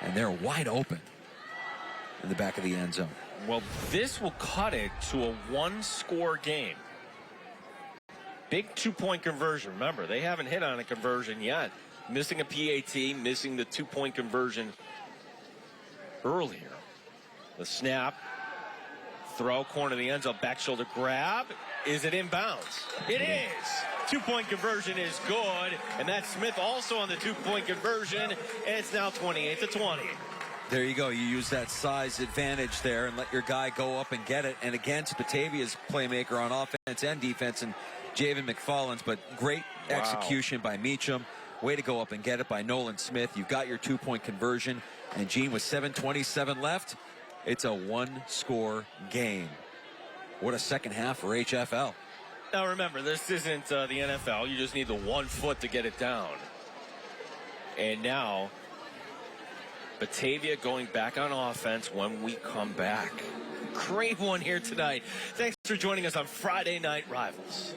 and they're wide open in the back of the end zone. Well, this will cut it to a 1-score game. Big 2-point conversion. Remember, they haven't hit on a conversion yet. Missing a PAT, missing the 2-point conversion earlier. The snap, throw, corner of the end zone, back shoulder grab. Is it inbounds? It is. 2-point conversion is good, and that's Smith also on the 2-point conversion, and it's now 28-20. There you go. You use that size advantage there and let your guy go up and get it. And against Batavia's playmaker on offense and defense, and Javen McFarland's, but great execution by Meacham. Way to go up and get it by Nolan Smith. You've got your 2-point conversion. And Gene, with 7:27 left, it's a 1-score game. What a second half for HFL. Now remember, this isn't the NFL. You just need the 1 foot to get it down. And now, Batavia going back on offense when we come back. Great one here tonight. Thanks for joining us on Friday Night Rivals.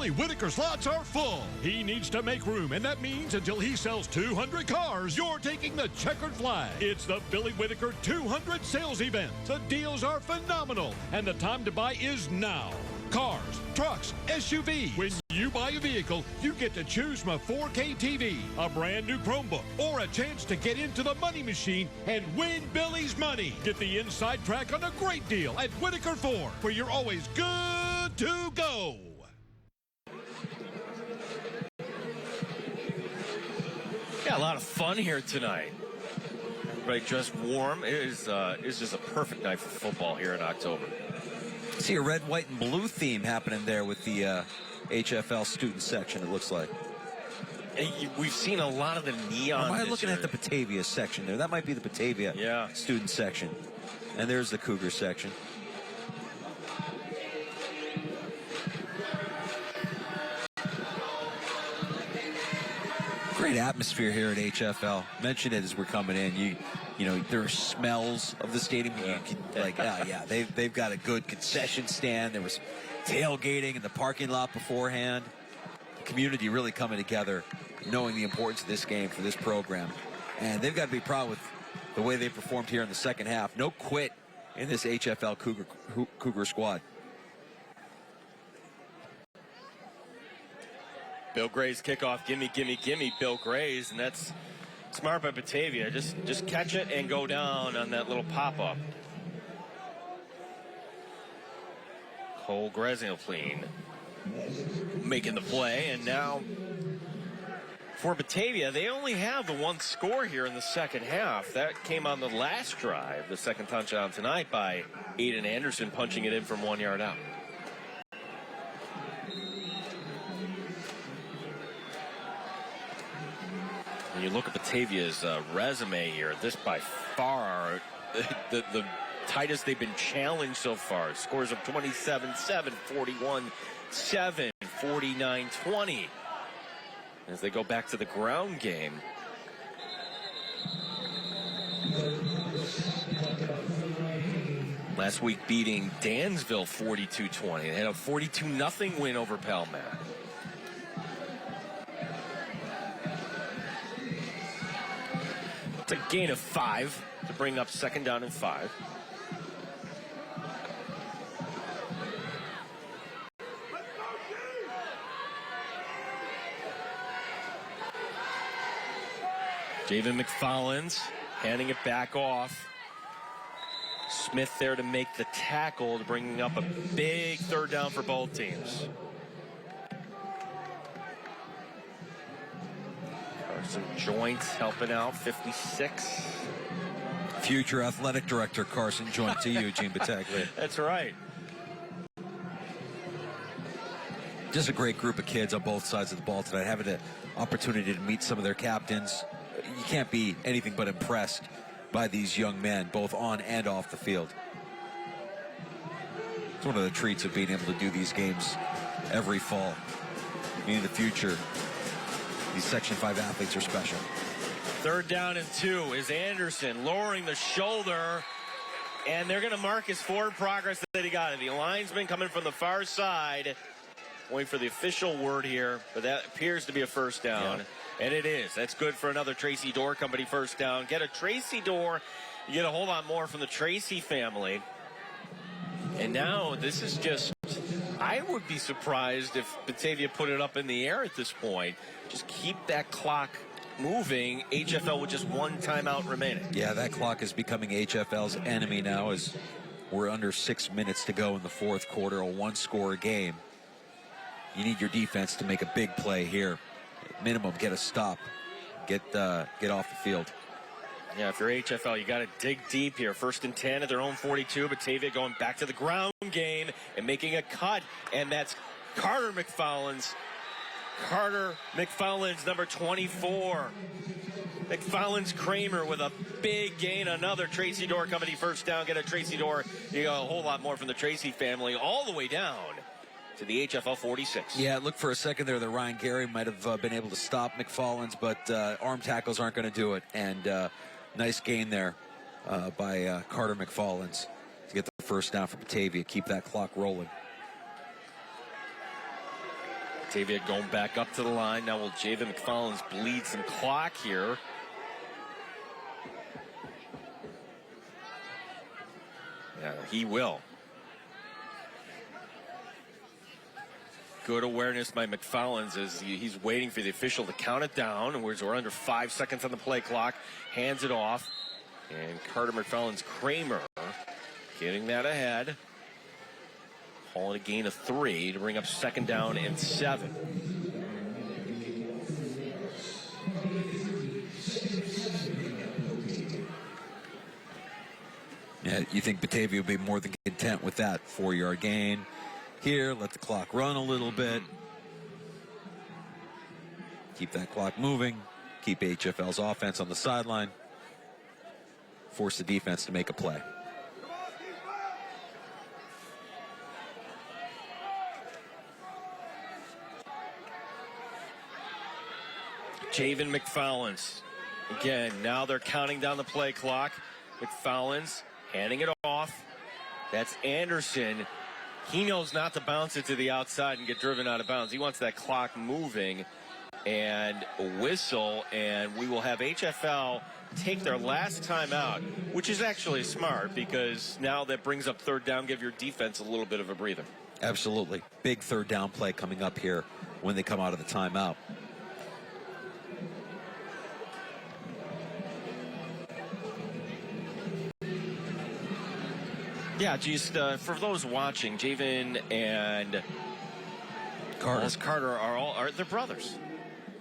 Billy Whitaker's lots are full. He needs to make room, and that means until he sells 200 cars, you're taking the checkered flag. It's the Billy Whitaker 200 sales event. The deals are phenomenal, and the time to buy is now. Cars, trucks, SUVs. When you buy a vehicle, you get to choose from a 4K TV, a brand new Chromebook, or a chance to get into the money machine and win Billy's money. Get the inside track on a great deal at Whitaker Ford, where you're always good to go. Yeah, a lot of fun here tonight. Everybody dressed warm. It is just a perfect night for football here in October. See a red, white, and blue theme happening there with the HF-L student section, it looks like. We've seen a lot of the neon. Am I looking at the Batavia section there? That might be the Batavia student section. And there's the Cougar section. Great atmosphere here at HF-L. Mention it as we're coming in. You know, there are smells of the stadium. You can, they've got a good concession stand. There was tailgating in the parking lot beforehand. The community really coming together, knowing the importance of this game for this program. And they've got to be proud with the way they performed here in the second half. No quit in this HF-L Cougar squad. Bill Gray's kickoff, gimme, gimme, gimme, Bill Gray's, and that's smart by Batavia. Just catch it and go down on that little pop-up. Cole Greslin making the play, and now for Batavia, they only have the one score here in the second half. That came on the last drive, the second touchdown tonight by Aiden Anderson, punching it in from 1 yard out. When you look at Batavia's resume here, this by far the tightest they've been challenged so far. Scores of 27-7, 41-7, 49-20. As they go back to the ground game. Last week beating Dansville 42-20. They had a 42-0 win over Palmat. It's a gain of 5 to bring up second down and 5. David McFarland's handing it back off. Smith there to make the tackle, bringing up a big third down for both teams. Carson Joint helping out, 56. Future athletic director Carson Joint to you, Gene Battaglia. That's right. Just a great group of kids on both sides of the ball tonight. Having the opportunity to meet some of their captains. You can't be anything but impressed by these young men, both on and off the field. It's one of the treats of being able to do these games every fall. In the future, these Section 5 athletes are special. Third down and 2 is Anderson lowering the shoulder, and they're going to mark his forward progress that he got. The linesman coming from the far side. Waiting for the official word here, but that appears to be a first down. Yeah. And it is. That's good for another Tracy Dorr Company first down. Get a Tracy Dorr. You get a whole lot more from the Tracy family. And now this is just, I would be surprised if Batavia put it up in the air at this point. Just keep that clock moving. HF-L with just one timeout remaining. Yeah, that clock is becoming HF-L's enemy now as we're under 6 minutes to go in the fourth quarter, a one-score game. You need your defense to make a big play here. Minimum, get a stop. Get off the field. Yeah, if you're HF-L, you got to dig deep here. 1st and 10 at their own 42. Batavia going back to the ground game and making a cut. And that's Carter McFarland's number 24. McFarland's Kramer with a big gain. Another Tracy Dorr Company first down. Get a Tracy Dorr. You got a whole lot more from the Tracy family all the way down to the HF-L 46. Yeah, look for a second there that Ryan Gary might have been able to stop McFarland's, but arm tackles aren't going to do it. And nice gain there by Carter McFarland's to get the first down for Batavia. Keep that clock rolling. Batavia going back up to the line. Now will Javen McFarland's bleed some clock here. Yeah, he will. Good awareness by McFarland's as he's waiting for the official to count it down. And we're under 5 seconds on the play clock. Hands it off. And Carter McFarland's Kramer getting that ahead. Calling a gain of 3 to bring up 2nd down and 7. Yeah, you think Batavia will be more than content with that 4-yard gain. Here, let the clock run a little bit. Keep that clock moving. Keep HF-L's offense on the sideline. Force the defense to make a play. Javen McFarland's. Again, now they're counting down the play clock. McFarland's handing it off. That's Anderson. He knows not to bounce it to the outside and get driven out of bounds. He wants that clock moving and a whistle, and we will have HF-L take their last time out, which is actually smart because now that brings up 3rd down, give your defense a little bit of a breather. Absolutely. Big 3rd down play coming up here when they come out of the timeout. Yeah, just for those watching, Javen and Carter are they're brothers.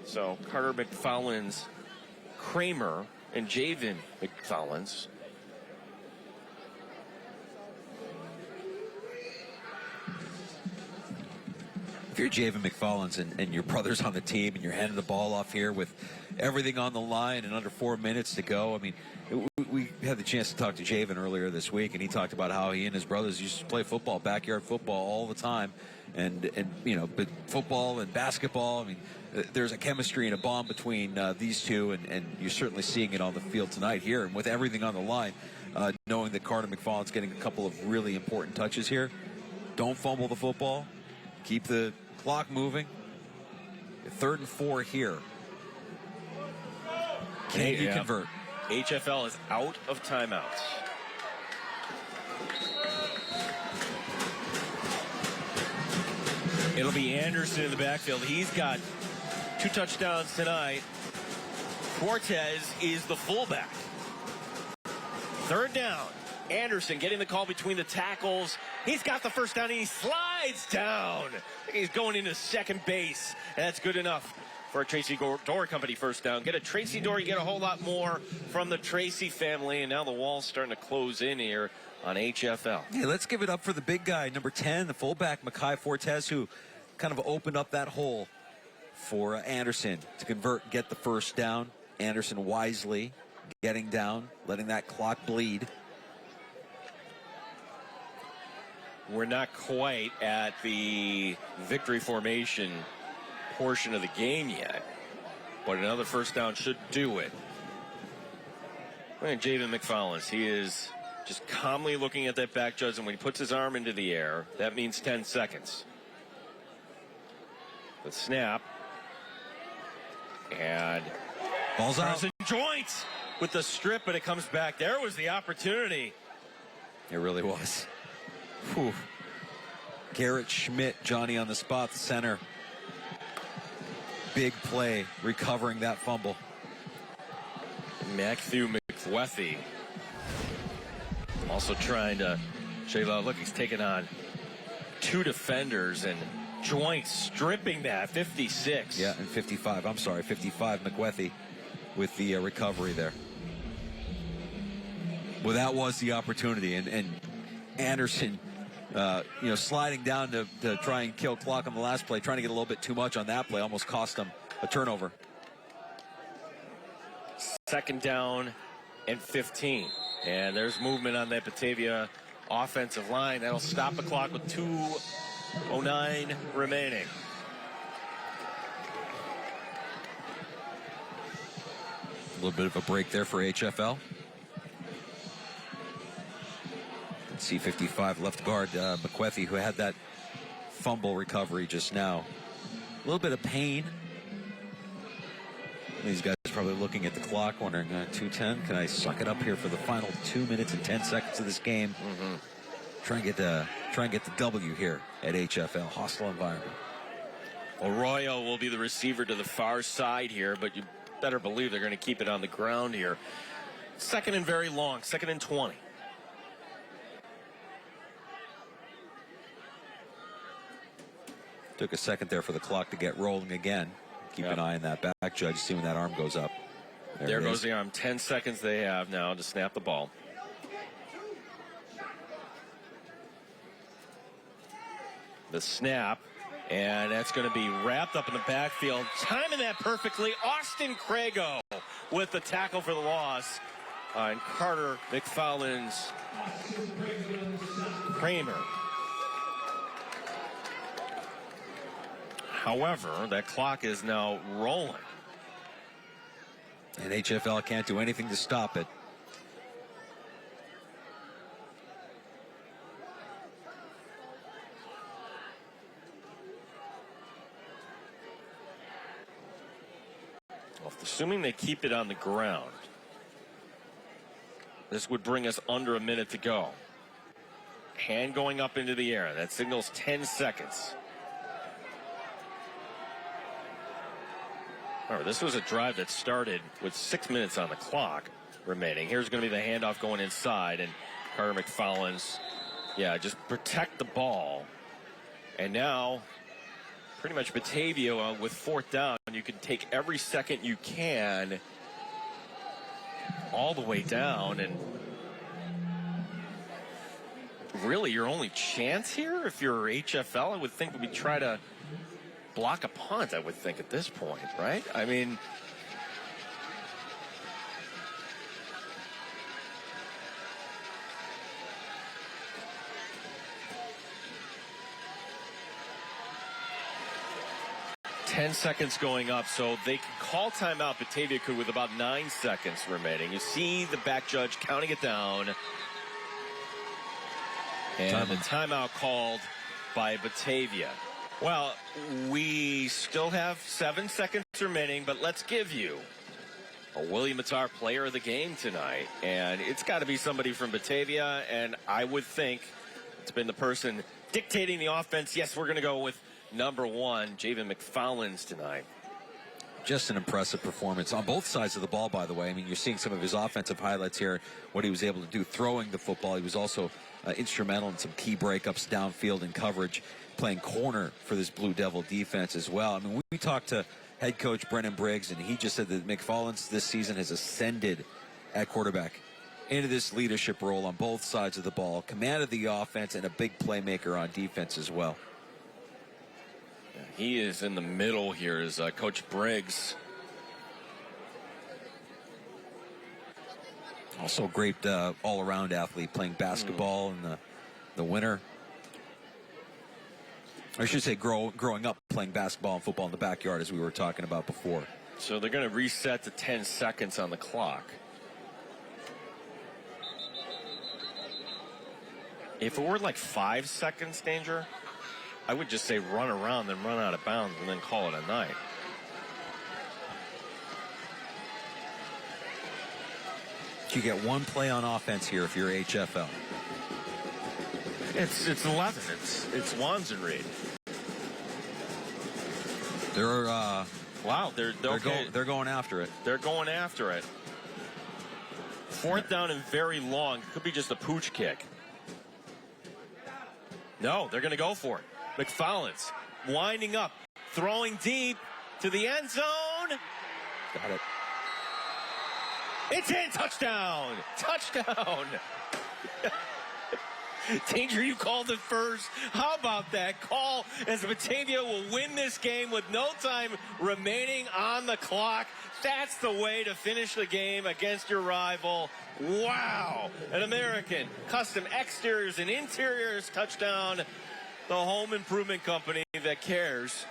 So Carter McFarland's Kramer and Javen McFarland's. If you're Javen McFarland's and your brother's on the team and you're handing the ball off here with everything on the line and under 4 minutes to go, I mean, we had the chance to talk to Javen earlier this week, and he talked about how he and his brothers used to play football, backyard football all the time, and you know, but football and basketball, I mean, there's a chemistry and a bond between these two, and you're certainly seeing it on the field tonight here, and with everything on the line, knowing that Carter McFarland's getting a couple of really important touches here. Don't fumble the football. Keep the clock moving. 3rd and 4 here. Can you convert? HF-L is out of timeouts. It'll be Anderson in the backfield. He's got 2 touchdowns tonight. Cortez is the fullback. 3rd down. Anderson getting the call between the tackles. He's got the 1st down and he slides down. He's going into second base. And that's good enough for a Tracy Door Company 1st down. Get a Tracy Door, you get a whole lot more from the Tracy family. And now the wall's starting to close in here on HF-L. Hey, let's give it up for the big guy, number 10, the fullback, Makai Fortes, who kind of opened up that hole for Anderson to convert, get the 1st down. Anderson wisely getting down, letting that clock bleed. We're not quite at the victory formation portion of the game yet, but another 1st down should do it. Look at Javen McFarland's. He is just calmly looking at that back judge, and when he puts his arm into the air, that means 10 seconds. The snap. And ball's out. Carson joints with the strip, but it comes back. There was the opportunity. It really was. Whew. Garrett Schmidt, Johnny on the spot, the center. Big play, recovering that fumble. Matthew McWethy also trying to Shayla. Look, he's taking on 2 defenders and joints, stripping that 56. Yeah, and 55. I'm sorry, 55. McWethy with the recovery there. Well, that was the opportunity, and Anderson, you know, sliding down to try and kill clock on the last play, trying to get a little bit too much on that play, almost cost him a turnover. 2nd down and 15. And there's movement on that Batavia offensive line. That'll stop the clock with 2:09 remaining. A little bit of a break there for HF-L. C55 left guard McWethy, who had that fumble recovery just now. little bit of pain. These guys are probably looking at the clock, wondering, 2:10, can I suck it up here for the final 2 minutes and 10 seconds of this game? Try and get the W here at HF-L. Hostile environment. Arroyo will be the receiver to the far side here, but you better believe they're going to keep it on the ground here. Second and very long, 2nd and 20. Took a second there for the clock to get rolling again. Keep an eye on that back judge, see when that arm goes up. There goes the arm. 10 seconds they have now to snap the ball. The snap, and that's going to be wrapped up in the backfield. Timing that perfectly. Austin Crago with the tackle for the loss on Carter McFarland's Kramer. However, that clock is now rolling. And HF-L can't do anything to stop it. Well, assuming they keep it on the ground, this would bring us under a minute to go. Hand going up into the air. That signals 10 seconds. Remember, this was a drive that started with 6 minutes on the clock remaining. Here's going to be the handoff going inside, and Carter McFarland's, just protect the ball. And now, pretty much Batavia with 4th down. You can take every second you can all the way down, and really your only chance here, if you're HF-L, I would think would be try to block a punt, I would think, at this point, right? I mean, $10 seconds going up, so they can call timeout. Batavia could with about 9 seconds remaining. You see the back judge counting it down. And the timeout called by Batavia. Well, we still have 7 seconds remaining, but let's give you a William Mattar player of the game tonight. And it's got to be somebody from Batavia, and I would think it's been the person dictating the offense. Yes, we're going to go with number 1, Javen McFarland's tonight. Just an impressive performance on both sides of the ball, by the way. I mean, you're seeing some of his offensive highlights here, what he was able to do throwing the football. He was also instrumental in some key breakups downfield and coverage, playing corner for this Blue Devil defense as well. I mean, we talked to head coach Brennan Briggs, and he just said that McFarland's this season has ascended at quarterback into this leadership role on both sides of the ball, command of the offense, and a big playmaker on defense as well. He is in the middle here as Coach Briggs. Also a great all-around athlete, playing basketball in the winter. I should say growing up playing basketball and football in the backyard, as we were talking about before. So they're going to reset to 10 seconds on the clock. If it were like 5 seconds, Danger, I would just say run around, then run out of bounds, and then call it a night. You get one play on offense here if you're HF-L. It's 11. It's Wanzenreed. They're going after it. They're going after it. 4th down and very long. Could be just a pooch kick. No, they're going to go for it. McFarland's winding up, throwing deep to the end zone. Got it. It's in. Touchdown. Touchdown. Danger, you called it first. How about that call as Batavia will win this game with no time remaining on the clock. That's the way to finish the game against your rival. Wow. An American Custom Exteriors and Interiors touchdown. The home improvement company that cares.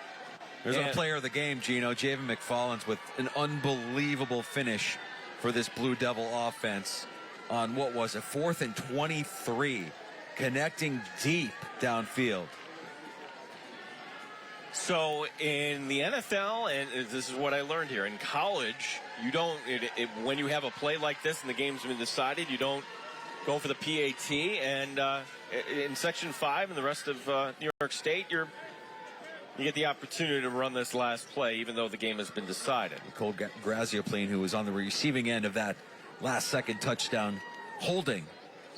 There's a player of the game, Gino. Javen McFarland's with an unbelievable finish for this Blue Devil offense on what was a 4th and 23, connecting deep downfield. So in the NFL, and this is what I learned here, in college, you don't, when you have a play like this and the game's been decided, you don't go for the PAT. And in Section 5 and the rest of New York State, you get the opportunity to run this last play, even though the game has been decided. Cole Grazioplane, who was on the receiving end of that last-second touchdown holding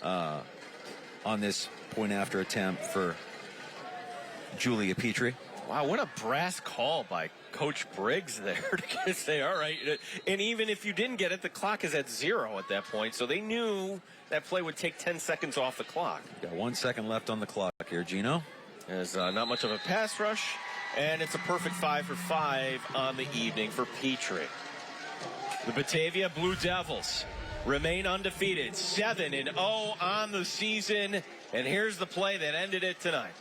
on this point-after attempt for Julia Petrie. Wow, what a brass call by Coach Briggs there to say, all right. And even if you didn't get it, the clock is at 0 at that point. So they knew that play would take 10 seconds off the clock. Got 1 second left on the clock here, Gino. There's not much of a pass rush, and it's a perfect 5 for 5 on the evening for Petrie. The Batavia Blue Devils remain undefeated, 7-0 on the season. And here's the play that ended it tonight.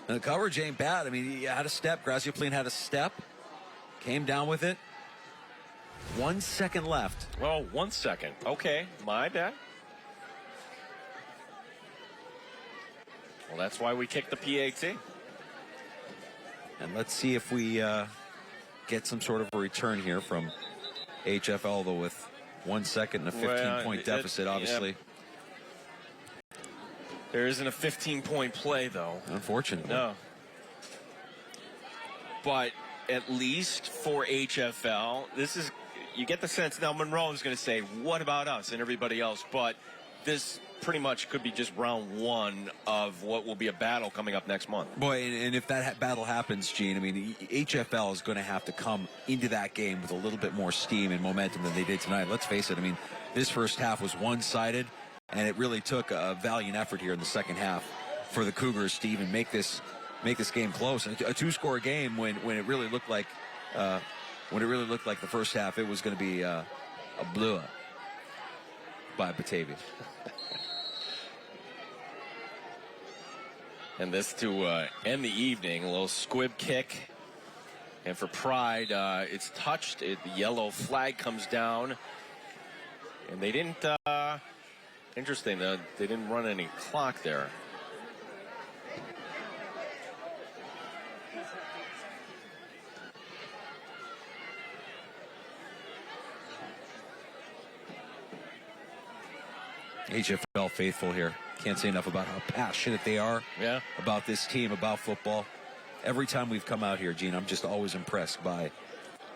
And the coverage ain't bad. I mean, he had a step. Grazioplane had a step. Came down with it. 1 second left. Oh, 1 second. Okay, my bad. Well, that's why we kicked the PAT. And let's see if we get some sort of a return here from HF-L, though, with 1 second and a 15-point deficit, obviously. Yeah. There isn't a 15-point play, though. Unfortunately. No. But at least for HF-L, this is, you get the sense now Monroe is going to say, what about us and everybody else? But this pretty much could be just round 1 of what will be a battle coming up next month. Boy, and if that battle happens, Gene, I mean, HF-L is going to have to come into that game with a little bit more steam and momentum than they did tonight. Let's face it, I mean, this first half was one-sided. And it really took a valiant effort here in the second half for the Cougars to even make this game close. And a two-score game when it really looked like the first half it was going to be a blowout by Batavia. And this to end the evening, a little squib kick. And for Pride, it's touched. The yellow flag comes down. And they didn't... Interesting, they didn't run any clock there. HF-L faithful here. Can't say enough about how passionate they are about this team, about football. Every time we've come out here, Gene, I'm just always impressed by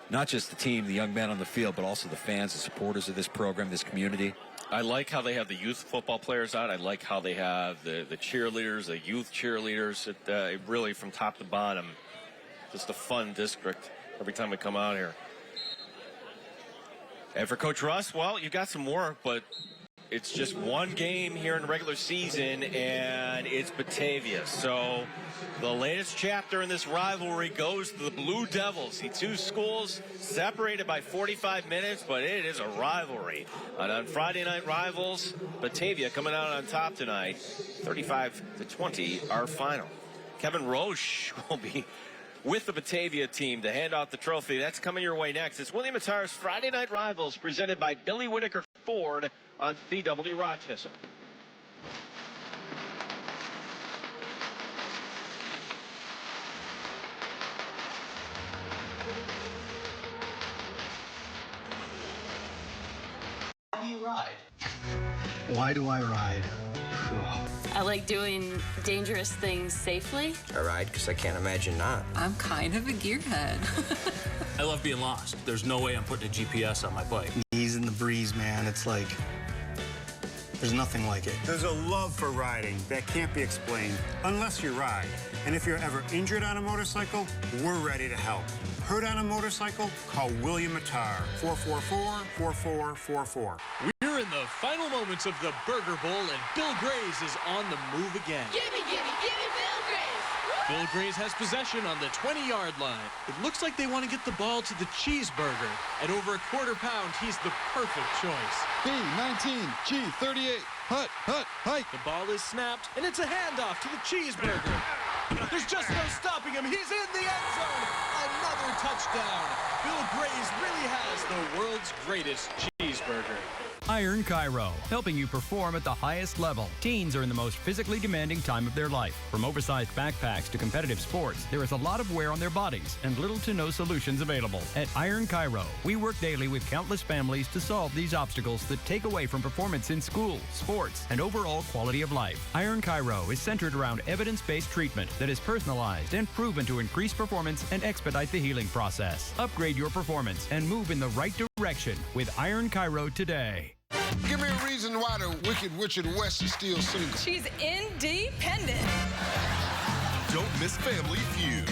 not just the team, the young men on the field, but also the fans, the supporters of this program, this community. I like how they have the youth football players out. I like how they have the cheerleaders, the youth cheerleaders. Really, from top to bottom, just a fun district every time we come out here. And for Coach Russ, well, you got some work, but it's just one game here in the regular season, and it's Batavia. So the latest chapter in this rivalry goes to the Blue Devils. The two schools separated by 45 minutes, but it is a rivalry. And on Friday Night Rivals, Batavia coming out on top tonight, 35-20, our final. Kevin Roche will be with the Batavia team to hand out the trophy. That's coming your way next. It's William Attar's Friday Night Rivals, presented by Billy Whitaker Ford on CW Rochester. How do you ride? Why do I ride? I like doing dangerous things safely. I ride because I can't imagine not. I'm kind of a gearhead. I love being lost. There's no way I'm putting a GPS on my bike. Ease in the breeze, man. It's like, there's nothing like it. There's a love for riding that can't be explained unless you ride. And if you're ever injured on a motorcycle, we're ready to help. Hurt on a motorcycle? Call William Attar, 444-4444. We're in the final moments of the Burger Bowl, and Bill Grays is on the move again. Gimme, Bill Grays! Bill Grays has possession on the 20-yard line. It looks like they want to get the ball to the cheeseburger. At over a quarter pound, he's the perfect choice. B19, G38, hut, hike. The ball is snapped, and it's a handoff to the cheeseburger. There's just no stopping him. He's in the end zone. Another touchdown. Bill Grays really has the world's greatest cheeseburger. Iron Chiro, helping you perform at the highest level. Teens are in the most physically demanding time of their life. From oversized backpacks to competitive sports, there is a lot of wear on their bodies and little to no solutions available. At Iron Chiro, we work daily with countless families to solve these obstacles that take away from performance in school, sports, and overall quality of life. Iron Chiro is centered around evidence-based treatment that is personalized and proven to increase performance and expedite the healing process. Upgrade your performance and move in the right direction with Iron Chiro today. Give me a reason why the Wicked Witch of the West is still single. She's independent. Don't miss Family Feud.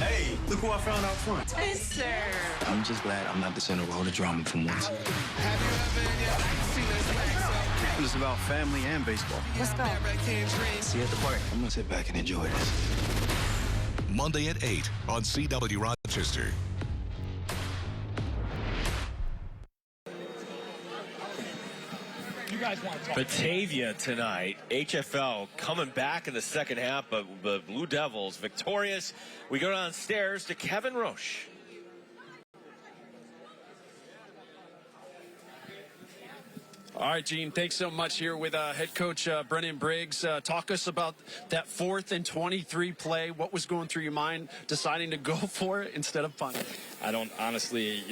Hey, look who I found out front. Hey, sir. I'm just glad I'm not the center of all the drama for once. It's about family and baseball. Let's go. See you at the park. I'm gonna sit back and enjoy this. Monday at 8 on CW Rochester. You guys want to talk? Batavia tonight. HF-L coming back in the second half, but the Blue Devils victorious. We go downstairs to Kevin Roche. All right, Gene, thanks so much here with head coach Brennan Briggs. Talk us about that 4th and 23 play. What was going through your mind deciding to go for it instead of punt? I don't, honestly,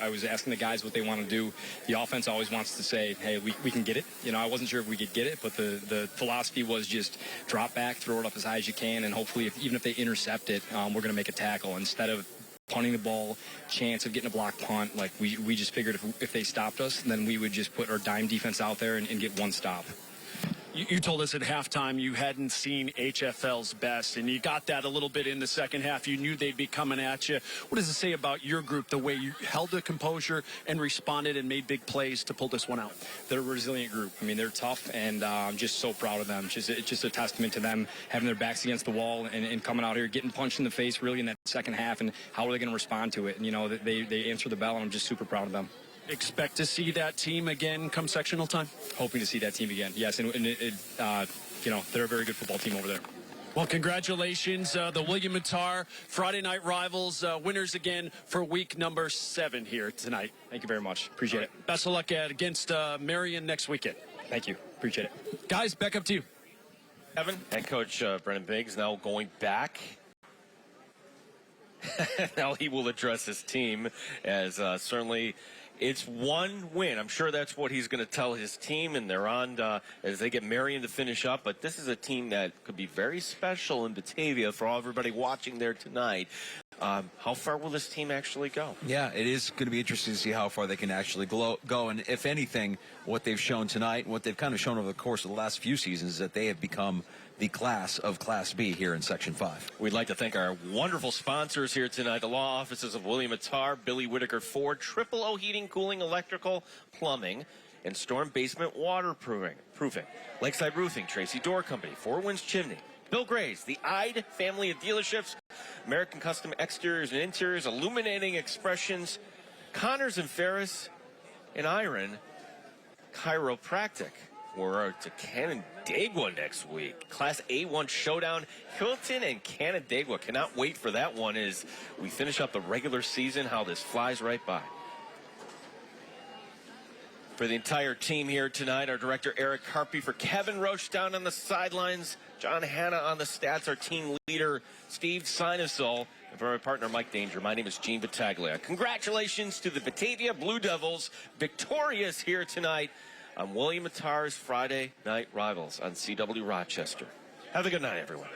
I was asking the guys what they want to do. The offense always wants to say, hey, we can get it. You know, I wasn't sure if we could get it, but the philosophy was just drop back, throw it up as high as you can, and hopefully, even if they intercept it, we're going to make a tackle instead of punting the ball, chance of getting a block punt. Like we just figured if they stopped us, then we would just put our dime defense out there and get one stop. You told us at halftime you hadn't seen HF-L's best, and you got that a little bit in the second half. You knew they'd be coming at you. What does it say about your group, the way you held the composure and responded and made big plays to pull this one out? They're a resilient group. I mean, they're tough, and I'm just so proud of them. It's just a testament to them having their backs against the wall and coming out here, getting punched in the face really in that second half, and how are they going to respond to it? And, you know, they answer the bell, and I'm just super proud of them. Expect to see that team again come sectional time? Hoping to see that team again, yes. And you know, they're a very good football team over there. Well, congratulations, the William Mattar Friday Night Rivals winners again for week number 7 here tonight. Thank you very much. Appreciate it. Best of luck against Marion next weekend. Thank you. Appreciate it. Guys, back up to you. Evan, head coach Brennan Briggs now going back. Now he will address his team as certainly it's one win. I'm sure that's what he's going to tell his team, and they're on as they get Marion to finish up. But this is a team that could be very special in Batavia for everybody watching there tonight. How far will this team actually go? Yeah, it is going to be interesting to see how far they can actually go. And if anything, what they've shown tonight, what they've kind of shown over the course of the last few seasons, is that they have become the class of Class B here in Section 5. We'd like to thank our wonderful sponsors here tonight, the law offices of William Mattar, Billy Whitaker Ford, Triple O Heating, Cooling, Electrical, Plumbing, and Storm Basement Waterproofing. Lakeside Roofing, Tracy Door Company, Four Winds Chimney, Bill Gray's, the Ide family of dealerships, American Custom Exteriors and Interiors, Illuminating Expressions, Connors and Ferris, and Iron Chiropractic. We're to Canandaigua next week. Class A1 showdown, Hilton and Canandaigua. Cannot wait for that one as we finish up the regular season, how this flies right by. For the entire team here tonight, our director Eric Harpy, for Kevin Roche down on the sidelines, John Hanna on the stats, our team leader Steve Sinosol, and for our partner Mike Danger, my name is Gene Battaglia. Congratulations to the Batavia Blue Devils, victorious here tonight on William Mattar's Friday Night Rivals on CW Rochester. Have a good night, everyone.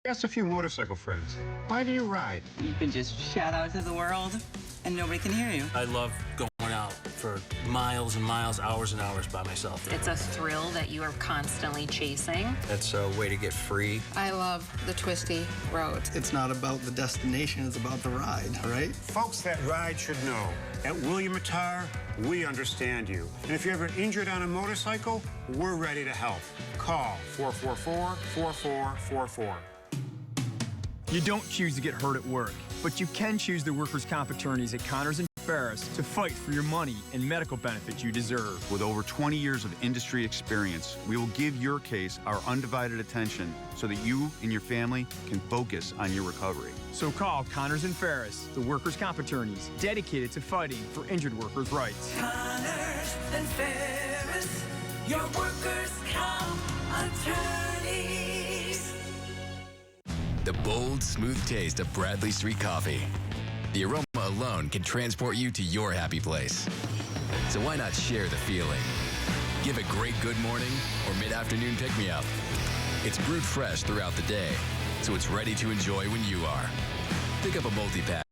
Ask a few motorcycle friends. Why do you ride? You can just shout out to the world and nobody can hear you. I love going out for miles and miles, hours and hours by myself. It's a thrill that you are constantly chasing. It's a way to get free. I love the twisty roads. It's not about the destination, it's about the ride, right? Folks that ride should know. At William Attar, we understand you. And if you're ever injured on a motorcycle, we're ready to help. Call 444-4444. You don't choose to get hurt at work, but you can choose the workers' comp attorneys at Connors and Ferris to fight for your money and medical benefits you deserve. With over 20 years of industry experience, we will give your case our undivided attention so that you and your family can focus on your recovery. So call Connors and Ferris, the workers' comp attorneys dedicated to fighting for injured workers' rights. Connors and Ferris, your workers' comp attorneys. The bold, smooth taste of Bradley Street Coffee. The aroma alone can transport you to your happy place. So why not share the feeling? Give a great good morning or mid-afternoon pick-me-up. It's brewed fresh throughout the day, so it's ready to enjoy when you are. Pick up a multi-pack